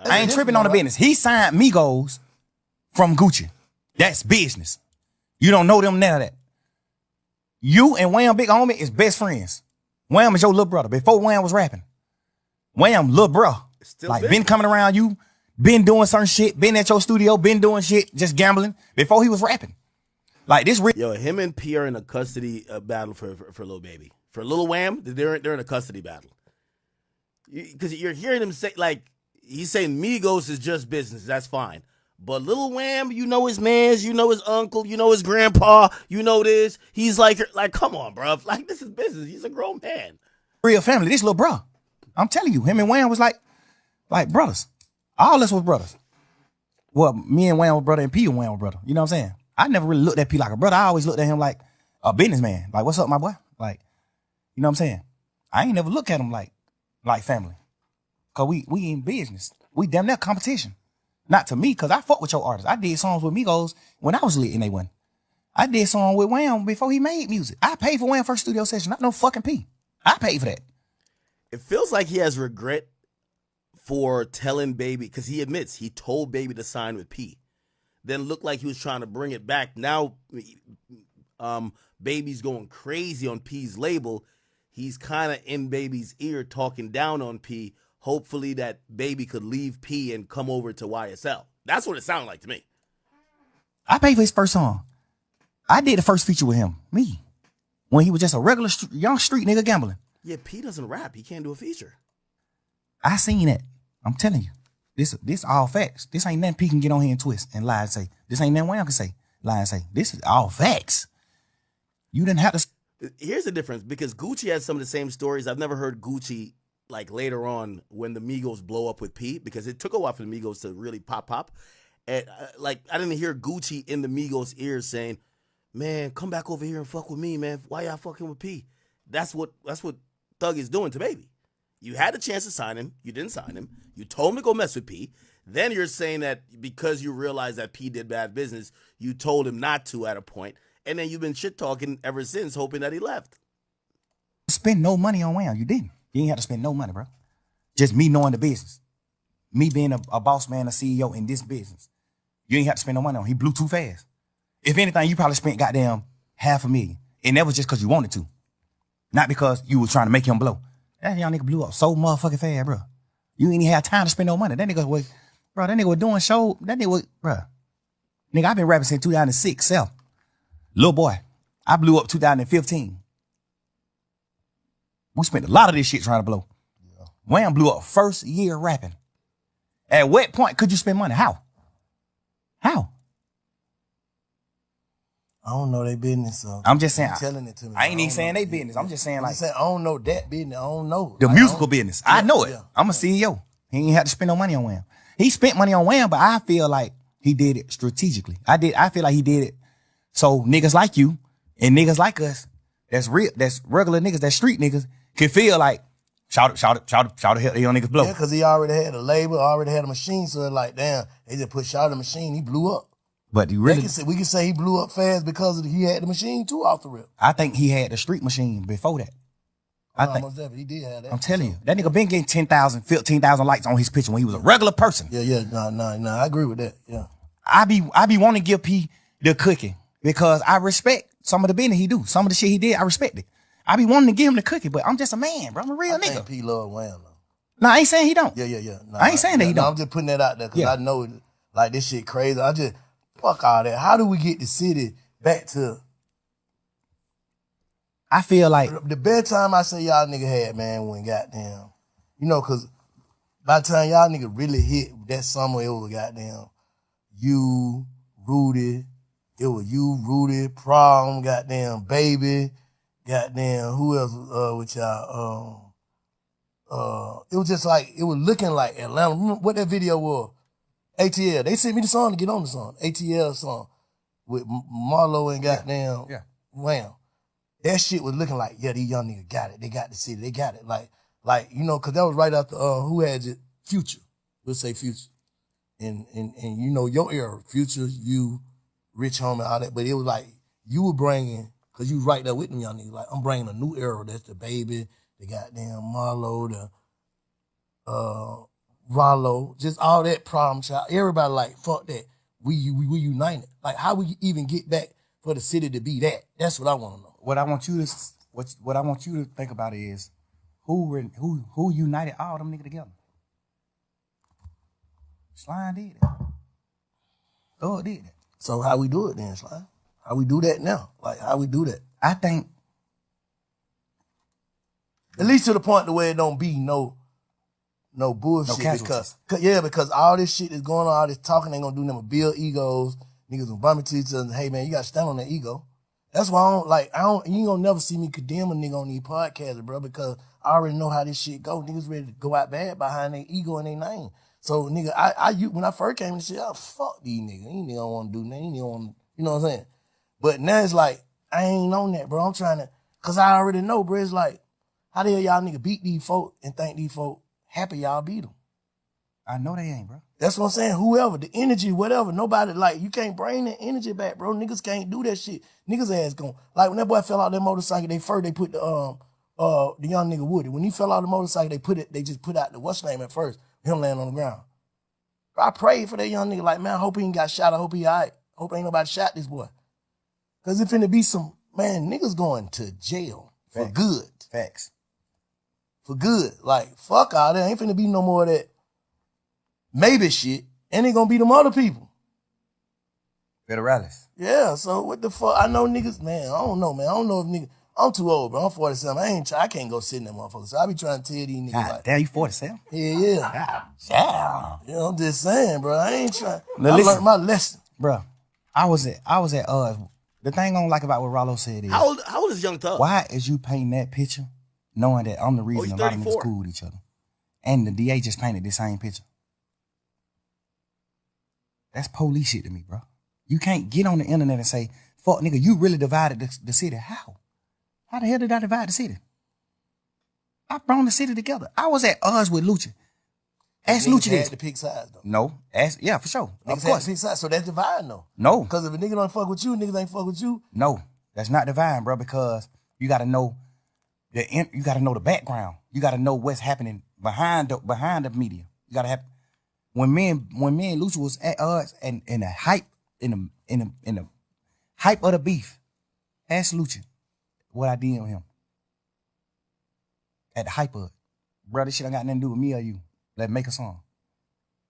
I ain't tripping on the business. He signed Migos from Gucci. That's business. You don't know them, none of that. You and Wham Big Homie is best friends. Wham is your little brother. Before Wham was rapping, Wham little bro. Like business. Been coming around you, been doing certain shit, been at your studio, been doing shit, just gambling before he was rapping. Like this. Yo, him and P are in a custody battle for Lil Baby. For Lil Wham, they're in a custody battle. Because you're hearing him say, like, he's saying Migos is just business. That's fine. But Lil Wham, you know his mans, you know his uncle, you know his grandpa, you know this. He's like, come on, bro. Like, this is business. He's a grown man. Real family. This little bro. I'm telling you, him and Wham was like brothers. All us was brothers. Well, me and Wham were brother and P and Wham were brother. You know what I'm saying? I never really looked at P like a brother. I always looked at him like a businessman. Like, what's up, my boy? Like, you know what I'm saying? I ain't never looked at him like family. Cause we in business. We damn near competition. Not to me, cause I fuck with your artists. I did songs with Migos when I was lit and they wasn't. I did songs with Wham before he made music. I paid for Wham's first studio session, not no fucking P. I paid for that. It feels like he has regret for telling Baby, because he admits he told Baby to sign with P. Then looked like he was trying to bring it back. Now, Baby's going crazy on P's label. He's kind of in Baby's ear talking down on P. Hopefully that Baby could leave P and come over to YSL. That's what it sounded like to me. I paid for his first song. I did the first feature with him. Me. When he was just a regular young street nigga gambling. Yeah, P doesn't rap. He can't do a feature. I seen that. I'm telling you. This all facts. This ain't nothing P can get on here and twist and lie and say. This ain't nothing Wham can say. Lie and say. This is all facts. You didn't have to. Here's the difference, because Gucci has some of the same stories. I've never heard Gucci like later on when the Migos blow up with P, because it took a while for the Migos to really pop. And like I didn't hear Gucci in the Migos' ears saying, "Man, come back over here and fuck with me, man. Why y'all fucking with P?" That's what Thug is doing to Baby. You had a chance to sign him, you didn't sign him. You told him to go mess with P. Then you're saying that because you realized that P did bad business, you told him not to at a point. And then you've been shit talking ever since, hoping that he left. Spend no money on Wham. You didn't. You ain't have to spend no money, bro. Just me knowing the business. Me being a boss man, a CEO in this business. You ain't have to spend no money on him. He blew too fast. If anything, you probably spent goddamn $500,000. And that was just because you wanted to. Not because you was trying to make him blow. That young nigga blew up so motherfucking fast, bro. You ain't even have time to spend no money. That nigga was doing show. That nigga was, bro. Nigga, I've been rapping since 2006, self. Little boy, I blew up 2015. We spent a lot of this shit trying to blow. Yeah. Wham blew up first year rapping. At what point could you spend money? How? I don't know their business. So I'm just saying. Telling it to me. I ain't even saying they business. I'm just saying like. I don't know that business. I don't know. The musical business. I know it. Yeah. I'm a CEO. He ain't have to spend no money on Wham. He spent money on Wham, but I feel like he did it strategically. I feel like he did it so niggas like you and niggas like us, that's regular niggas, that's street niggas, can feel like, shout it, young niggas blow. Yeah, because he already had a label, already had a machine, so like, damn, they just put shout the machine, he blew up. But he really, we can say he blew up fast because he had the machine too off the rip. I think he had the street machine before that. I think most definitely he did have that. I'm telling you, that nigga been getting 10,000, 15,000 likes on his picture when he was a regular person. Yeah, no, I agree with that. Yeah, I be wanting to give P the cookie because I respect some of the business he do, some of the shit he did. I respect it. I be wanting to give him the cookie, but I'm just a man, bro. I'm a real nigga. P love Wham though. No, I ain't saying he don't. Yeah. No, I ain't saying that he don't. I'm just putting that out there because I know like this shit crazy. I just fuck all that. How do we get the city back to? I feel like the best time I say y'all nigga had, man, when goddamn, cause by the time y'all nigga really hit that summer, it was goddamn you, Rudy, Prom, goddamn Baby, goddamn who else with y'all? It was just like it was looking like Atlanta. Remember what that video was? ATL. They sent me the song to get on the song. ATL song with Marlo and goddamn Wham. That shit was looking like, yeah, these young niggas got it. They got the city. They got it. Like, cause that was right after, who had it? Future. We'll say Future. And your era, Future, you, Rich Homie, all that. But it was like, you were bringing, cause you was right there with them young niggas. Like, I'm bringing a new era. That's the Baby, the goddamn Marlo, the, Rollo, just all that Problem Child. Everybody like, fuck that. We united. Like, how we even get back for the city to be that? That's what I want to know. What I want you to think about is who united all them niggas together. Slime did it. Thug did it. So how we do it then, Slime? How we do that now? Like how we do that? I think at least to the point where it don't be no bullshit. Because all this shit is going on, all this talking ain't gonna do nothing but build egos. Niggas will bump into each other and, hey man, you gotta stand on that ego. That's why you ain't gonna never see me condemn a nigga on these podcasts, bro, because I already know how this shit go. Niggas ready to go out bad behind their ego and their name. So nigga, when I first came to shit, I fuck these niggas. These niggas don't wanna do nothing. These niggas wanna, you know what I'm saying? But now it's like, I ain't on that, bro. I'm trying to, cause I already know, bro. It's like, how the hell y'all nigga beat these folk and think these folk happy y'all beat them? I know they ain't, bro. That's what I'm saying. Whoever, the energy, whatever, nobody, like, you can't bring that energy back, bro. Niggas can't do that shit. Niggas ass gon' like, when that boy fell out that motorcycle, they put the young nigga Woody. When he fell out the motorcycle, they just put out the what's name at first, him laying on the ground. I prayed for that young nigga, like, man, I hope he ain't got shot. I hope he all right. Hope ain't nobody shot this boy. Cause it finna be some, man, niggas going to jail for good. Facts. For good. Like, fuck all that. Ain't finna be no more of that maybe shit. And they gonna be them other people. Federales. Yeah, so what the fuck? I know niggas, man, I don't know, man. I don't know if niggas, I'm too old, bro. I'm 47. I can't go sit in that motherfucker. So I be trying to tell these niggas God like, damn, you 47? Yeah. God damn. You know, I'm just saying, bro. I ain't trying. Now, I listen, learned my lesson. Bro, I was at The thing I don't like about what Rollo said is, How old is Young Thug? why is you painting that picture knowing that I'm the reason he's a lot of 34. niggas cool with each other? And the DA just painted the same picture. That's police shit to me, bro. You can't get on the internet and say, fuck nigga, you really divided the city. How? How the hell did I divide the city? I brought the city together. I was at odds with Lucha. Ask Lucha this. The pick sides though. No. Yeah, for sure. Niggas Of course. had pick sides, so that's dividing though. No. Because if a nigga don't fuck with you, niggas ain't fuck with you. No. That's not divine, bro, because you gotta know the background. You gotta know what's happening behind the media. You gotta have when me and Lucha was at odds and in the hype in the hype of the beef. Ask Lucha what I did with him. At the hype of it. Bro, this shit ain't got nothing to do with me or you. Let's make a song.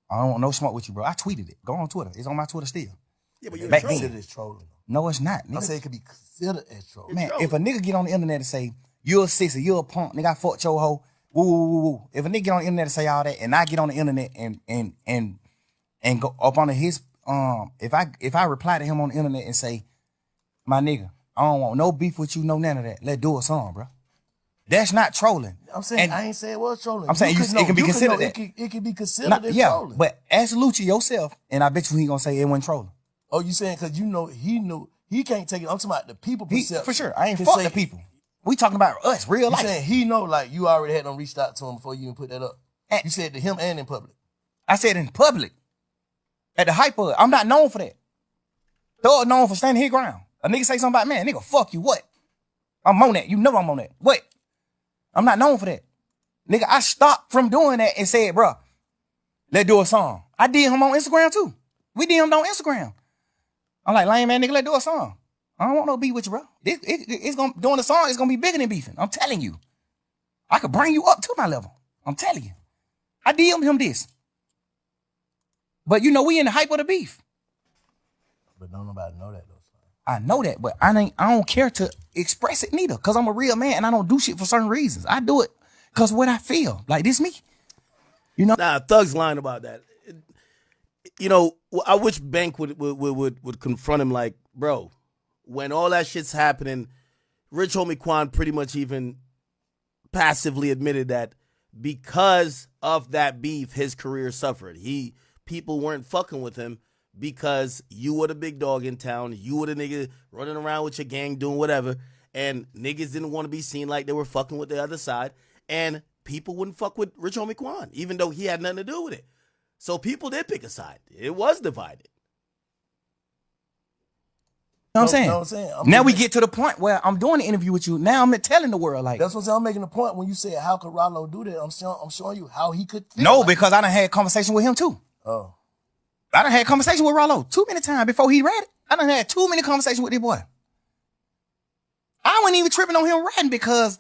I don't want no smoke with you, bro. I tweeted it. Go on Twitter. It's on my Twitter still. Yeah, but you're Back trolling. then. It's trolling. No, it's not. I'm Nigga. saying it could be considered as trolling. Man, if a nigga get on the internet and say, you're a sissy, you're a punk, nigga, I fucked your hoe, woo, woo, woo, woo. If a nigga get on the internet and say all that, and I get on the internet and go up on his, if I reply to him on the internet and say, my nigga, I don't want no beef with you, no none of that. Let's do a song, bro. That's not trolling. I'm saying And I ain't saying it was trolling. I'm saying it can be considered that. It can be considered as Yeah, trolling. but ask Lucci yourself, and I bet you he gonna say it wasn't trolling. Oh, you saying because you know he can't take it. I'm talking about the people perception. For sure, I ain't Can fuck say- the people. We talking about us, real You life. saying he know like you already had them reached out to him before you even put that up. And- You said to him and in public. I said in public, at the hype of it. I'm not known for that. Thug known for standing his ground. A nigga say something about, man, nigga, fuck you, what? I'm on that. You know I'm on that. What? I'm not known for that. Nigga, I stopped from doing that and said, bro, let's do a song. I did him on Instagram too. We did him on Instagram. I'm like, lame man, nigga, let's do a song. I don't want no beef with you, bro. It's gonna doing the song, it's gonna be bigger than beefing. I'm telling you. I could bring you up to my level. I'm telling you. I did him this. But you know, we in the hype of the beef. But don't nobody know that though. I know that, but I don't care to express it neither, because I'm a real man and I don't do shit for certain reasons. I do it because what I feel. Like, this me. You know? Nah, Thug's lying about that. You know, I wish Bank would confront him like, bro, when all that shit's happening, Rich Homie Quan pretty much even passively admitted that because of that beef, his career suffered. People weren't fucking with him because you were the big dog in town. You were the nigga running around with your gang doing whatever, and niggas didn't want to be seen like they were fucking with the other side, and people wouldn't fuck with Rich Homie Quan, even though he had nothing to do with it. So people did pick a side. It was divided. You know what I'm saying? Now we get to the point where I'm doing the interview with you. Now I'm telling the world, like, That's what I'm saying. I'm making a point when you said how could Rollo do that. I'm showing you how he could feel no, like because I done had conversation with him too. Oh. I done had conversation with Rollo too many times before he read it. I done had too many conversations with this boy. I wasn't even tripping on him writing because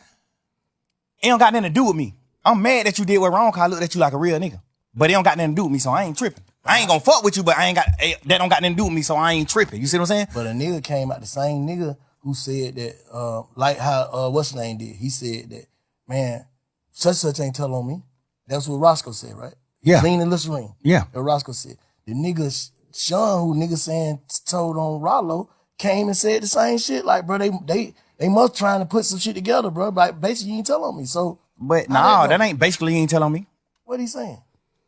it don't got nothing to do with me. I'm mad that you did what wrong because I looked at you like a real nigga. But it don't got nothing to do with me, so I ain't tripping. I ain't gonna fuck with you, but that don't got nothing to do with me, so I ain't tripping. You see what I'm saying? But a nigga came out, the same nigga who said that, like how, what's his name did. He said that, man, such ain't tell on me. That's what Roscoe said, right? Yeah. Lean and Listerine. Yeah. That Roscoe said. The nigga, Sean, who nigga saying told on Rollo, came and said the same shit. Like, bro, they must trying to put some shit together, bro. Like, basically, you ain't tell on me. So, But how no, that ain't basically he ain't tell on me. what he saying?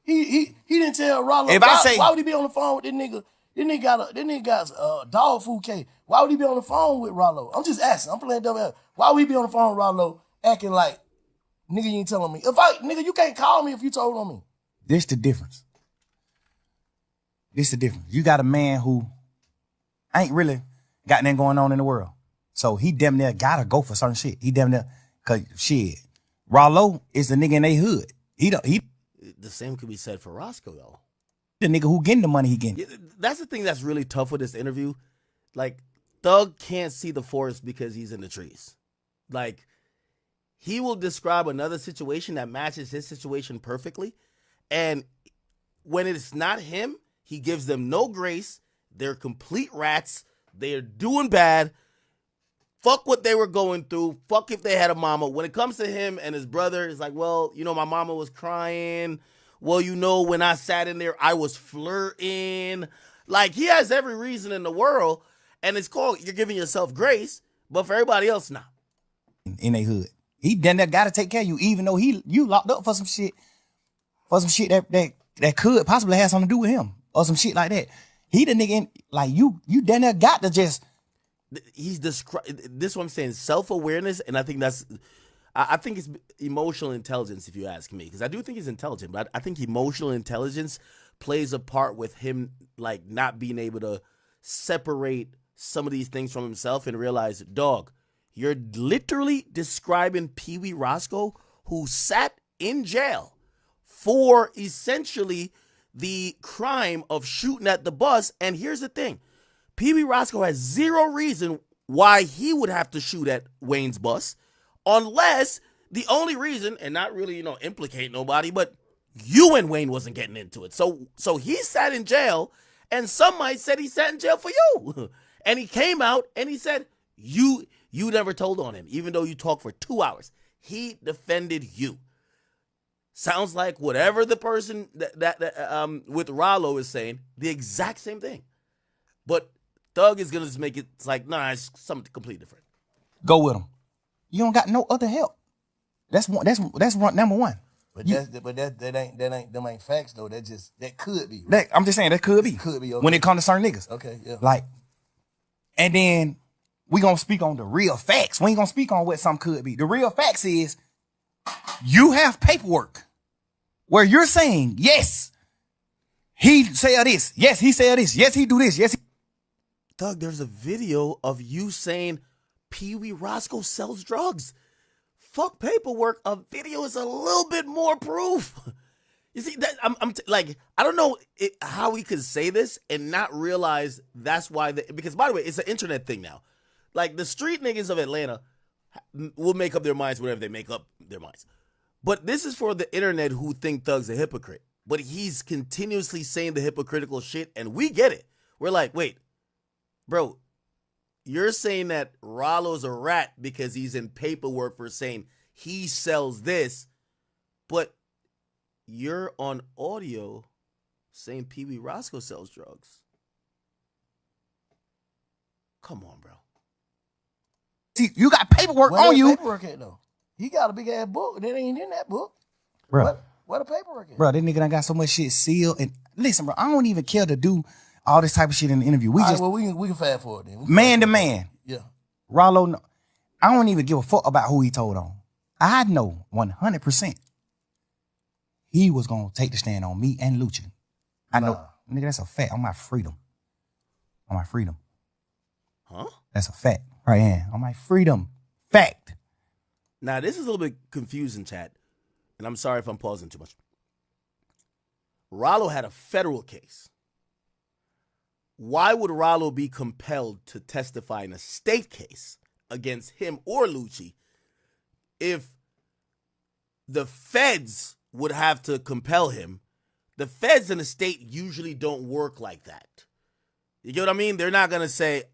He didn't tell Rollo. If why, I say- why would he be on the phone with this nigga? This nigga got dog food cake. Why would he be on the phone with Rollo? I'm just asking. I'm playing double. Why would he be on the phone with Rollo acting like, nigga, you ain't telling me? Nigga, you can't call me if you told on me. This the difference. You got a man who ain't really got nothing going on in the world. So he damn near gotta go for certain shit. He damn near, cause shit, Rollo is the nigga in they hood. He The same could be said for Roscoe, though. the nigga who getting the money he getting. Yeah, that's the thing that's really tough with this interview. Like, Thug can't see the forest because he's in the trees. Like, he will describe another situation that matches his situation perfectly, and when it's not him, he gives them no grace. They're complete rats. They're doing bad. Fuck what they were going through. Fuck if they had a mama. When it comes to him and his brother, it's like, well, you know, my mama was crying. Well, you know, when I sat in there, I was flirting. Like, he has every reason in the world. And it's called you're giving yourself grace, but for everybody else, nah. In their hood. He done that gotta take care of you, even though you locked up for some shit that could possibly have something to do with him or some shit like that. He the nigga like you done that got to just. He's this is what I'm saying, self-awareness, and I think it's emotional intelligence, if you ask me, because I do think he's intelligent, but I think emotional intelligence plays a part with him, like not being able to separate some of these things from himself and realize, dog, you're literally describing Pee Wee Roscoe, who sat in jail for essentially the crime of shooting at the bus. And here's the thing. Pee Wee Roscoe has zero reason why he would have to shoot at Wayne's bus, unless the only reason, and not really, implicate nobody, but you and Wayne wasn't getting into it. So he sat in jail, and some might said he sat in jail for you. And he came out and he said, you never told on him, even though you talked for 2 hours. He defended you. Sounds like whatever the person that with Rollo is saying, the exact same thing. But Thug is gonna just make it like, nah, it's something completely different. Go with him. You don't got no other help. That's number one. But them ain't facts though. That could be. Right? I'm just saying that could be. Could be okay. When it comes to certain niggas. Okay, yeah. Like, and then we gonna speak on the real facts. We ain't gonna speak on what some could be. The real facts is you have paperwork where you're saying, yes, he said this. Yes, he said this. Yes, he do this. Yes, Thug, there's a video of you saying Pee Wee Roscoe sells drugs. Fuck paperwork. A video is a little bit more proof. You see, that I don't know how we could say this and not realize that's why. Because, by the way, it's an internet thing now. Like, the street niggas of Atlanta will make up their minds whenever they make up their minds. But this is for the internet who think Thug's a hypocrite. But he's continuously saying the hypocritical shit, and we get it. We're like, wait, bro, you're saying that Rollo's a rat because he's in paperwork for saying he sells this, but you're on audio saying Pee Wee Roscoe sells drugs. Come on, bro. See, you got paperwork Where on you. Paperwork at though? He got a big ass book that ain't in that book, Bro. What the paperwork at? Bro, this nigga done got so much shit sealed. And listen, bro, I don't even care to do all this type of shit in the interview. We All just right, well, we can fast forward then. man to man. Yeah. Rollo, I don't even give a fuck about who he told on. I know 100% he was gonna take the stand on me and Lucci. I know, nigga, that's a fact. On my freedom. On my freedom. Huh? That's a fact. Right here. On my freedom. Fact. Now, this is a little bit confusing, chat, and I'm sorry if I'm pausing too much. Rollo had a federal case. Why would Rollo be compelled to testify in a state case against him or Lucci if the feds would have to compel him? The feds in the state usually don't work like that. You get what I mean? They're not going to say,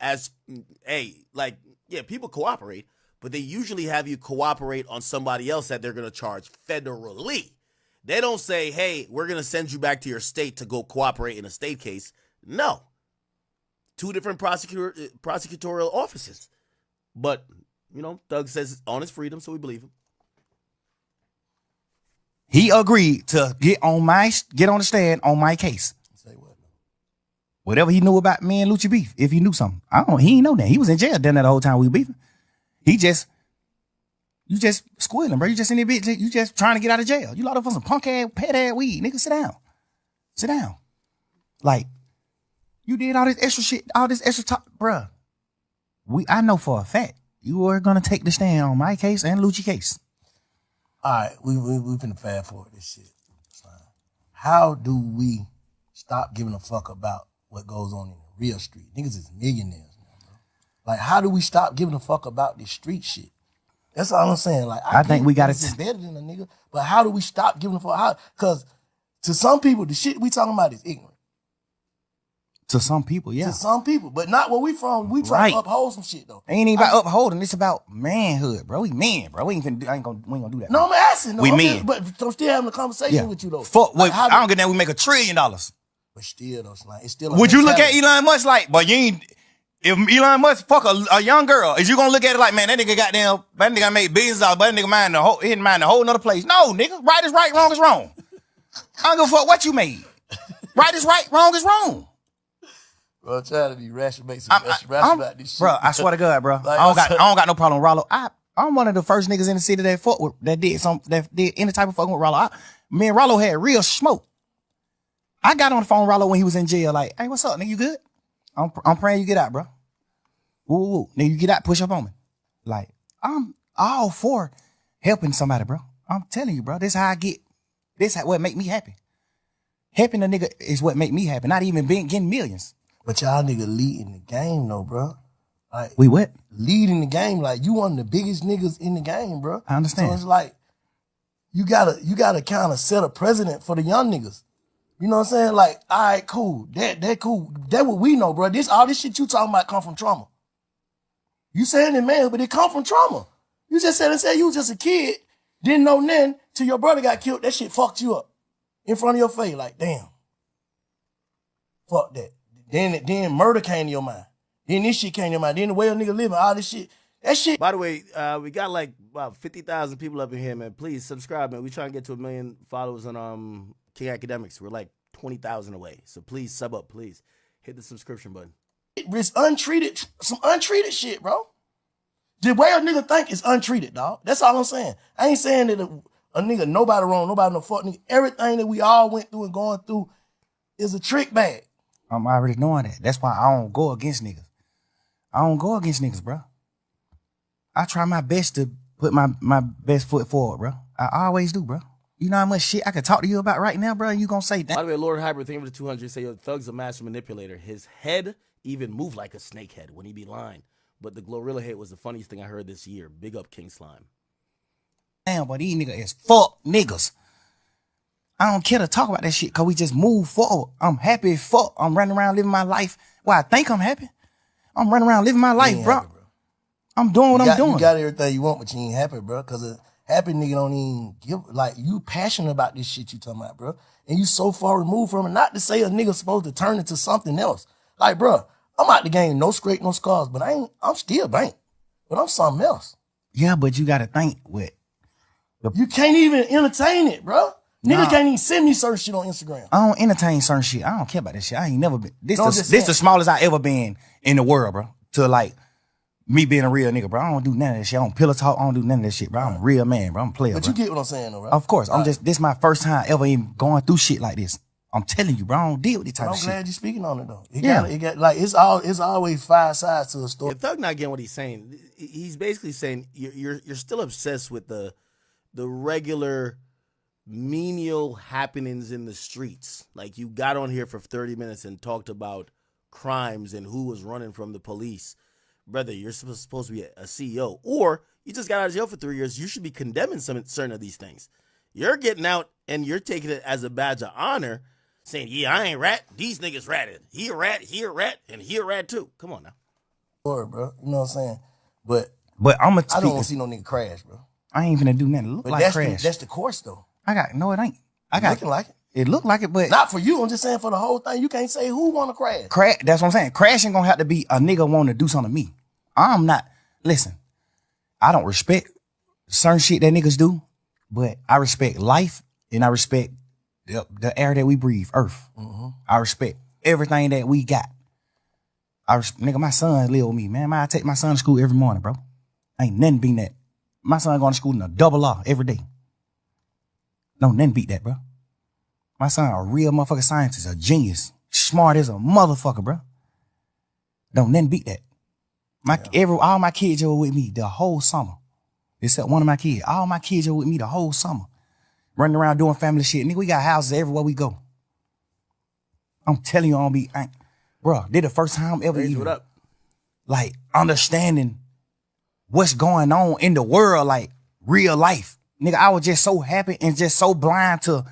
people cooperate, but they usually have you cooperate on somebody else that they're going to charge federally. They don't say, hey, we're going to send you back to your state to go cooperate in a state case. No. Two different prosecutorial offices. But, Thug says on his freedom, so we believe him. He agreed to get on the stand on my case. Say what? Whatever he knew about me and Lucci beef, if he knew something. He ain't know that. He was in jail then the whole time we beefing. You just squealing, bro. You just in there, bitch. You just trying to get out of jail. You locked up for some punk ass, pet ass weed. Nigga, sit down. Sit down. Like, you did all this extra shit, all this extra talk, bruh. I know for a fact you are gonna take the stand on my case and Lucci case. All right, we finna fast forward this shit. How do we stop giving a fuck about what goes on in the real street? Niggas is millionaires now, bro. Like, how do we stop giving a fuck about this street shit? That's all I'm saying. Like, I think we gotta is better than a nigga, but how do we stop giving a fuck? Because to some people, the shit we talking about is ignorant. To some people, yeah. To some people, but not where we from. We try to uphold some shit though. Ain't even about upholding. It's about manhood, bro. We men, bro. We ain't gonna do that. No, I'm asking. No, we men, but I'm still having a conversation with you though. Fuck. Like, I don't get that. We make $1 trillion. But still though, it's still. Would you look at Elon Musk like, but you ain't? If Elon Musk fuck a young girl, is you gonna look at it like, man, that nigga made billions of dollars, but that nigga he didn't mind the whole nother place? No, nigga. Right is right, wrong is wrong. I don't give a fuck what you made. Right is right, wrong is wrong. Bro, I'm trying to be rational, make some rational about this shit. Bro, I swear to God, bro. Like, I don't got no problem with Rollo. I'm one of the first niggas in the city that did any type of fucking with Rollo. Me and Rollo had real smoke. I got on the phone with Rollo when he was in jail, like, hey, what's up, nigga? You good? I'm praying you get out, bro. Woo. Nigga, you get out, push up on me. Like, I'm all for helping somebody, bro. I'm telling you, bro. This how I get. This what make me happy. Helping a nigga is what make me happy. Not even getting millions. But y'all nigga leading the game though, bro. Like, we what? Leading the game. Like, you one of the biggest niggas in the game, bro. I understand. So it's like, you gotta kind of set a precedent for the young niggas. You know what I'm saying? Like, all right, cool. That cool. That what we know, bro. All this shit you talking about come from trauma. You saying it, man, but it come from trauma. You just said you was just a kid, didn't know nothing till your brother got killed. That shit fucked you up in front of your face. Like, damn. Fuck that. Then murder came to your mind. Then this shit came to your mind. Then the way a nigga living, all this shit. That shit. By the way, we got like about 50,000 people up in here, man. Please subscribe, man. We trying to get to 1 million followers on King Academics. We're like 20,000 away. So please sub up, please. Hit the subscription button. It's untreated, some untreated shit, bro. The way a nigga think is untreated, dog. That's all I'm saying. I ain't saying that a nigga, nobody wrong, nobody no fuck nigga. Everything that we all went through and going through is a trick bag. I'm already knowing that. That's why I don't go against niggas. I don't go against niggas, bro. I try my best to put my best foot forward, bro. I always do, bro. You know how much shit I could talk to you about right now, bro? You gonna say that? By the way, Lord Hybrid, thank you for the 200. Say, yo, Thug's a master manipulator. His head even moved like a snake head when he be lying. But the Glorilla head was the funniest thing I heard this year. Big up King Slime. Damn, but these niggas is fuck niggas. I don't care to talk about that shit because we just move forward. I'm happy as fuck. I'm running around living my life. Well, I think I'm happy. I'm running around living my life, bro. Happy, bro. I'm doing what I'm doing. You got everything you want, but you ain't happy, bro. Because a happy nigga don't even give, like, you passionate about this shit you talking about, bro. And you so far removed from it. Not to say a nigga supposed to turn into something else. Like, bro, I'm out the game, no scrape, no scars, but I'm still bank. But I'm something else. Yeah, but you got to think with. You can't even entertain it, bro. Niggas can't even send me certain shit on Instagram. I don't entertain certain shit. I don't care about that shit. I ain't never been. This the smallest I ever been in the world, bro. To like me being a real nigga, bro. I don't do none of that shit. I don't pillow talk. I don't do none of that shit, bro. I'm a real man, bro. I'm a player, but bro. You get what I'm saying, though, right? Of course. This is my first time ever even going through shit like this. I'm telling you, bro. I don't deal with this type of shit. I'm glad you're speaking on it, though. It got like it's always 5 sides to a story. If Thug not getting what he's saying, he's basically saying you're still obsessed with the regular menial happenings in the streets. Like, you got on here for 30 minutes and talked about crimes and who was running from the police. Brother, you're supposed to be a CEO, or you just got out of jail for 3 years. You should be condemning certain of these things. You're getting out and you're taking it as a badge of honor, saying, yeah, I ain't rat. These niggas ratted. He a rat, and he a rat too. Come on now. Bro, you know what I'm saying? But I don't want to see no nigga crash, bro. I ain't finna do nothing. Look like crash. That's the course, though. No, it ain't. Looking like it. It looked like it, but not for you. I'm just saying for the whole thing. You can't say who want to crash. That's what I'm saying. Crashing gonna have to be a nigga want to do something to me. I'm not. Listen, I don't respect certain shit that niggas do, but I respect life and I respect the air that we breathe, Earth. Mm-hmm. I respect everything that we got. Nigga, my son live with me, man. I take my son to school every morning, bro. Ain't nothing beating that. My son going to school in a double R every day. No, nothing beat that, bro. My son a real motherfucking scientist, a genius, smart as a motherfucker, bro. Don't nothing beat that. All my kids were with me the whole summer, except one of my kids. All my kids were with me the whole summer, running around doing family shit. Nigga, we got houses everywhere we go. I'm telling you, bro. This the first time ever even like understanding what's going on in the world, like real life. Nigga, I was just so happy and just so blind to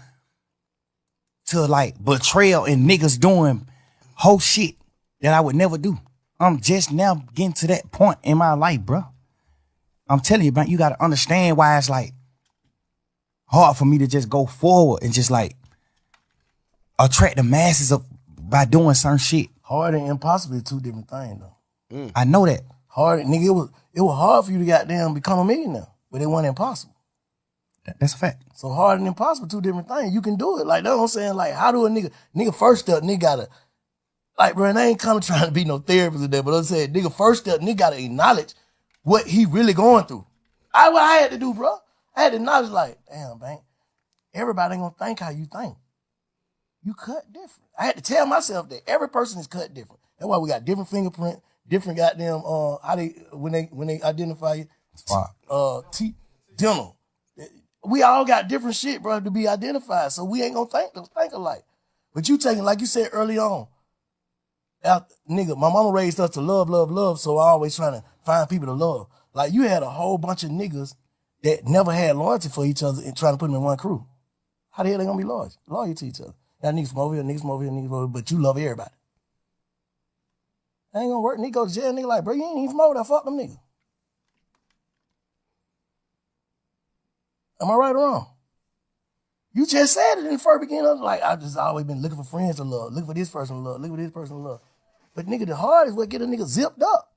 like betrayal and niggas doing whole shit that I would never do. I'm just now getting to that point in my life, bro. I'm telling you, man, you got to understand why it's like hard for me to just go forward and just like attract the masses by doing certain shit. Hard and impossible are two different things, though. I know that. Hard, nigga, it was hard for you to goddamn become a millionaire, but it wasn't impossible. That's a fact. So hard and impossible, two different things. You can do it. Like, that's what I'm saying. Like, how do a nigga first step, nigga gotta, like, bro, and I ain't kind of trying to be no therapist or that, but I'm saying, nigga first step, nigga gotta acknowledge what he really going through. What I had to do, bro. I had to acknowledge, like, damn, man, everybody ain't gonna think how you think. You cut different. I had to tell myself that every person is cut different. That's why we got different fingerprint, different goddamn how they when they identify you. Dental. We all got different shit, bro, to be identified. So we ain't gonna think alike. But you taking, like you said early on, nigga, my mama raised us to love, love, love. So I always trying to find people to love. Like, you had a whole bunch of niggas that never had loyalty for each other and trying to put them in one crew. How the hell they gonna be loyal to each other? That niggas from over here, niggas from over here, niggas from over here, but you love everybody. That ain't gonna work. Nigga go to jail, nigga like, bro, you ain't even from over there. Fuck them niggas. Am I right or wrong? You just said it in the first beginning. Like, I've just always been looking for friends to love, looking for this person to love, looking for this person to love. But nigga, the hard is what get a nigga zipped up.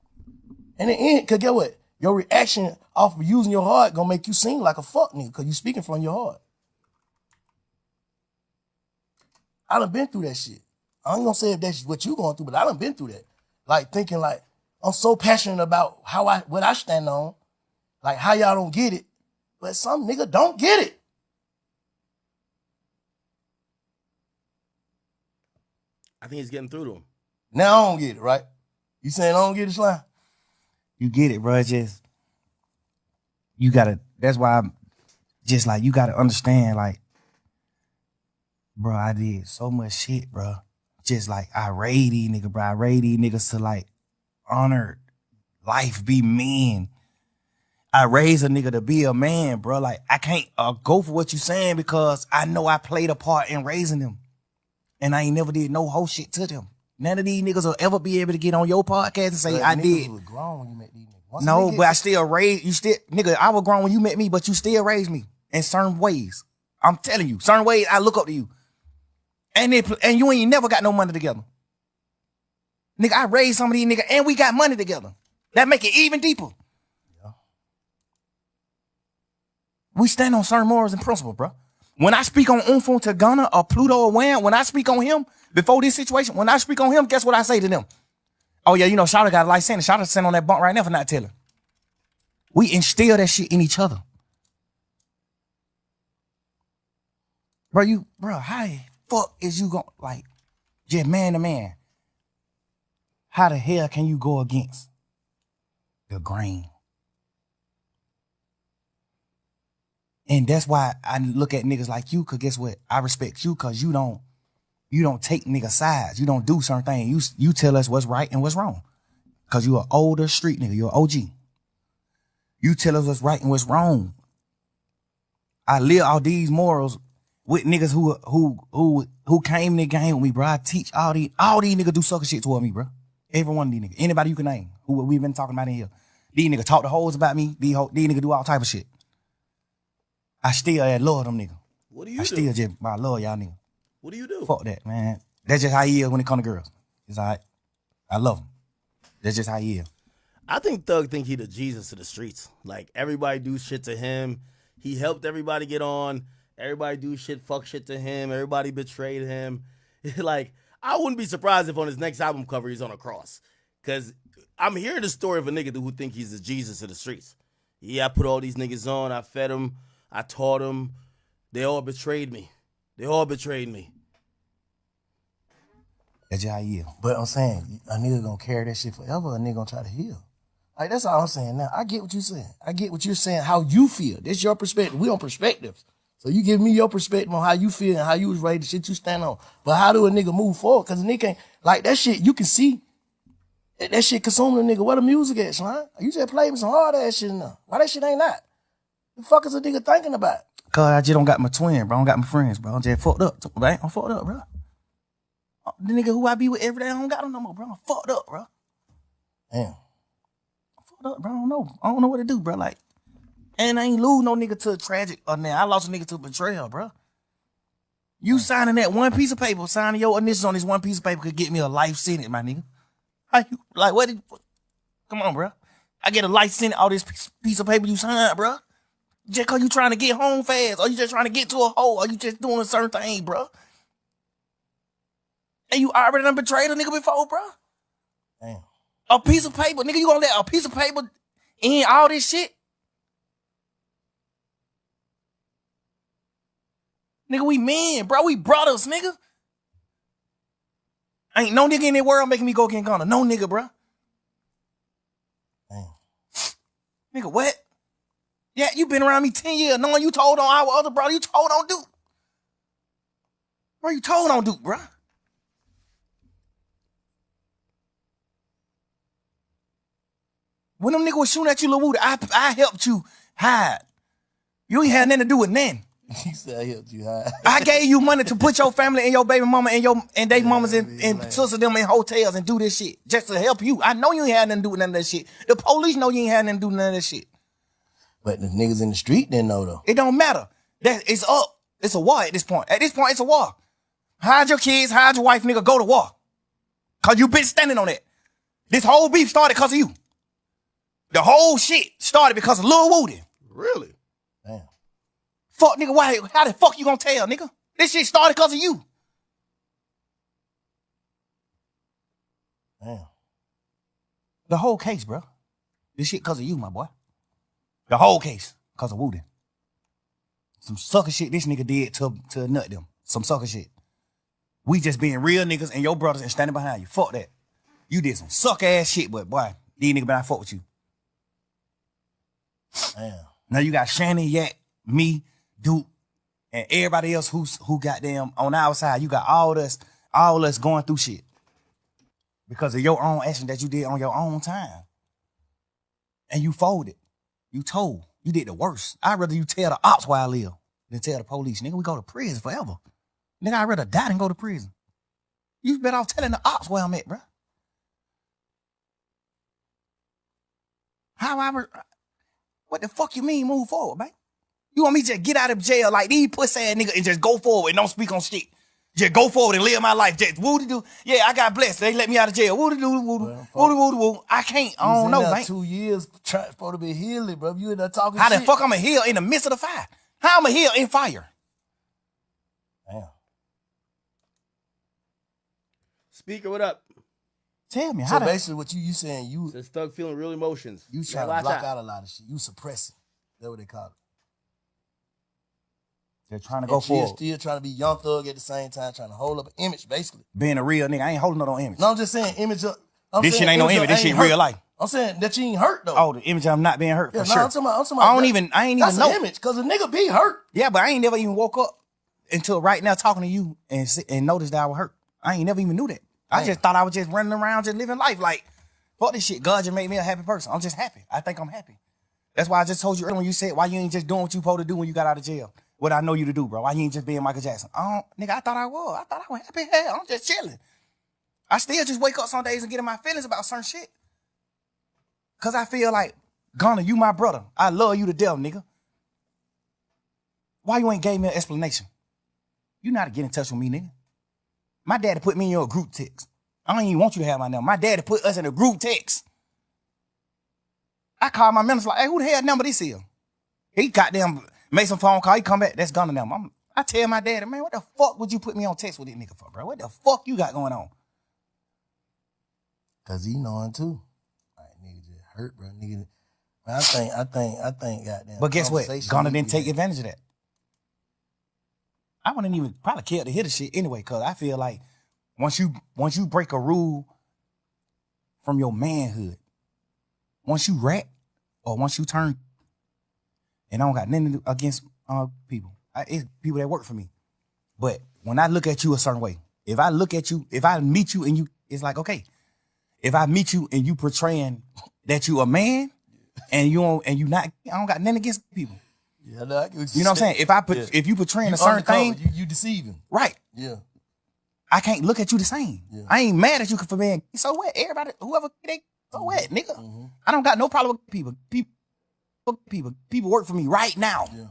And in the end, cause get what? Your reaction off of using your heart gonna make you seem like a fuck nigga, cause you speaking from your heart. I done been through that shit. I ain't gonna say if that's what you going through, but I done been through that. Like, thinking like, I'm so passionate about what I stand on, like how y'all don't get it, but some nigga don't get it. I think he's getting through to him. Now I don't get it, right? You saying I don't get it, Slime? You get it, bro. Just, you gotta, that's why I'm just like, you gotta understand, like, bro, I did so much shit, bro. Just like, I raised these niggas, bro. I raised these niggas to like honor life, be men. I raised a nigga to be a man, bro. Like, I can't go for what you saying because I know I played a part in raising them. And I ain't never did no whole shit to them. None of these niggas will ever be able to get on your podcast and say, but I did. You was grown when you met these niggas. No, but I still raised, nigga, I was grown when you met me, but you still raised me in certain ways. I'm telling you, certain ways I look up to you. And you ain't never got no money together. Nigga, I raised some of these niggas and we got money together. That make it even deeper. Yeah. We stand on certain morals and principles, bro. When I speak on Umfo Tagana or Pluto or Wham, when I speak on him, before this situation, when I speak on him, guess what I say to them? Oh yeah, you know, Shawty got a life sentence. Shawty sitting on that bunk right now for not telling. We instill that shit in each other. Bro, how the fuck is you going, like, just man to man? How the hell can you go against the grain? And that's why I look at niggas like you, cause guess what? I respect you cause you don't take nigga sides. You don't do certain things. You tell us what's right and what's wrong. Cause you an older street nigga. You're an OG. You tell us what's right and what's wrong. I live all these morals with niggas who came in the game with me, bro. I teach all these niggas do sucker shit toward me, bro. Every one of these niggas. Anybody you can name who we've been talking about in here. These niggas talk the hoes about me. These niggas do all type of shit. I still love them niggas. What do you do? I still just, I love y'all niggas. What do you do? Fuck that, man. That's just how he is when it comes to girls. It's all right. I love him. That's just how he is. I think Thug think he the Jesus of the streets. Like, everybody do shit to him. He helped everybody get on. Everybody do shit, fuck shit to him. Everybody betrayed him. Like, I wouldn't be surprised if on his next album cover he's on a cross. Because I'm hearing the story of a nigga who think he's the Jesus of the streets. Yeah, I put all these niggas on. I fed them. I taught them. They all betrayed me. That's just how he is. But I'm saying, a nigga gonna carry that shit forever, a nigga gonna try to heal. Like, that's all I'm saying now. I get what you're saying. I get what you're saying, how you feel. That's your perspective. We on perspectives. So you give me your perspective on how you feel and how you was raised, the shit you stand on. But how do a nigga move forward? Cause a nigga can't, like, that shit, you can see that shit consuming a nigga. Where the music at, son? You just play me some hard ass shit now. Why that shit ain't that? The fuck is a nigga thinking about? Cause I just don't got my twin, bro. I don't got my friends, bro. I'm just fucked up. Right? I'm fucked up, bro. The nigga who I be with every day, I don't got him no more, bro. I'm fucked up, bro. Damn. I'm fucked up, bro. I don't know what to do, bro. Like, and I ain't lose no nigga to a tragic or now. I lost a nigga to betrayal, bro. You signing that one piece of paper, signing your initials on this one piece of paper could get me a life sentence, my nigga. How you, like, what did, Come on, bro. I get a license, all this piece of paper you signed, bro. Just cause you trying to get home fast, or you just trying to get to a hole, or you just doing a certain thing, bro. And you already done betrayed a nigga before, bro. Damn. A piece of paper, nigga, you gonna let a piece of paper in all this shit? Nigga, we men, bro. We brothers, nigga. Ain't no nigga in the world making me go get Ghana. No nigga, bro. Damn. Nigga, what? Yeah, you been around me 10 years knowing you told on our other brother. You told on Duke. Bro, you told on Duke, bro. When them niggas was shooting at you, Lil Woody, I helped you hide. You ain't had nothing to do with nothing. He said I helped you hide. I gave you money to put your family and your baby mama and they mamas and sister them in hotels and do this shit just to help you. I know you ain't had nothing to do with none of that shit. The police know you ain't had nothing to do with none of that shit. But the niggas in the street didn't know though. It don't matter. It's up. It's a war at this point. At this point, it's a war. Hide your kids, hide your wife, nigga, go to war. Cause you been standing on that. This whole beef started because of you. The whole shit started because of Lil Woody. Really? Damn. Fuck, nigga, why? How the fuck you gonna tell, nigga? This shit started because of you. Damn. The whole case, bro. This shit because of you, my boy. The whole case because of Woody. Some sucker shit this nigga did to nut them. Some sucker shit. We just being real niggas and your brothers and standing behind you. Fuck that. You did some suck ass shit, but boy, these niggas better not fuck with you. Damn. Now you got Shannon, Yak, me, Duke, and everybody else who got them on our side. You got all us going through shit. Because of your own action that you did on your own time. And you folded. You told. You did the worst. I'd rather you tell the ops where I live than tell the police. Nigga, we go to prison forever. Nigga, I'd rather die than go to prison. You better off telling the ops where I'm at, bro. What the fuck you mean move forward, man? You want me to just get out of jail like these pussy ass niggas and just go forward and don't speak on shit? Just go forward and live my life. Just woody do. Yeah, I got blessed. They let me out of jail. Woody do, woody. I can't. I don't know, man. 2 years supposed to be healing, bro. You in there talking How shit. the fuck I'm a heal in the midst of the fire? How I'm a heal in fire? Damn. Speaker, what up? Tell me, So how basically what you saying, you Says Thug feeling real emotions. trying to watch block out a lot of shit. You suppressing. That's what they call it. they're trying to go And she forward. still trying to be young thug at the same time, trying to hold up an image, basically. Being a real nigga, I ain't holding no image. No, I'm just saying image of... This shit ain't no image. This shit real life. I'm saying that you ain't hurt, though. Oh, the image of I'm not being hurt, yeah, for no, sure. I'm talking about I ain't even that's know. an image, because a nigga be hurt. Yeah, but I ain't never even woke up until right now talking to you and noticed that I was hurt. I ain't never even knew that. I just thought I was just running around just living life like, fuck this shit. God just made me a happy person. I'm just happy. I think I'm happy. That's why I just told you earlier when you said, why you ain't just doing what you supposed to do when you got out of jail? What I know you to do, bro. Why you ain't just being Michael Jackson? Nigga, I thought I was. I thought I was happy. Hell, I'm just chilling. I still just wake up some days and get in my feelings about certain shit. Cause I feel like, Gunna, you my brother. I love you to death, nigga. Why you ain't gave me an explanation? You know how to get in touch with me, nigga. My daddy put me in your group text. I don't even want you to have my number. My daddy put us in a group text. I called my minister like, hey, who the hell number this is? He goddamn made some phone call. He come back. That's Gunna number. I tell my daddy, man, what the fuck would you put me on text with this nigga for, bro? What the fuck you got going on? Cause he knowing too. Like, nigga just hurt, bro. Nigga. I think, goddamn. But guess what? conversation Gunna need to didn't be take had. advantage of that. I wouldn't even probably care to hear the shit anyway, cause I feel like once you break a rule from your manhood, once you rat or once you turn, and I don't got nothing against people. It's people that work for me. But when I look at you a certain way, if I look at you, if I meet you and you, it's like, okay, if I meet you and you portraying that you a man and you not, I don't got nothing against people. Yeah, no, I get what You know what I'm saying? If you portraying a certain thing, you deceiving. right? Yeah. I can't look at you the same. Yeah. I ain't mad at you for being. So what? Everybody, whoever they, so what, nigga? Mm-hmm. I don't got no problem with people. People work for me right now. Yeah.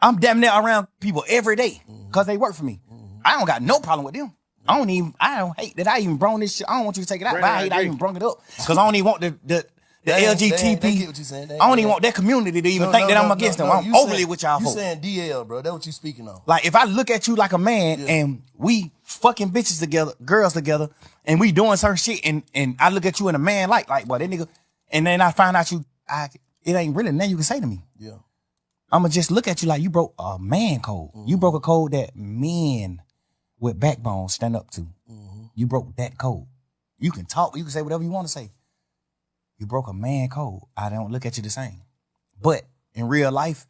I'm damn near around people every day because they work for me. I don't got no problem with them. I don't hate that I even brung this shit. I don't want you to take it out, Brandon, but I hate I I agree. even brung it up. Because I don't even want the LGBT. They get what you saying. I don't even want that community to even think that I'm against them. I'm overly with y'all You folks. saying DL, bro. That's what you speaking on. Like, if I look at you like a man and we fucking bitches together, girls together, and we doing certain shit, and I look at you in a man like, boy, that nigga, and then I find out it ain't really nothing you can say to me. Yeah. I'ma just look at you like you broke a man code. You broke a code that men with backbone stand up to. You broke that code. You can talk, you can say whatever you want to say. You broke a man code. I don't look at you the same. But in real life,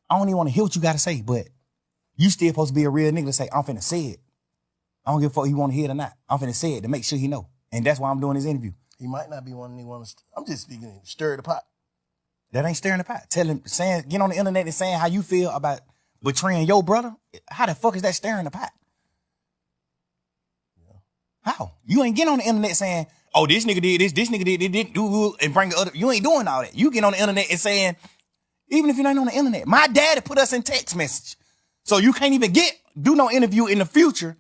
I don't even want to hear what you got to say, but you still supposed to be a real nigga to say, I'm finna say it. I don't give a fuck if you want to hear it or not. I'm finna say it to make sure he know. And that's why I'm doing this interview. He might not be one to I'm just speaking, stir the pot. That ain't stirring the pot. Get on the internet and saying how you feel about betraying your brother. How the fuck is that stirring the pot? Yeah. How? You ain't getting on the internet saying, oh, this nigga did this nigga did this, and bring the other. You ain't doing all that. You get on the internet and saying, even if you're not on the internet, my daddy put us in text message. So you can't even do no interview in the future,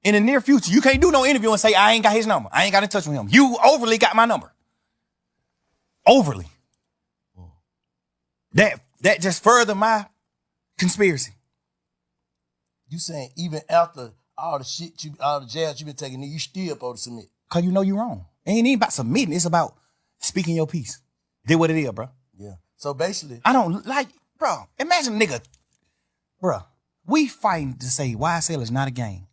in the near future. You can't do no interview and say, I ain't got his number. I ain't got in touch with him. You overly got my number. Overly. That just further my conspiracy. You saying even after all the shit all the jabs you been taking, you still supposed to submit. Cause you know you're wrong. It ain't even about submitting. It's about speaking your piece. Did what it is, bro. Yeah. So basically, I don't like, bro. Imagine nigga, bro. We fighting to say YSL is not a game.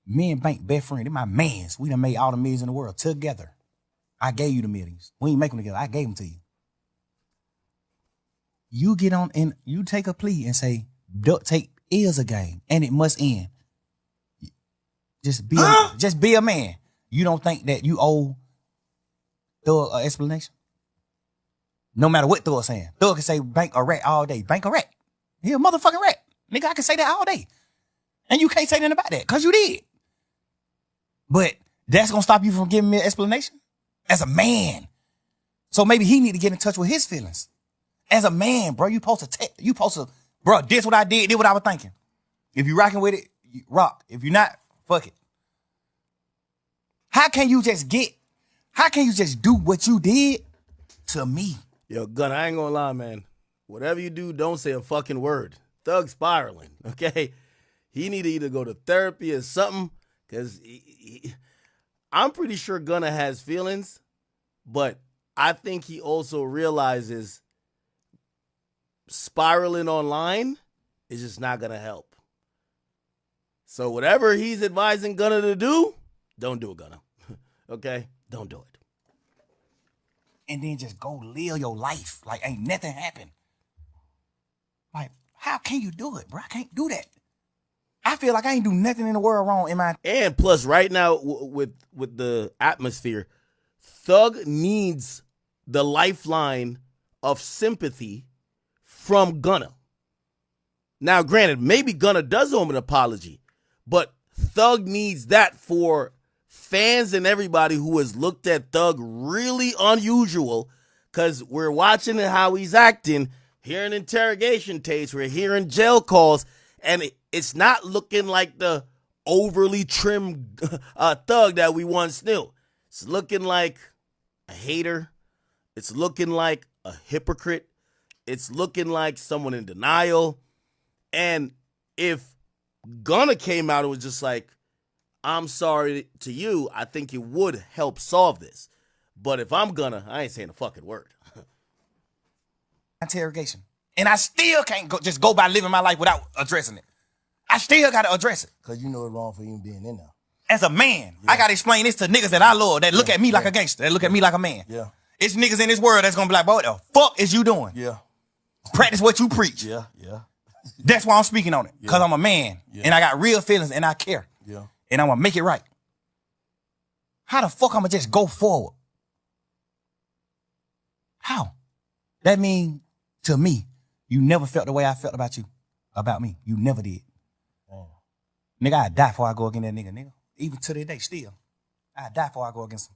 Me and Bank best friend, they're my mans. We done made all the millions in the world together. I gave you the millions. We ain't make them together. I gave them to you. You get on and you take a plea and say duct tape is a game and it must end. Just be a man. You don't think that you owe Thug an explanation? No matter what Thug saying. Thug can say Bank a rat all day. Bank a rat. He a motherfucking rat. Nigga, I can say that all day. And you can't say nothing about that because you did. But that's going to stop you from giving me an explanation? As a man. So maybe he need to get in touch with his feelings. As a man, bro, you supposed to, bro, this what I did what I was thinking. If you rocking with it, you rock. If you're not, fuck it. How can you just do what you did to me? Yo, Gun, I ain't gonna lie, man. Whatever you do, don't say a fucking word. Thug spiraling, okay? He need to either go to therapy or something, because I'm pretty sure Gunna has feelings, but I think he also realizes spiraling online is just not gonna help. So whatever he's advising Gunna to do, don't do it, Gunna. Okay? Don't do it. And then just go live your life like ain't nothing happened. Like, how can you do it, bro? I can't do that. I feel like I ain't do nothing in the world wrong in my... And plus, right now, with the atmosphere, Thug needs the lifeline of sympathy from Gunna. Now, granted, maybe Gunna does owe him an apology, but Thug needs that for fans and everybody who has looked at Thug really unusual, because we're watching how he's acting, hearing interrogation tapes, we're hearing jail calls, and it's not looking like the overly trim Thug that we once knew. It's looking like a hater. It's looking like a hypocrite. It's looking like someone in denial. And if Gunna came out and was just like, I'm sorry to you, I think it would help solve this. But if I'm Gunna, I ain't saying a fucking word. Interrogation. And I still can't just go by living my life without addressing it. I still got to address it. Because you know it's wrong for you being in there. As a man, I got to explain this to niggas that I love, that look at me like a gangster, that look at me like a man. Yeah. It's niggas in this world that's going to be like, boy, what the fuck is you doing? Yeah. Practice what you preach. Yeah. That's why I'm speaking on it. Because I'm a man. And I got real feelings and I care. Yeah. And I'm going to make it right. How the fuck I'm going to just go forward? How? That mean to me, you never felt the way I felt about you, about me. You never did. Nigga, I'd die before I go against that nigga. Even to this day, still. I'd die before I go against him.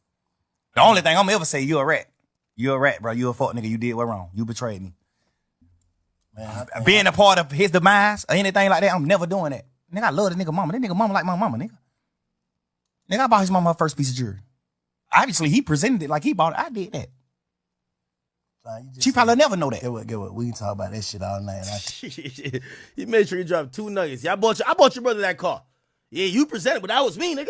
The only thing I'm gonna ever say, you're a rat. You're a rat, bro. You're a fuck nigga. You did what wrong. You betrayed me. Man, being a part of his demise or anything like that, I'm never doing that. Nigga, I love the nigga mama. That nigga mama like my mama, nigga. Nigga, I bought his mama her first piece of jewelry. Obviously, he presented it like he bought it. I did that. She probably never know that. Get what? We can talk about that shit all night. He made sure he dropped 2 nuggets. Yeah, I bought your brother that car. Yeah, you presented, but that was me, nigga.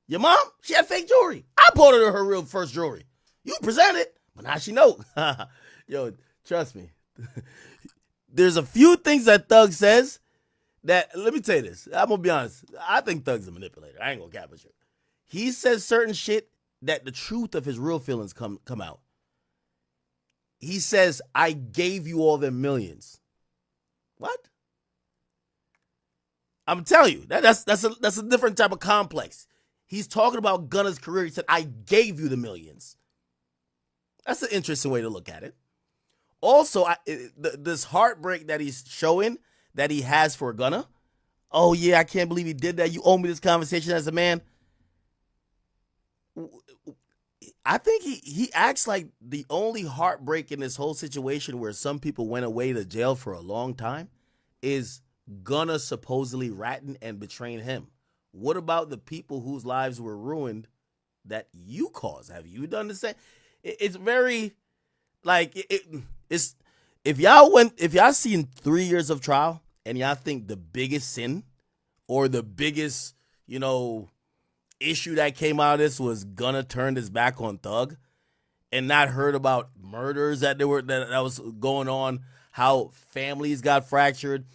Your mom, she had fake jewelry. I bought her real first jewelry. You presented, but now she know. Yo, trust me. There's a few things that Thug says that, let me tell you this. I'm going to be honest. I think Thug's a manipulator. I ain't going to cap with you. He says certain shit that the truth of his real feelings come out. He says, I gave you all them millions. What? I'm telling you, that's a different type of complex. He's talking about Gunna's career. He said, I gave you the millions. That's an interesting way to look at it. Also, this heartbreak that he's showing that he has for Gunna. Oh, yeah, I can't believe he did that. You owe me this conversation as a man. I think he acts like the only heartbreak in this whole situation where some people went away to jail for a long time is Gunna supposedly ratting and betraying him. What about the people whose lives were ruined that you caused? Have you done the same? It's very like it's if y'all seen 3 years of trial and y'all think the biggest sin or the biggest, issue that came out of this was Gunna turned his back on Thug and not heard about murders that was going on, how families got fractured.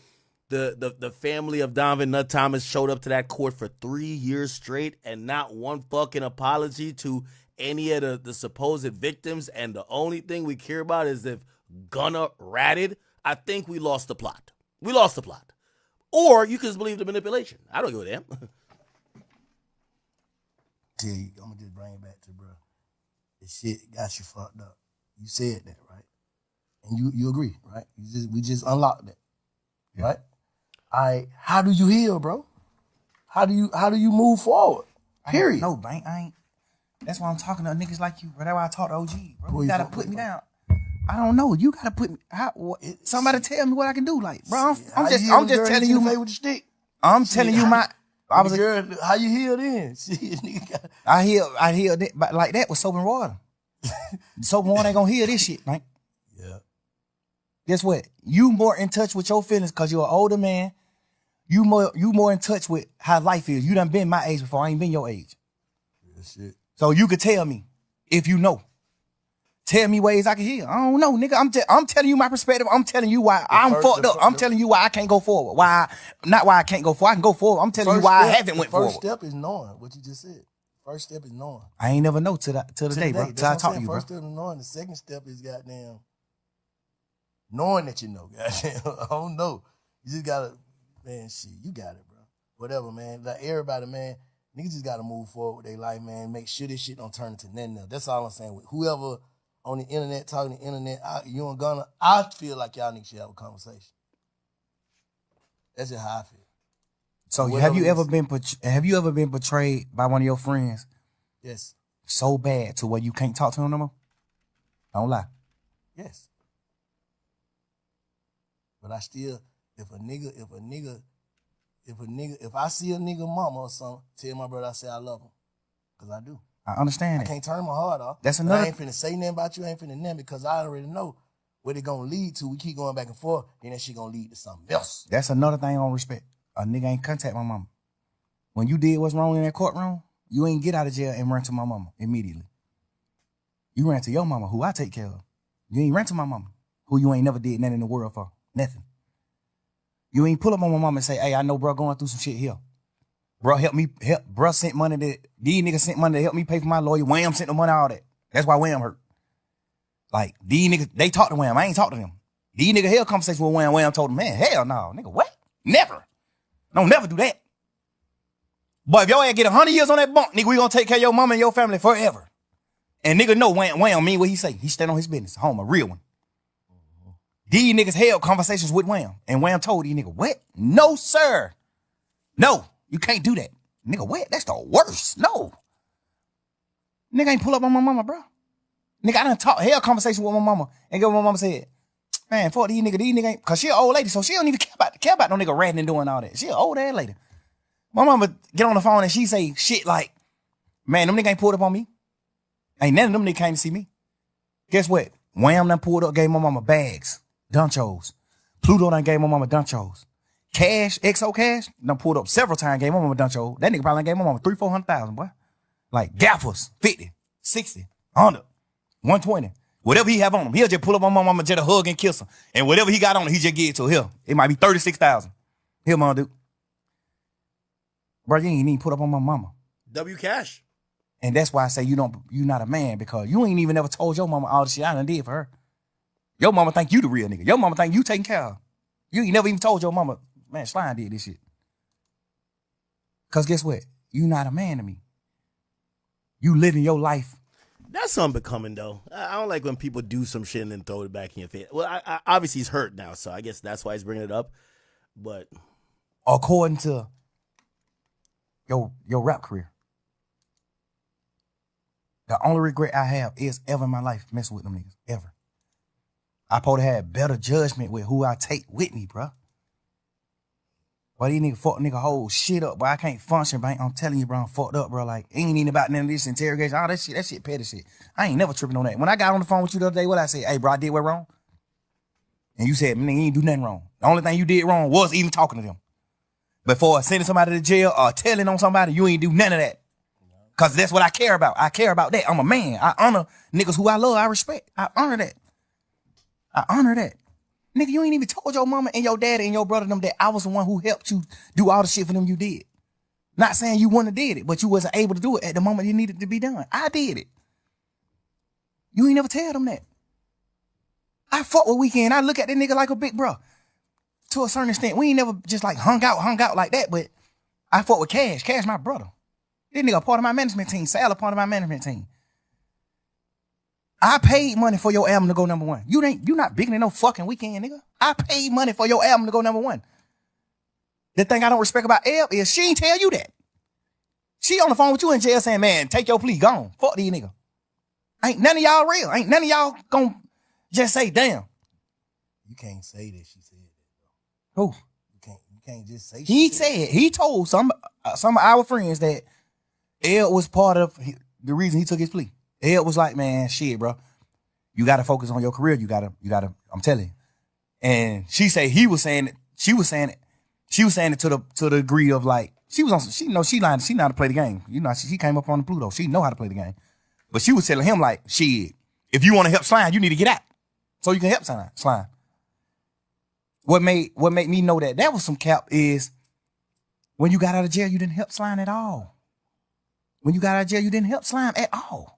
The family of Donovan Nut Thomas showed up to that court for 3 years straight and not one fucking apology to any of the supposed victims, and the only thing we care about is if Gunna ratted. I think we lost the plot. We lost the plot. Or you can just believe the manipulation. I don't give a damn. Tell you, I'm gonna just bring it back to bro. This shit got you fucked up. You said that, right? And you agree, right? We just unlocked that, right? All right. How do you heal, bro? How do you move forward? Period. No, Bank. I ain't. That's why I'm talking to niggas like you, bro. That's why I talk to OG, bro. You gotta put me down. I don't know. You gotta put me. Somebody tell me what I can do. Like, bro, I'm just telling you. With the stick. I'm telling you my. I was girl, how you heal then? I healed it, but like that with soap and water. Soap and water ain't gonna heal this shit, man. Yeah. Guess what? You more in touch with your feelings because you're an older man. You more in touch with how life is. You done been my age before. I ain't been your age. Yeah, shit. So you could tell me if you know. Tell me ways I can heal. I don't know, nigga. I'm telling you my perspective. I'm telling you why I'm fucked up. I'm telling you why I can't go forward. Not why I can't go forward. I can go forward. I'm telling you why I haven't went forward. First step is knowing what you just said. First step is knowing. I ain't never know till today, bro. Till I talk to you, bro. First step is knowing. The second step is goddamn knowing that you know. Goddamn, I don't know. You just gotta, man. Shit, you got it, bro. Whatever, man. Like everybody, man. Niggas just gotta move forward with their life, man. Make sure this shit don't turn into nothing else. That's all I'm saying. With whoever on the internet, talking the internet, you and Gunna, I feel like y'all niggas should have a conversation. That's just how I feel. So have you ever been betrayed by one of your friends? Yes. So bad to where you can't talk to them no more? Don't lie. Yes. But I still, if I see a nigga mama or something, tell my brother I say I love him. Because I do. I understand I can't turn my heart off. That's another. I ain't finna say nothing about you. I ain't finna nothing because I already know what it gonna lead to. We keep going back and forth, then that shit gonna lead to something else. That's another thing on respect. A nigga ain't contact my mama. When you did what's wrong in that courtroom, you ain't get out of jail and run to my mama immediately. You ran to your mama, who I take care of. You ain't ran to my mama, who you ain't never did nothing in the world for. Nothing. You ain't pull up on my mama and say, hey, I know bro going through some shit here. Bro, bro sent money these niggas sent money to help me pay for my lawyer. Wham sent the money, all that. That's why Wham hurt. Like, these niggas, they talk to Wham. I ain't talk to them. These niggas held conversation with Wham. Wham told them, man, hell no. Nigga, what? Never. Don't never do that. But if your ass get 100 years on that bunk, nigga, we gonna take care of your mama and your family forever. And nigga know Wham mean what he say. He stand on his business. Home, a real one. These niggas held conversations with Wham. And Wham told these niggas, what? No, sir. No. You can't do that. Nigga, what? That's the worst. No. Nigga ain't pull up on my mama, bro. Nigga, I done held conversation with my mama and get what my mama said. Man, fuck these niggas ain't, cause she an old lady, so she don't even care about no nigga ratting and doing all that. She an old ass lady. My mama get on the phone and she say shit like, man, them niggas ain't pulled up on me. Ain't none of them niggas came to see me. Guess what? Wham done pulled up, gave my mama bags, dunchos. Pluto done gave my mama dunchos. Cash, XO Cash, done pulled up several times, gave my mama duncho. That nigga probably gave my mama 300,000-400,000, boy. Like gaffers, 50, 60, 100, 120. Whatever he have on him, he'll just pull up on my mama, just a hug and kiss her. And whatever he got on him, he just give it to her. It might be 36,000. Here, mama, dude. Bro, you ain't even put up on my mama. W Cash. And that's why I say you not a man, because you ain't even ever told your mama all the shit I done did for her. Your mama think you the real nigga. Your mama think you taking care of. You ain't never even told your mama, man, Slime did this shit. Cause guess what? You not a man to me. You living your life. That's unbecoming, though. I don't like when people do some shit and then throw it back in your face. Well, I obviously he's hurt now, so I guess that's why he's bringing it up. But according to your rap career, the only regret I have is ever in my life messing with them niggas. Ever. I supposed to have better judgment with who I take with me, bro. But these niggas fuck nigga whole shit up, but I can't function, bro. I'm telling you, bro, I'm fucked up, bro. Like, ain't even about none of this interrogation. All that shit petty shit. I ain't never tripping on that. When I got on the phone with you the other day, what I said? Hey, bro, I did what wrong? And you said, man, you ain't do nothing wrong. The only thing you did wrong was even talking to them. Before sending somebody to jail or telling on somebody, you ain't do none of that. Cause that's what I care about. I care about that. I'm a man. I honor niggas who I love, I respect. I honor that. Nigga, you ain't even told your mama and your daddy and your brother them that I was the one who helped you do all the shit for them you did. Not saying you wouldn't have did it, but you wasn't able to do it at the moment it needed to be done. I did it. You ain't never tell them that. I fuck with Weekend. I look at that nigga like a big bro. To a certain extent. We ain't never just like hung out like that, but I fuck with Cash. Cash my brother. This nigga a part of my management team. Sal a part of my management team. I paid money for your album to go number one. You not bigger than no fucking Weekend, nigga. I paid money for your album to go number one. The thing I don't respect about Eb is she ain't tell you that. She on the phone with you in jail saying, man, take your plea, gone. Fuck these niggas. Ain't none of y'all real. Ain't none of y'all gonna just say, damn. You can't say that she said that, Who? You can't just say He told some of our friends that Ed was part of the reason he took his plea. Ed was like, man, shit, bro. You gotta focus on your career. You gotta, I'm telling you. And she said she was saying it to the degree of like, she know how to play the game. You know, she came up on the Pluto. She know how to play the game. But she was telling him like, shit, if you want to help Slime, you need to get out. So you can help Slime. What made me know that was some cap is when you got out of jail, you didn't help Slime at all. When you got out of jail, you didn't help Slime at all.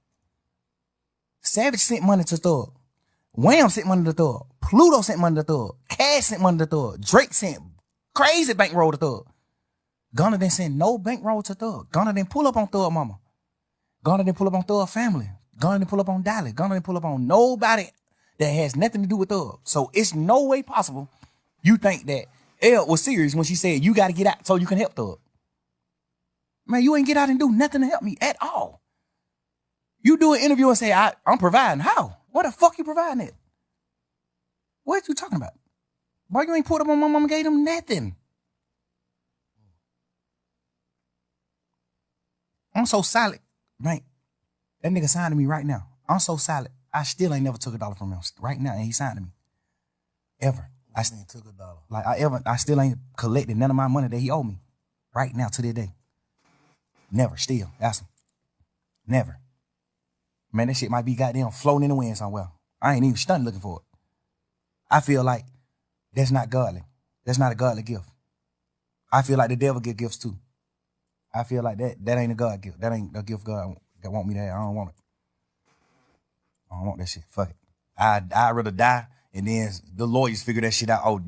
Savage sent money to Thug. Wham sent money to Thug. Pluto sent money to Thug. Cash sent money to Thug. Drake sent crazy bankroll to Thug. Gunna didn't send no bankroll to Thug. Gunna didn't pull up on Thug mama. Gunna didn't pull up on Thug family. Gunna didn't pull up on Dolly. Gunna didn't pull up on nobody that has nothing to do with Thug. So it's no way possible you think that Elle was serious when she said you got to get out so you can help Thug. Man, you ain't get out and do nothing to help me at all. You do an interview and say, I'm providing. How? What the fuck you providing it? What you talking about? Boy, you ain't put up on my mama, gave them nothing. I'm so solid, right? That nigga signed to me right now. I'm so solid. I still ain't never took $1 from him right now, and he signed to me. Ever. I still took $1. Like I still ain't collected none of my money that he owed me. Right now to this day. Never, still. Ask him. Never. Man, that shit might be goddamn floating in the wind somewhere. I ain't even stunned looking for it. I feel like that's not godly. That's not a godly gift. I feel like the devil get gifts too. I feel like that ain't a God gift. That ain't a gift God want me to have. I don't want it. I don't want that shit. Fuck it. I'd rather die and then the lawyers figure that shit out. Oh,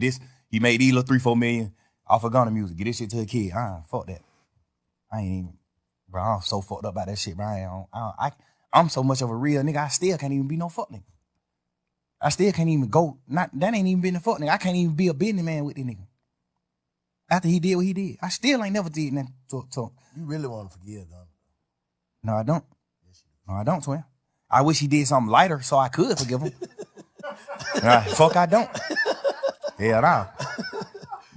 he made these little 3-4 million off of Gunna music. Get this shit to a kid. Fuck that. I ain't even, bro, I'm so fucked up about that shit, bro. I'm so much of a real nigga, I still can't even be no fuck nigga. I still can't even go, that ain't even been a fuck nigga. I can't even be a businessman with this nigga. After he did what he did. I still ain't never did nothing to You really want to forgive them? No, I don't. No, I don't, twin. I wish he did something lighter so I could forgive him. Fuck, I don't. Hell nah.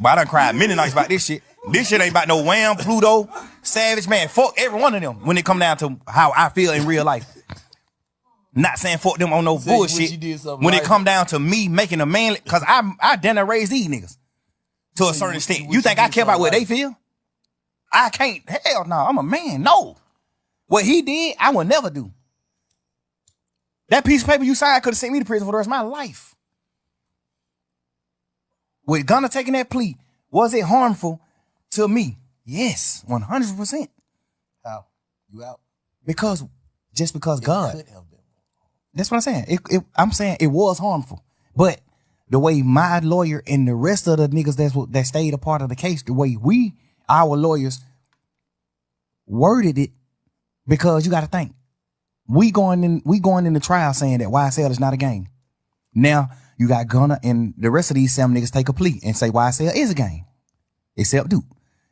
But I done cried many nights about this shit. This shit ain't about no Wham, Pluto, Savage, man. Fuck every one of them when it come down to how I feel in real life. Not saying fuck them on no bullshit. When it come down to me making a man, cause I done raised these niggas to a certain extent. You think I care about what they feel? I can't. Hell no, I'm a man. No. What he did, I will never do. That piece of paper you signed could have sent me to prison for the rest of my life. With Gunna taking that plea, was it harmful to me? Yes, 100%. How? You out? Because God. Could have been. That's what I'm saying. I'm saying it was harmful. But the way my lawyer and the rest of the niggas that stayed a part of the case, the way our lawyers worded it, because you got to think, we going in the trial saying that YSL is not a gang. Now you got Gunna and the rest of these 7 niggas take a plea and say YSL is a gang, except Duke.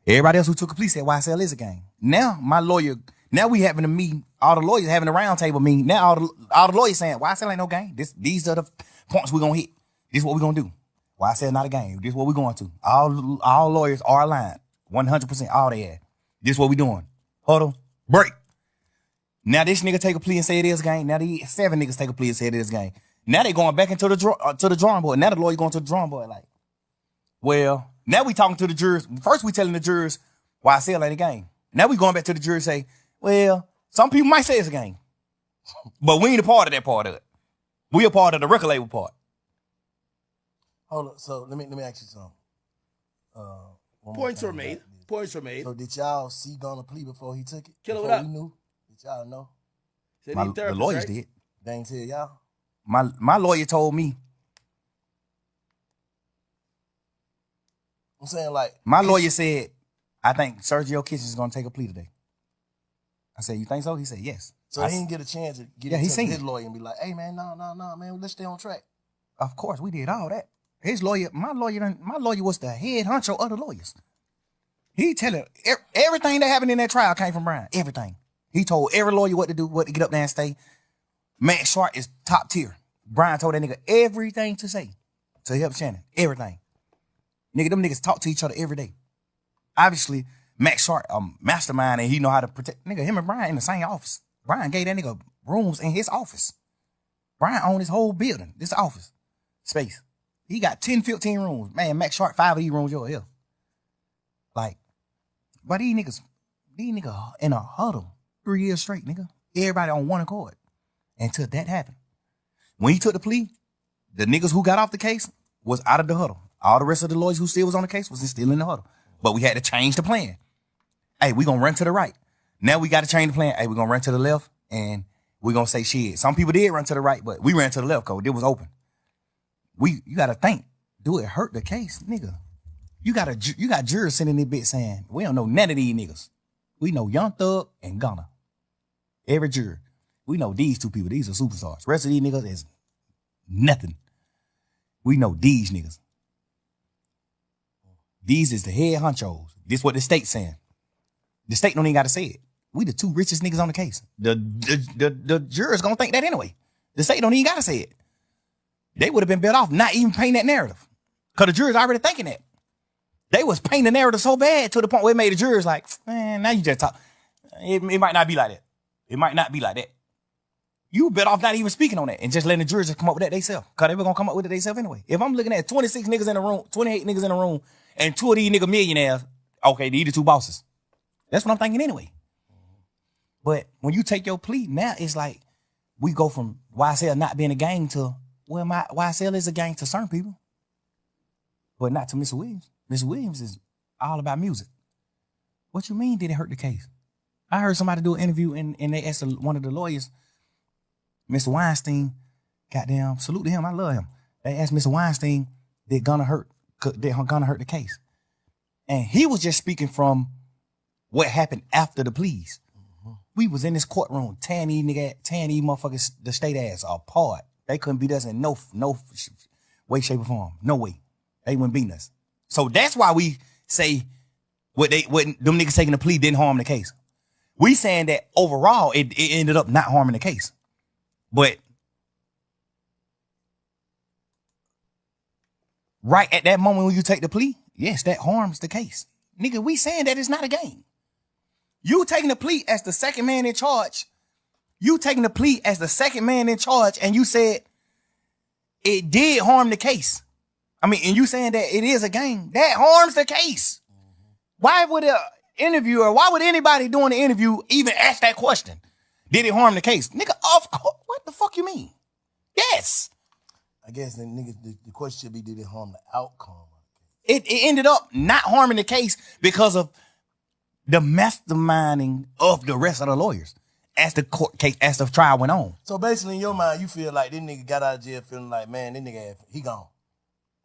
Everybody else who took a plea said YSL is a gang. Now my lawyer, now we having a meeting, all the lawyers having a round table meeting. Now all the lawyers saying YSL ain't no gang. These are the points we're gonna hit. This is what we're gonna do. YSL not a gang. This is what we're going to. All lawyers are aligned. 100%, all they add. This is what we doing. Huddle, break. Now this nigga take a plea and say it is a gang. Now these 7 niggas take a plea and say it is a gang. Now they going back into the drawing board. Now the lawyer going to the drawing board like, well, now we talking to the jurors. First we telling the jurors YSL ain't a gang. Now we going back to the jurors say, well, some people might say it's a gang, but we ain't a part of that part of it. We a part of the record label part. Hold on. So let me ask you something. Points were made. Points were made. So did y'all see Gunna plea before he took it? Killer, before what up? we knew? Did y'all know? The lawyers did. They ain't tell y'all? My lawyer told me. I'm saying like. My lawyer said, I think Sergio Kitchens is going to take a plea today. I said, you think so? He said, yes. So he didn't get a chance to get into his lawyer and be like, hey man, no, man, let's stay on track. Of course, we did all that. His lawyer, my lawyer was the head honcho of the lawyers. He tell him everything that happened in that trial came from Brian. Everything. He told every lawyer what to do, what to get up there and stay. Matt Sharp is top tier. Brian told that nigga everything to say to help Shannon. Everything. Nigga, them niggas talk to each other every day. Obviously, Matt Sharp, mastermind, and he know how to protect. Nigga, him and Brian in the same office. Brian gave that nigga rooms in his office. Brian owned his whole building, this office space. He got 10, 15 rooms. Man, Matt Sharp, 5 of these rooms, yours here. Like, but these niggas in a huddle 3 years straight, nigga. Everybody on one accord. Until that happened. When he took the plea, the niggas who got off the case was out of the huddle. All the rest of the lawyers who still was on the case was still in the huddle. But we had to change the plan. Hey, we gonna run to the right. Now we got to change the plan. Hey, we gonna run to the left and we gonna say shit. Some people did run to the right, but we ran to the left because it was open. You gotta think, do it hurt the case, nigga? You got jurors sitting in there bitch saying, we don't know none of these niggas. We know Young Thug and Gunna. Every juror. We know these 2 people. These are superstars. The rest of these niggas is nothing. We know these niggas. These is the head honchos. This what the state's saying. The state don't even got to say it. We the 2 richest niggas on the case. The jurors gonna think that anyway. The state don't even got to say it. They would have been better off not even painting that narrative. Because the jurors already thinking that. They was painting the narrative so bad to the point where it made the jurors like, man, now you just talk. It might not be like that. It might not be like that. You better off not even speaking on that and just letting the jurors just come up with that themselves. Because they were going to come up with it themselves anyway. If I'm looking at 26 niggas in the room, 28 niggas in the room, and 2 of these nigga millionaires, okay, these the 2 bosses. That's what I'm thinking anyway. But when you take your plea, now it's like we go from YSL not being a gang to, well, my YSL is a gang to certain people. But not to Mr. Williams. Mr. Williams is all about music. What you mean did it hurt the case? I heard somebody do an interview and they asked one of the lawyers, Mr. Weinstein, goddamn, salute to him, I love him. They asked Mr. Weinstein, did Gunna hurt the case? And he was just speaking from what happened after the pleas. Mm-hmm. We was in this courtroom, tearing these motherfuckers, the state ass apart. They couldn't beat us in no way, shape, or form. No way. They wouldn't beat us. So that's why we say what them niggas taking the plea didn't harm the case. We saying that overall it ended up not harming the case. But right at that moment when you take the plea, yes, that harms the case. Nigga, we saying that it's not a game. You taking the plea as the second man in charge. You taking the plea as the second man in charge, and you said it did harm the case. I mean, and you saying that it is a game. That harms the case. Why would an interviewer, why would anybody doing the interview even ask that question? Did it harm the case? Nigga, of course. What the fuck you mean? Yes. I guess the question should be, did it harm the outcome? It ended up not harming the case because of the masterminding of the rest of the lawyers as the court case, as the trial went on. So basically, in your mind, you feel like this nigga got out of jail feeling like, man, this nigga, he gone.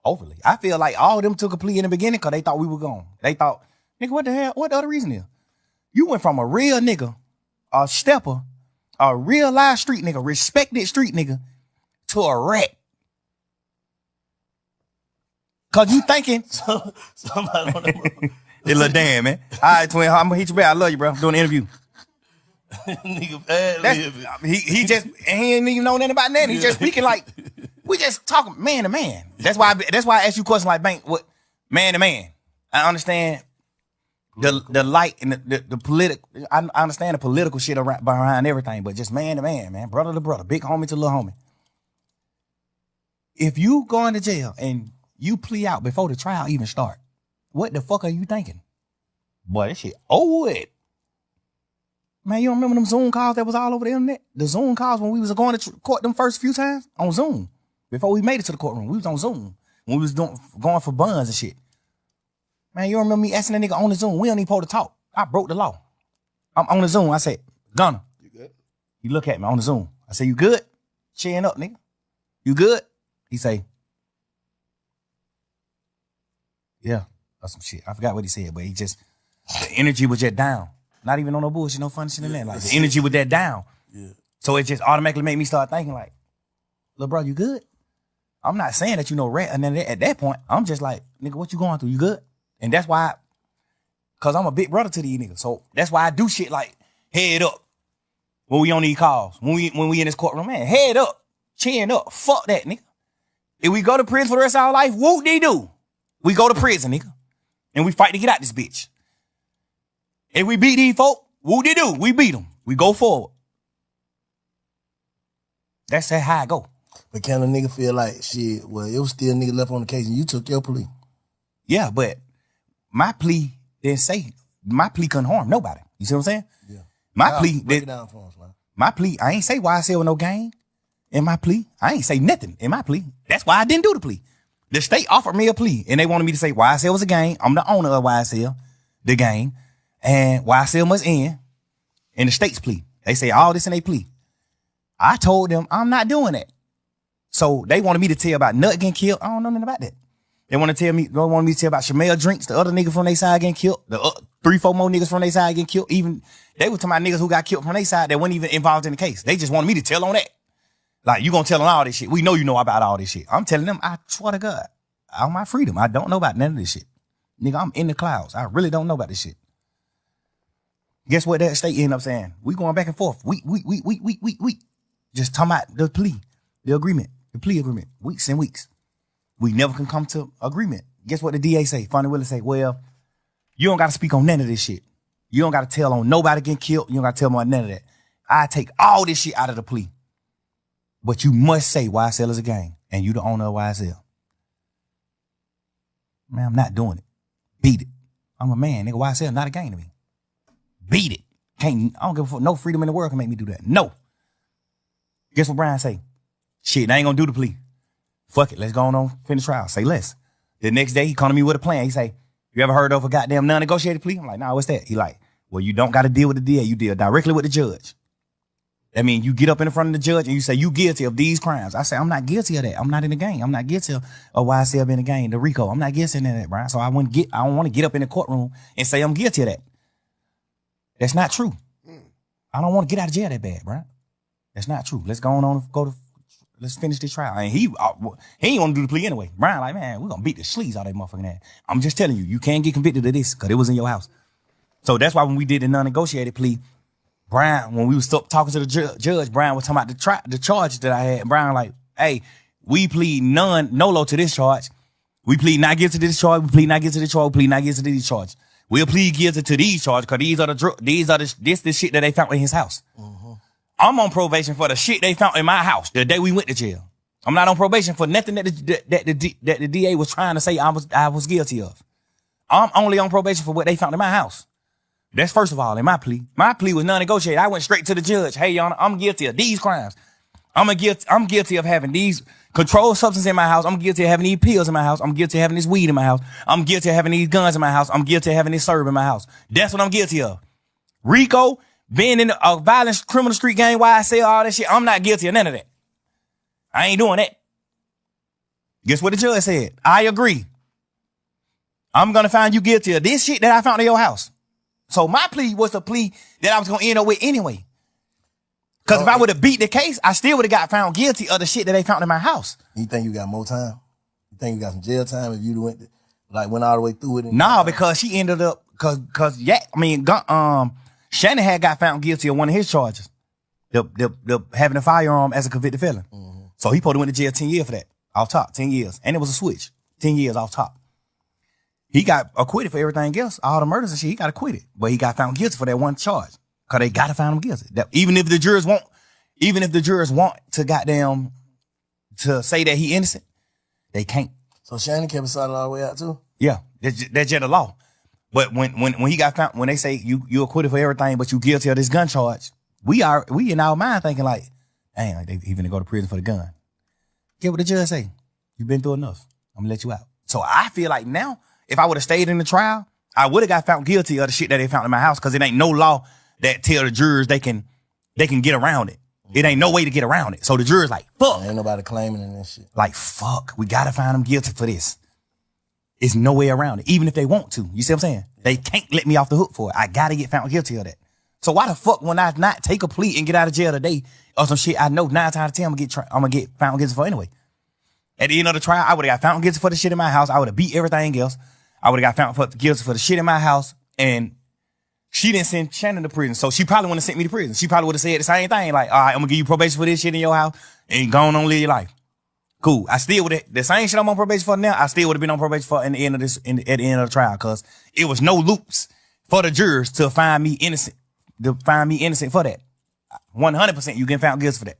Overly. I feel like all of them took a plea in the beginning because they thought we were gone. They thought, nigga, what the hell? What the other reason is? You went from a real nigga, a stepper, a real live street nigga, respected street nigga, to a rat. Cause you thinking Somebody on that Hey, little damn, man. All right, twin, I'm gonna hit you back. I love you, bro. I'm doing an interview. nigga bad living. He just he ain't even know nothing about that. He just speaking like we just talking man to man. That's why I ask you questions like Bank, what man to man. I understand the light and the political. I understand the political shit behind everything, but just man to man, brother to brother, big homie to little homie. If you go into jail and you plea out before the trial even start, what the fuck are you thinking? Boy, that shit over it. Man, you don't remember them Zoom calls that was all over the internet? The Zoom calls when we was going to court them first few times on Zoom. Before we made it to the courtroom, we was on Zoom. When we was going for buns and shit. Man, you don't remember me asking that nigga on the Zoom? We don't even supposed to talk. I broke the law. I'm on the Zoom. I said, Gunner. You good? He look at me on the Zoom. I say, you good? Chin up, nigga. You good? He say, yeah. Some shit. I forgot what he said, but he just, the energy was just down. Not even on no bullshit, no fun shit in that. Like the energy was that down. Yeah. So it just automatically made me start thinking like, little bro, you good? I'm not saying that you know rat. And then at that point, I'm just like, nigga, what you going through? You good? And that's why, cause I'm a big brother to these niggas. So that's why I do shit like head up when we on these calls. When we in this courtroom, man, head up, chin up. Fuck that, nigga. If we go to prison for the rest of our life, whoop they do. We go to prison, nigga. And we fight to get out this bitch. If we beat these folk, what they do? We beat them. We go forward. That's how I go. But can a nigga feel like, shit, well, it was still a nigga left on the case and you took your plea? Yeah, but my plea didn't say, my plea couldn't harm nobody. You see what I'm saying? Yeah. My plea, break it down for us, man. My plea, I ain't say why I said with no game in my plea. I ain't say nothing in my plea. That's why I didn't do the plea. The state offered me a plea, and they wanted me to say YSL was a game. I'm the owner of YSL, the game, and YSL must end in the state's plea. They say all this in their plea. I told them I'm not doing that. So they wanted me to tell about Nut getting killed. I don't know nothing about that. They wanted me to tell about Shamel Drinks, the other nigga from their side getting killed, the 3-4 more niggas from their side getting killed. Even they were talking about niggas who got killed from their side that weren't even involved in the case. They just wanted me to tell on that. Like, you gonna tell them all this shit. We know you know about all this shit. I'm telling them, I swear to God, on my freedom, I don't know about none of this shit. Nigga, I'm in the clouds. I really don't know about this shit. Guess what that state ended up saying? We going back and forth. Week. Just talking about the plea, the agreement, the plea agreement. Weeks and weeks. We never can come to agreement. Guess what the DA say? Fonnie Willis say, well, you don't got to speak on none of this shit. You don't got to tell on nobody getting killed. You don't got to tell them on none of that. I take all this shit out of the plea. But you must say YSL is a gang and you the owner of YSL. Man, I'm not doing it. Beat it. I'm a man, nigga. YSL not a gang to me. Beat it. I don't give a fuck. No freedom in the world can make me do that. No. Guess what Brian say? Shit, I ain't gonna do the plea. Fuck it. Let's go on finish trial. Say less. The next day, he come to me with a plan. He say, you ever heard of a goddamn non-negotiated plea? I'm like, nah, what's that? He like, well, you don't got to deal with the DA. You deal directly with the judge. That means you get up in front of the judge and you say, you guilty of these crimes. I say, I'm not guilty of that. I'm not in the gang. I'm not guilty of YSL being in the gang, the RICO. I'm not guilty of that, Brian. So I don't want to get up in the courtroom and say I'm guilty of that. That's not true. I don't want to get out of jail that bad, Brian. That's not true. Let's let's finish this trial. And he ain't want to do the plea anyway. Brian like, man, we're going to beat the sleaze out of that motherfucking ass. I'm just telling you, you can't get convicted of this because it was in your house. So that's why when we did the non-negotiated plea, Brian, when we was talking to the judge, Brian was talking about the charge that I had. Brian like, hey, we plead nolo to this charge. We plead not guilty to this charge. We plead not guilty to this charge. We plead not guilty to these charges. We'll plead guilty to these charges because this the shit that they found in his house. Mm-hmm. I'm on probation for the shit they found in my house the day we went to jail. I'm not on probation for nothing that the DA was trying to say I was guilty of. I'm only on probation for what they found in my house. That's first of all in my plea. My plea was non-negotiated. I went straight to the judge. Hey, Your Honor, I'm guilty of these crimes. I'm guilty of having these controlled substances in my house. I'm guilty of having these pills in my house. I'm guilty of having this weed in my house. I'm guilty of having these guns in my house. I'm guilty of having this serve in my house. That's what I'm guilty of. Rico, being in a violent criminal street gang, why I say all that shit, I'm not guilty of none of that. I ain't doing that. Guess what the judge said? I agree. I'm going to find you guilty of this shit that I found in your house. So my plea was the plea that I was going to end up with anyway. Because if I would have beat the case, I still would have got found guilty of the shit that they found in my house. You think you got more time? You think you got some jail time if you went all the way through it? Nah, because she ended up, Shannon had got found guilty of one of his charges. The having a firearm as a convicted felon. Mm-hmm. So he probably went to jail 10 years for that. Off top, 10 years. And it was a switch. 10 years off top. He got acquitted for everything else. All the murders and shit, he got acquitted. But he got found guilty for that one charge. Cause they gotta find him guilty. Even if the jurors want to to say that he innocent, they can't. So Shannon kept it all the way out too? Yeah, that's just the law. But when he got found, when they say you acquitted for everything, but you guilty of this gun charge, we in our mind thinking like, dang, like they even go to prison for the gun. Get what the judge say. You've been through enough. I'm gonna let you out. So I feel like now, if I would have stayed in the trial, I would have got found guilty of the shit that they found in my house because it ain't no law that tell the jurors they can get around it. It ain't no way to get around it. So the jurors like, fuck. Ain't nobody claiming it and shit. Like, fuck, we gotta find them guilty for this. It's no way around it, even if they want to. You see what I'm saying? They can't let me off the hook for it. I gotta get found guilty of that. So why the fuck when I not take a plea and get out of jail today or some shit I know 9 times out of 10 I'm gonna get found guilty for anyway? At the end of the trial, I would have got found guilty for the shit in my house. I would have beat everything else. I would have got found guilty for the shit in my house. And she didn't send Shannon to prison. So she probably wouldn't have sent me to prison. She probably would have said the same thing. Like, all right, I'm gonna give you probation for this shit in your house and go on live your life. Cool. I still would have, the same shit I'm on probation for now, I still would have been on probation for at the end of the trial, because it was no loops for the jurors to find me innocent for that. 100% you get found guilty for that.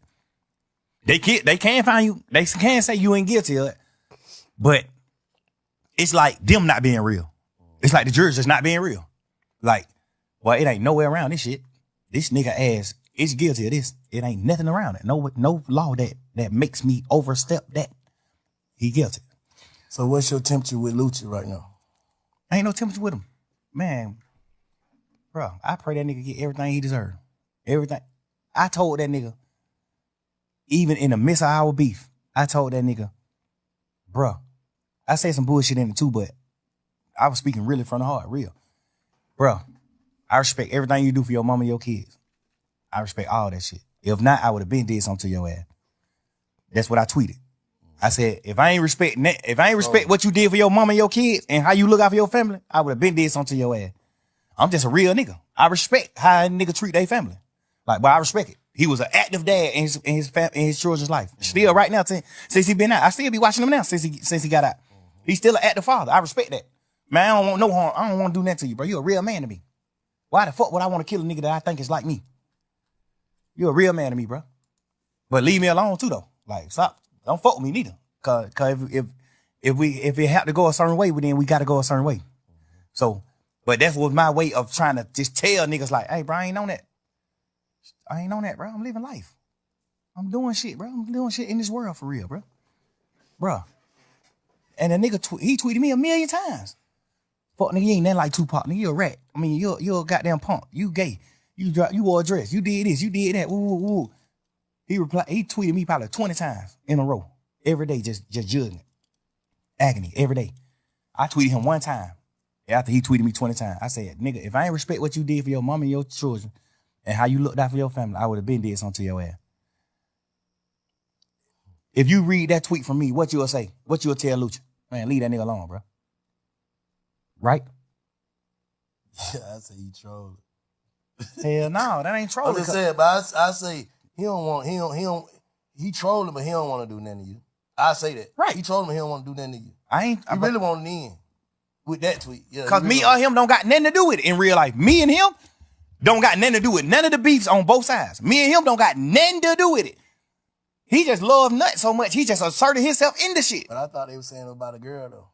They can find you, they can say you ain't guilty of it, but it's like them not being real. It's like the jurors just not being real. Like, well, it ain't nowhere around this shit. This nigga ass is guilty of this. It ain't nothing around it. No law that makes me overstep that. He guilty. So what's your temperature with Lucci right now? Ain't no temperature with him. Man, bro, I pray that nigga get everything he deserves. Everything. I told that nigga, even in the midst of our beef, I told that nigga, bro, I said some bullshit in it too, but I was speaking really from the heart, real. Bro, I respect everything you do for your mama and your kids. I respect all that shit. If not, I would have been did something to your ass. That's what I tweeted. I said, if I ain't respect what you did for your mama and your kids and how you look out for your family, I would have been did something to your ass. I'm just a real nigga. I respect how a nigga treat their family. Like, but I respect it. He was an active dad in his children's life. Still right now, since he been out. I still be watching him now since he got out. He's still an active father. I respect that. Man, I don't want no harm. I don't want to do nothing to you, bro. You're a real man to me. Why the fuck would I want to kill a nigga that I think is like me? You're a real man to me, bro. But leave me alone too, though. Like, stop. Don't fuck with me neither. Cause if it have to go a certain way, then we got to go a certain way. So, but that was my way of trying to just tell niggas like, hey, bro, I ain't on that. I ain't on that, bro. I'm living life. I'm doing shit, bro. I'm doing shit in this world for real, bro. Bro. And the nigga, he tweeted me 1,000,000 times. Fuck, nigga, you ain't nothing like Tupac. Nigga, you a rat. I mean, you're a goddamn punk. You gay. You wore a dress. You did this. You did that. Woo. He tweeted me probably 20 times in a row. Every day, just judging it. Agony, every day. I tweeted him one time after he tweeted me 20 times. I said, nigga, if I ain't respect what you did for your mama and your children and how you looked out for your family, I would have been did something to your ass. If you read that tweet from me, what you'll say? What you'll tell Lucha? Man, leave that nigga alone, bro. Right? Yeah, I say he trolling. Hell no, that ain't trolling. I'm just saying, but I say he trolling, but he don't want to do nothing to you. I say that. Right. He told him he don't want to do nothing to you. He He really wanted to end with that tweet. Yeah. Cause really me or him don't got nothing to do with it in real life. Me and him don't got nothing to do with none of the beefs on both sides. Me and him don't got nothing to do with it. He just loved Nut so much, he just asserted himself in the shit. But I thought they were saying about a girl though.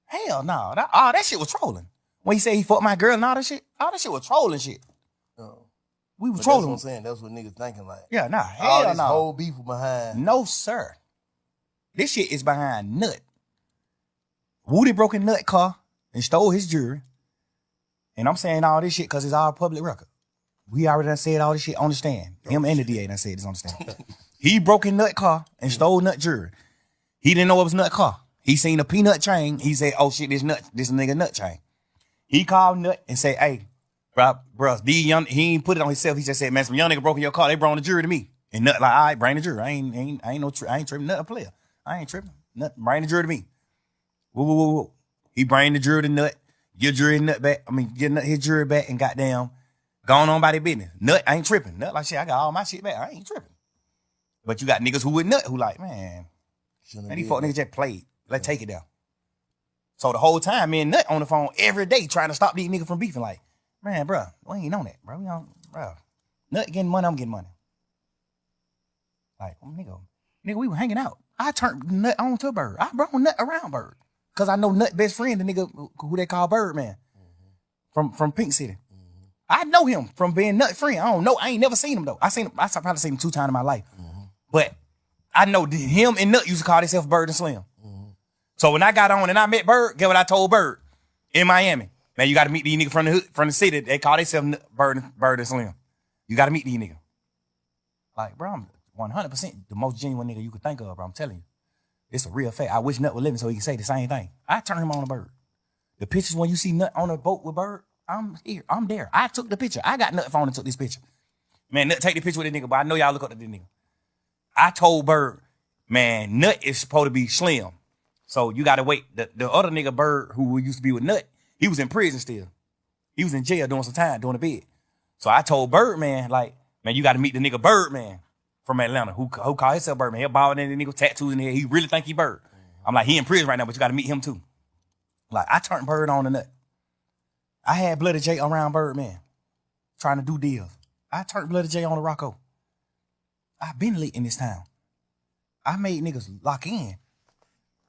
Hell no. That shit was trolling. When he said he fucked my girl and all that shit was trolling shit. We were But trolling. That's what I'm saying. That's what niggas thinking like. Yeah, nah, All hell this no. whole beef behind. No, sir. This shit is behind Nut. Woody broke in Nut car and stole his jewelry. And I'm saying all this shit because it's all public record. We already done said all this shit on the stand. Him and the DA done said this on the stand. He broke in Nut car and stole Nut jewelry. He didn't know it was Nut car. He seen a peanut chain. He said, oh shit, this nigga Nut chain. He called Nut and said, hey, bro, he ain't put it on himself. He just said, man, some young nigga broke in your car. They brought the jury to me. And Nut like, all right, bring the jury. I ain't tripping. Nut a player. I ain't tripping. Nut, bring the jury to me. Whoa. He bring the jury to Nut, get jury Nut back. Get Nut his jury back and goddamn gone on by their business. Nut ain't tripping. Nut like shit, I got all my shit back. I ain't tripping. But you got niggas who with Nut who like, man, these fuck niggas just played. Let's take it down. So the whole time, me and Nut on the phone every day trying to stop these niggas from beefing. Like, man, bro, we ain't on that, bro. Nut getting money, I'm getting money. Like, nigga, we were hanging out. I turned Nut on to Bird. I brought Nut around Bird. Cause I know Nut best friend, the nigga who they call Birdman from Pink City. Mm-hmm. I know him from being Nut friend. I don't know. I ain't never seen him though. I probably seen him 2 times in my life. Mm-hmm. But I know him and Nut used to call themselves Bird and Slim. Mm-hmm. So when I got on and I met Bird, get what I told Bird in Miami. Man, you got to meet these niggas from the hood, from the city. They call themselves Bird and Slim. You got to meet these niggas. Like, bro, I'm 100% the most genuine nigga you could think of, bro. I'm telling you. It's a real fact. I wish Nut was living so he can say the same thing. I turned him on a Bird. The pictures when you see Nut on a boat with Bird, I'm here. I'm there. I took the picture. I got Nut phone and took this picture. Man, Nut take the picture with this nigga, but I know y'all look up to this nigga. I told Bird, man, Nut is supposed to be Slim. So you got to wait. The other nigga, Bird, who used to be with Nut, he was in prison still. He was in jail doing some time, doing a bid. So I told Bird, man, like, man, you got to meet the nigga Birdman from Atlanta who call himself Birdman. He bald and the nigga tattoos in there. He really think he Bird. I'm like, he in prison right now, but you got to meet him too. Like, I turned Bird on the Nut. I had Bloody J around Birdman trying to do deals. I turned Bloody J on the Rocco. I've been lit in this town. I made niggas lock in.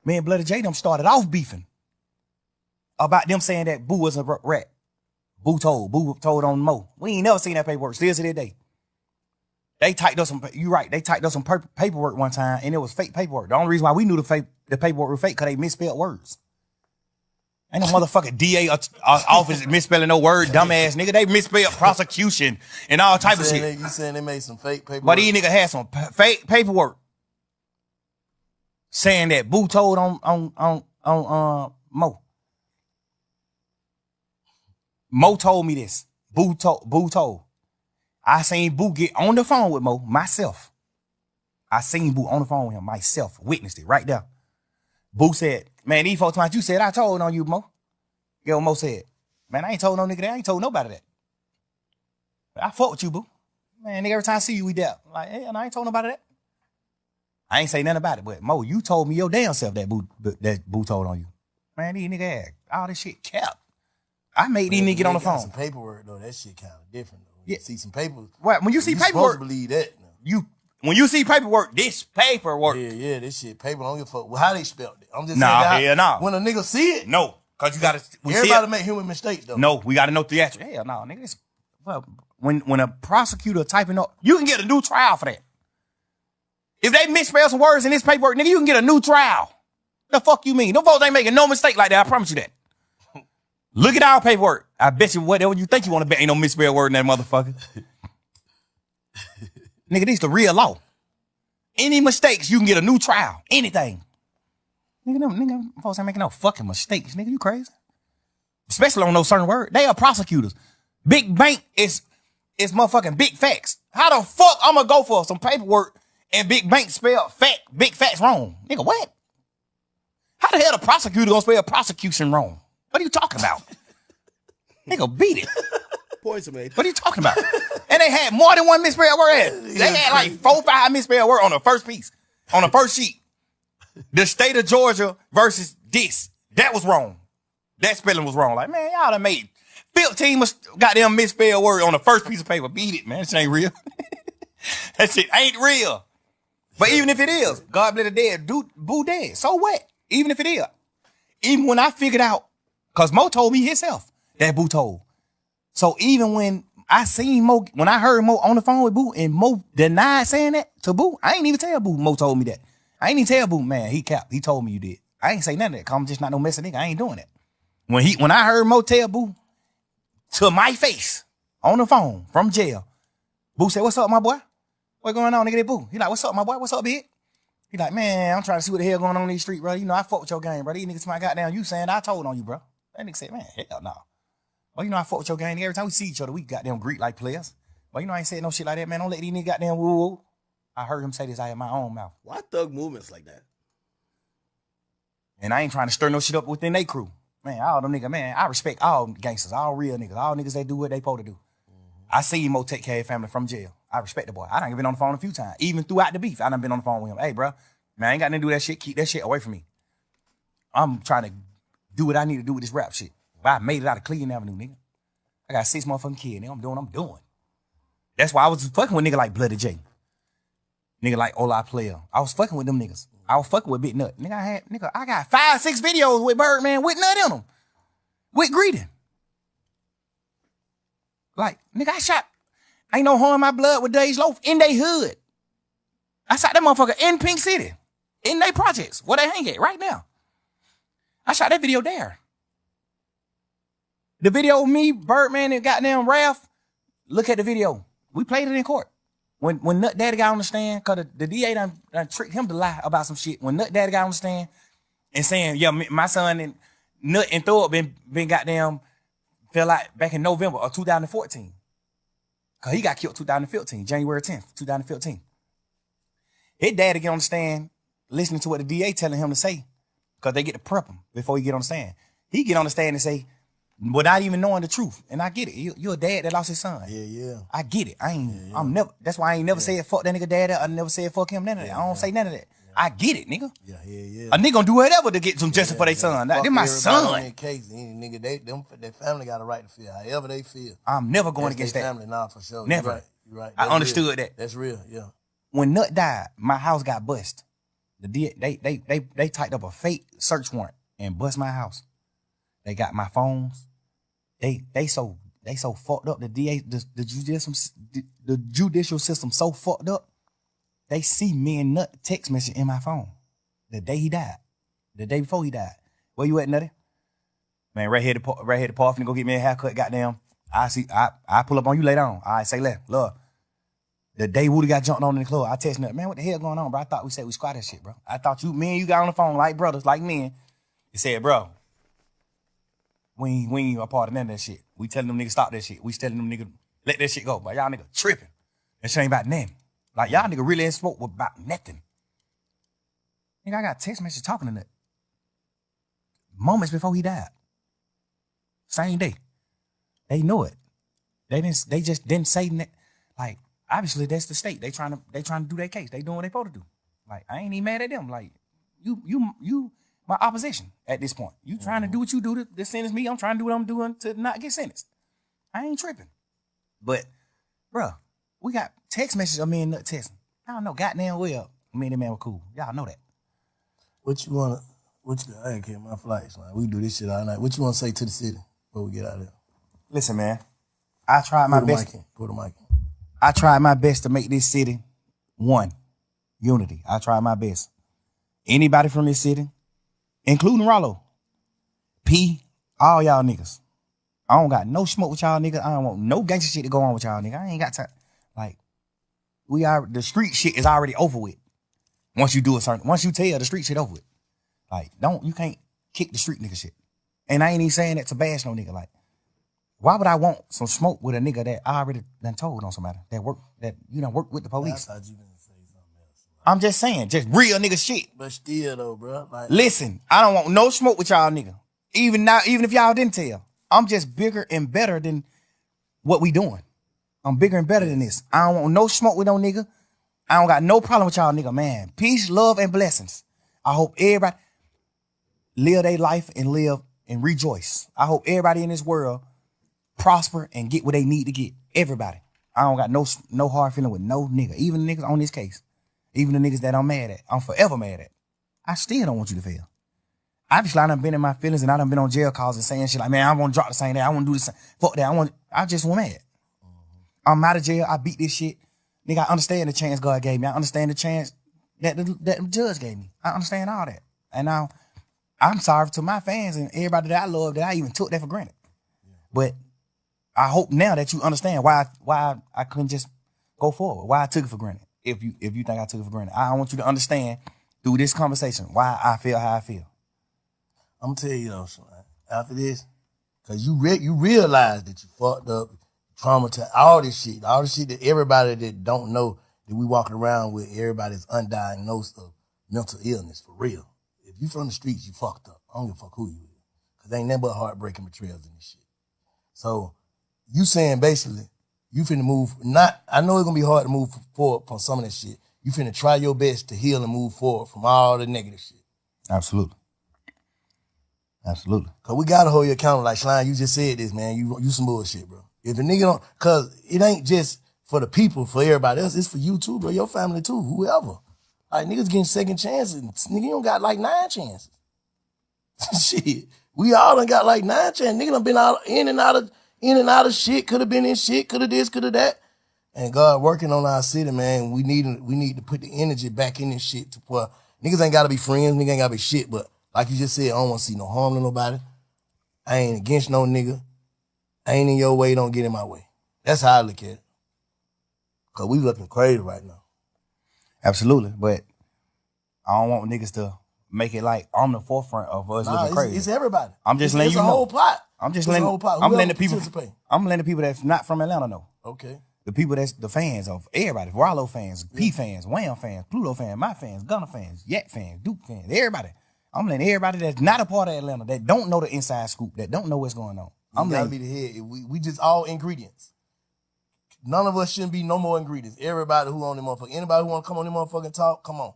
Me and Bloody J them started off beefing about them saying that Boo was a rat. Boo told on Mo. We ain't never seen that paperwork. Still to this day. They typed up some, you right, they typed up some paperwork one time and it was fake paperwork. The only reason why we knew the paperwork was fake because they misspelled words. Ain't no motherfucking DA office misspelling no word, dumbass nigga. They misspelled prosecution and all type of shit. You saying they made some fake paperwork? But these niggas had some fake paperwork saying that Boo told on Mo. Mo told me this. Boo told. I seen Boo get on the phone with Mo myself. I seen Boo on the phone with him myself. Witnessed it right there. Boo said, man, these folks times you said I told on you, Mo. Get what Mo said. Man, I ain't told no nigga that. I ain't told nobody that. I fought with you, Boo. Man, nigga, every time I see you, we dealt. Like, hell, I ain't told nobody that. I ain't say nothing about it, but Mo, you told me your damn self that Boo told on you. Man, these nigga had all this shit kept. I made these niggas get on the phone. Some paperwork though, that shit kind of different though. Yeah. You see some papers. What? When you see paperwork, supposed to believe that. Now. When you see paperwork, this paperwork. Yeah, this shit paper. I don't give a fuck how they spelled it. I'm just saying. Nah. When a nigga see it, no, cause you gotta. Everybody make human mistakes though. No, we gotta know theatrical. Hell no, nigga. Well, when a prosecutor typing up, you can get a new trial for that. If they misspell some words in this paperwork, nigga, you can get a new trial. The fuck you mean? Them folks ain't making no mistake like that. I promise you that. Look at our paperwork. I bet you whatever you think you want to bet ain't no misspelled word in that motherfucker. Nigga, this is the real law. Any mistakes, you can get a new trial. Anything. Nigga, folks ain't making no fucking mistakes. Nigga, you crazy? Especially on those certain words. They are prosecutors. Big bank is motherfucking big facts. How the fuck I'm gonna go for some paperwork and big bank spell big facts wrong? Nigga, what? How the hell the prosecutor gonna spell prosecution wrong? What are you talking about? Nigga, beat it. Points are made. What are you talking about? And they had more than one misspelled word. They had like 4 or 5 misspelled words on the first piece, on the first sheet. The state of Georgia versus this. That was wrong. That spelling was wrong. Like, man, y'all done made 15 goddamn misspelled word on the first piece of paper. Beat it, man. That shit ain't real. That shit ain't real. But even if it is, God bless the dead, boo dead. So what? Even if it is. Even when I figured out, because Mo told me himself that Boo told. So even when I seen Mo, when I heard Mo on the phone with Boo and Mo denied saying that to Boo, I ain't even tell Boo Mo told me that. I ain't even tell Boo, man, he capped. He told me you did. I ain't say none of that, cause I'm just not no messing nigga. I ain't doing that. When I heard Mo tell Boo to my face on the phone from jail, Boo said, "What's up, my boy? What going on, nigga? That Boo." He like, "What's up, my boy? What's up, big?" He like, "Man, I'm trying to see what the hell going on in these streets, bro. You know, I fuck with your game, bro. These niggas to my goddamn you saying I told on you, bro." That nigga said, "Man, hell no. Well, you know, I fuck with your gang. Every time we see each other, we goddamn greet like players. Well, you know, I ain't saying no shit like that, man. Don't let these niggas goddamn woo." I heard him say this out of my own mouth. Why thug movements like that? And I ain't trying to stir no shit up within they crew. Man, all them niggas, man, I respect all gangsters, all real niggas, all niggas that do what they supposed to do. I see Mo take care of family from jail. I respect the boy. I done been on the phone a few times. Even throughout the beef, I done been on the phone with him. "Hey, bro, man, I ain't got nothing to do with that shit. Keep that shit away from me. I'm trying to do what I need to do with this rap shit. But I made it out of Cleveland Avenue, nigga. I got 6 motherfucking kids, nigga. I'm doing what I'm doing. That's why I was fucking with nigga like Bloody J. Nigga like Ola Player. I was fucking with them niggas. I was fucking with Big Nut. Nigga, I got 5, 6 videos with Birdman with Nut in them. With greeting. Like, nigga, I shot. Ain't no harm in my blood with Days Loaf in they hood. I shot that motherfucker in Pink City. In they projects. Where they hang at right now. I shot that video there. The video of me, Birdman, and goddamn Ralph. Look at the video. We played it in court. When Nut Daddy got on the stand, cause the DA done tricked him to lie about some shit. When Nut Daddy got on the stand and saying, "Yeah, my son and Nut and Thor been goddamn fell out back in November of 2014. Cause he got killed 2015, January 10th, 2015. His daddy get on the stand listening to what the DA telling him to say, cause they get to prep him before he get on the stand. He get on the stand and say, without even knowing the truth. And I get it. You're a dad that lost his son. Yeah. I get it. I'm never, that's why I ain't never said fuck that nigga daddy. I never said fuck him, none of that. I don't say none of that. I get it, nigga. Yeah. A nigga gonna do whatever to get some justice for their son. They're my son. In that case, nigga, their family got a right to feel however they feel. I'm never going That's against their that. family, nah, for sure. Never. You're right. I That's understood real. that. That's real, yeah. When Nut died, my house got bust. They typed up a fake search warrant and bust my house. They got my phones. They so fucked up. The DA, the judicial system so fucked up. They see me and Nut text message in my phone the day he died, the day before he died. Where you at, Nutty? Man, right here to park, finna go get me a haircut. Goddamn, I pull up on you later on. All right, say left, love. The day Woody got jumped on in the club, I text Nut, man, what the hell going on, bro? I thought we said we squat that shit, bro. I thought me and you got on the phone like brothers, like men. He said, bro, we ain't a part of none of that shit. We telling them niggas stop that shit. We telling them niggas let that shit go. But y'all niggas tripping. That shit ain't about nothing. Like y'all niggas really ain't spoke about nothing. Nigga, I got text message talking to Nut moments before he died. Same day. They knew it. They just didn't say that. Like, obviously that's the state. They trying to do their case. They doing what they supposed to do. Like, I ain't even mad at them. Like, you my opposition at this point. You trying to do what you do to sentence me. I'm trying to do what I'm doing to not get sentenced. I ain't tripping. But, bruh, we got text messages of me and Nut texting. I don't know, goddamn well, me and the man were cool. Y'all know that. I ain't care my flights. Like, we do this shit all night. What you want to say to the city before we get out of here? Listen, man, I tried my best. Put the mic in. I tried my best to make this city one. Unity. I tried my best. Anybody from this city, including Rollo, P, all y'all niggas. I don't got no smoke with y'all niggas. I don't want no gangster shit to go on with y'all niggas. I ain't got time. Like, the street shit is already over with. Once you tell the street shit over with. Like, you can't kick the street nigga shit. And I ain't even saying that to bash no nigga. Like, why would I want some smoke with a nigga that I already done told on somebody that you done work with the police? I thought you were gonna say something else. I'm just saying, just real nigga shit. But still though, bro. Like, listen, I don't want no smoke with y'all nigga. Even now, even if y'all didn't tell, I'm just bigger and better than what we doing. I'm bigger and better than this. I don't want no smoke with no nigga. I don't got no problem with y'all nigga, man. Peace, love, and blessings. I hope everybody live their life and live and rejoice. I hope everybody in this world prosper and get what they need to get. Everybody. I don't got no hard feeling with no nigga. Even the niggas on this case. Even the niggas that I'm mad at. I'm forever mad at. I still don't want you to fail. Obviously, I done been in my feelings and I done been on jail calls and saying shit like, man, I want to drop the same day. I want to do this. Fuck that. I just want mad. I'm out of jail. I beat this shit. Nigga, I understand the chance God gave me. I understand the chance that the judge gave me. I understand all that. And now I'm sorry to my fans and everybody that I love that I even took that for granted. But I hope now that you understand why I couldn't just go forward, why I took it for granted. If you think I took it for granted, I want you to understand through this conversation why I feel how I feel. I'm gonna tell you though, after this, cause you realize that you fucked up, traumatized, all this shit that everybody that don't know that we walking around with, everybody's undiagnosed of mental illness for real. If you from the streets, you fucked up. I don't give a fuck who you is, cause there ain't nothing but heartbreaking betrayals in this shit. So you saying basically you finna move. I know it's gonna be hard to move forward from some of that shit. You finna try your best to heal and move forward from all the negative shit. Absolutely. Absolutely. Cause we gotta hold you accountable. Like Slime, you just said this, man. You some bullshit, bro. If a nigga don't, cause it ain't just for the people, for everybody else. It's for you too, bro. Your family too, whoever. Like niggas getting second chances. Nigga, you don't got like 9 chances. Shit, we all done got like 9 chances. Nigga done been in and out of shit. Could have been in shit. Could have this. Could have that. And God working on our city, man. We need to put the energy back in this shit to where niggas ain't gotta be friends. Niggas ain't gotta be shit, but. Like you just said, I don't want to see no harm to nobody. I ain't against no nigga. I ain't in your way, don't get in my way. That's how I look at it. Cause we looking crazy right now. Absolutely, but I don't want niggas to make it like I'm the forefront of us looking crazy. It's everybody. I'm just letting you know. It's a whole pot. I'm letting the people that's not from Atlanta know. Okay. The people that's the fans of everybody, Rollo fans, P fans, Wham fans, Pluto fans, my fans, Gunna fans, Yak fans, Duke fans, everybody. I'm letting everybody that's not a part of Atlanta, that don't know the inside scoop, that don't know what's going on. I'm gotta be the head. We just all ingredients. None of us shouldn't be no more ingredients. Everybody who on the motherfucker, anybody who want to come on the motherfucking talk, come on.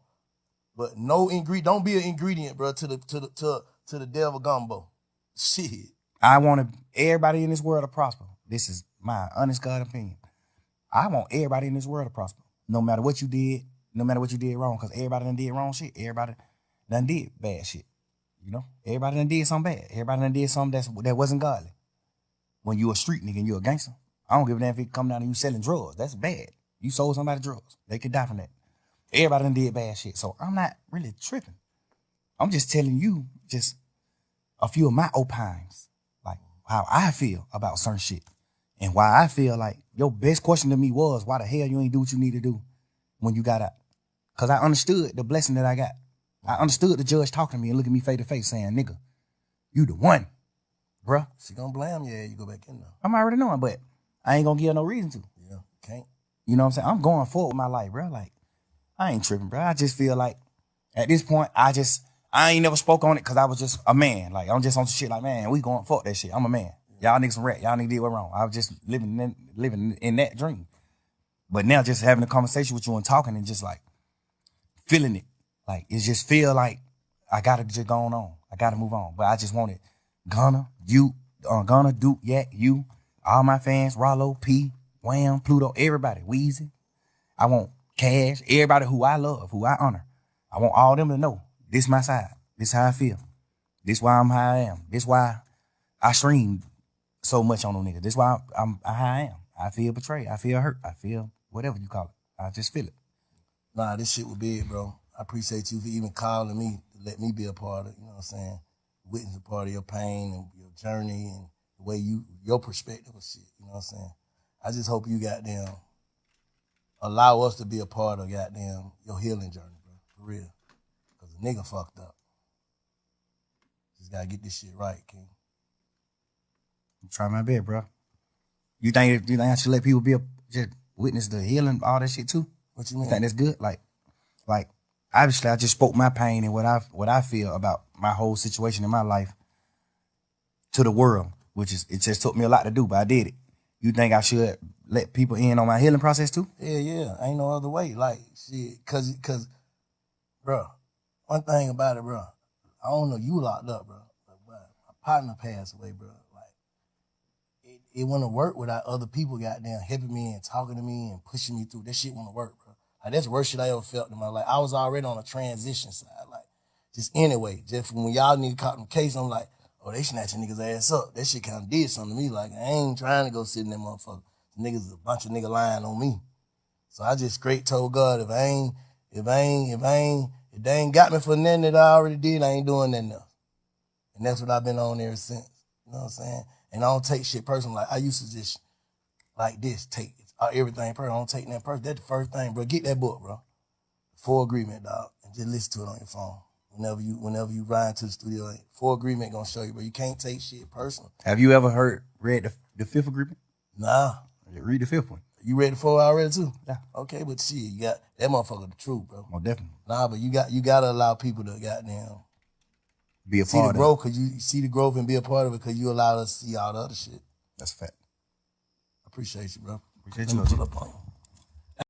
But no ingredient. Don't be an ingredient, bro, to the devil gumbo. Shit. I want everybody in this world to prosper. This is my honest God opinion. I want everybody in this world to prosper, no matter what you did, no matter what you did wrong, because everybody done did wrong shit. Everybody done did bad shit. You know? Everybody done did something bad. Everybody done did something that wasn't godly. When you a street nigga and you a gangster, I don't give a damn if you come down and you selling drugs. That's bad. You sold somebody drugs. They could die from that. Everybody done did bad shit. So I'm not really tripping. I'm just telling you just a few of my opines, like how I feel about certain shit. And why I feel like your best question to me was, why the hell you ain't do what you need to do when you got out? Because I understood the blessing that I got. I understood the judge talking to me and looking me face to face saying, nigga, you the one, bruh. She gonna blame you, you go back in there. I'm already knowing, but I ain't gonna give her no reason to. Yeah, can't. You know what I'm saying? I'm going forward with my life, bro. Like, I ain't tripping, bro. I just feel like at this point, I ain't never spoke on it because I was just a man. Like, I'm just on some shit like, man, we going fuck that shit. I'm a man. Y'all niggas some rat. Y'all niggas did what wrong. I was just living in that dream. But now just having a conversation with you and talking and just like feeling it. Like, it just feel like I gotta just go on. I gotta move on. But I just wanted Gunna, Duke, Yak, you, all my fans, Rollo, P, Wham, Pluto, everybody, Weezy. I want Cash, everybody who I love, who I honor. I want all them to know this my side. This how I feel. This why I'm how I am. This why I stream so much on them niggas. This why I'm how I am. I feel betrayed. I feel hurt. I feel whatever you call it. I just feel it. Nah, this shit was big, bro. I appreciate you for even calling me to let me be a part of, you know what I'm saying, witness a part of your pain and your journey and the way your perspective of shit, you know what I'm saying. I just hope you goddamn allow us to be a part of goddamn your healing journey, bro, for real. Because the nigga fucked up. Just gotta get this shit right, King. I'm trying my best, bro. You think I should let people just witness the healing, all that shit too? What you mean? You think that's good? Like, obviously, I just spoke my pain and what I feel about my whole situation in my life to the world, it just took me a lot to do, but I did it. You think I should let people in on my healing process too? Yeah. Ain't no other way. Like, shit, cause, bro, one thing about it, bro. I don't know, you locked up, bro. But my partner passed away, bro. Like, it wouldn't work without other people goddamn helping me and talking to me and pushing me through. That shit wouldn't work, bro. Like, that's the worst shit I ever felt in my life. I was already on a transition side. Like, just anyway, just when y'all need to caught them case, I'm like, oh, they snatching niggas' ass up. That shit kind of did something to me. Like, I ain't trying to go sit in that motherfucker. The niggas, a bunch of niggas lying on me. So I just straight told God, if they ain't got me for nothing that I already did, I ain't doing nothing else. And that's what I've been on ever since. You know what I'm saying? And I don't take shit personal. Like, I used to just, like this, take everything personal. I don't take that personal. That's the first thing, bro. Get that book, bro. 4Rm, dog. And just listen to it on your phone. Whenever you ride to the studio, 4Rm gonna show you, bro. You can't take shit personal. Have you ever read the fifth agreement? Nah. Read the fifth one. You read the 4 already too? Yeah. Okay, but shit, you got that motherfucker the truth, bro. Well, definitely. Nah, but you gotta allow people to goddamn Be a see part the of growth, cause you see the growth and be a part of it, cause you allow us to see all the other shit. That's a fact. I appreciate you, bro. Appreciate Let you, me OG. pull up on you.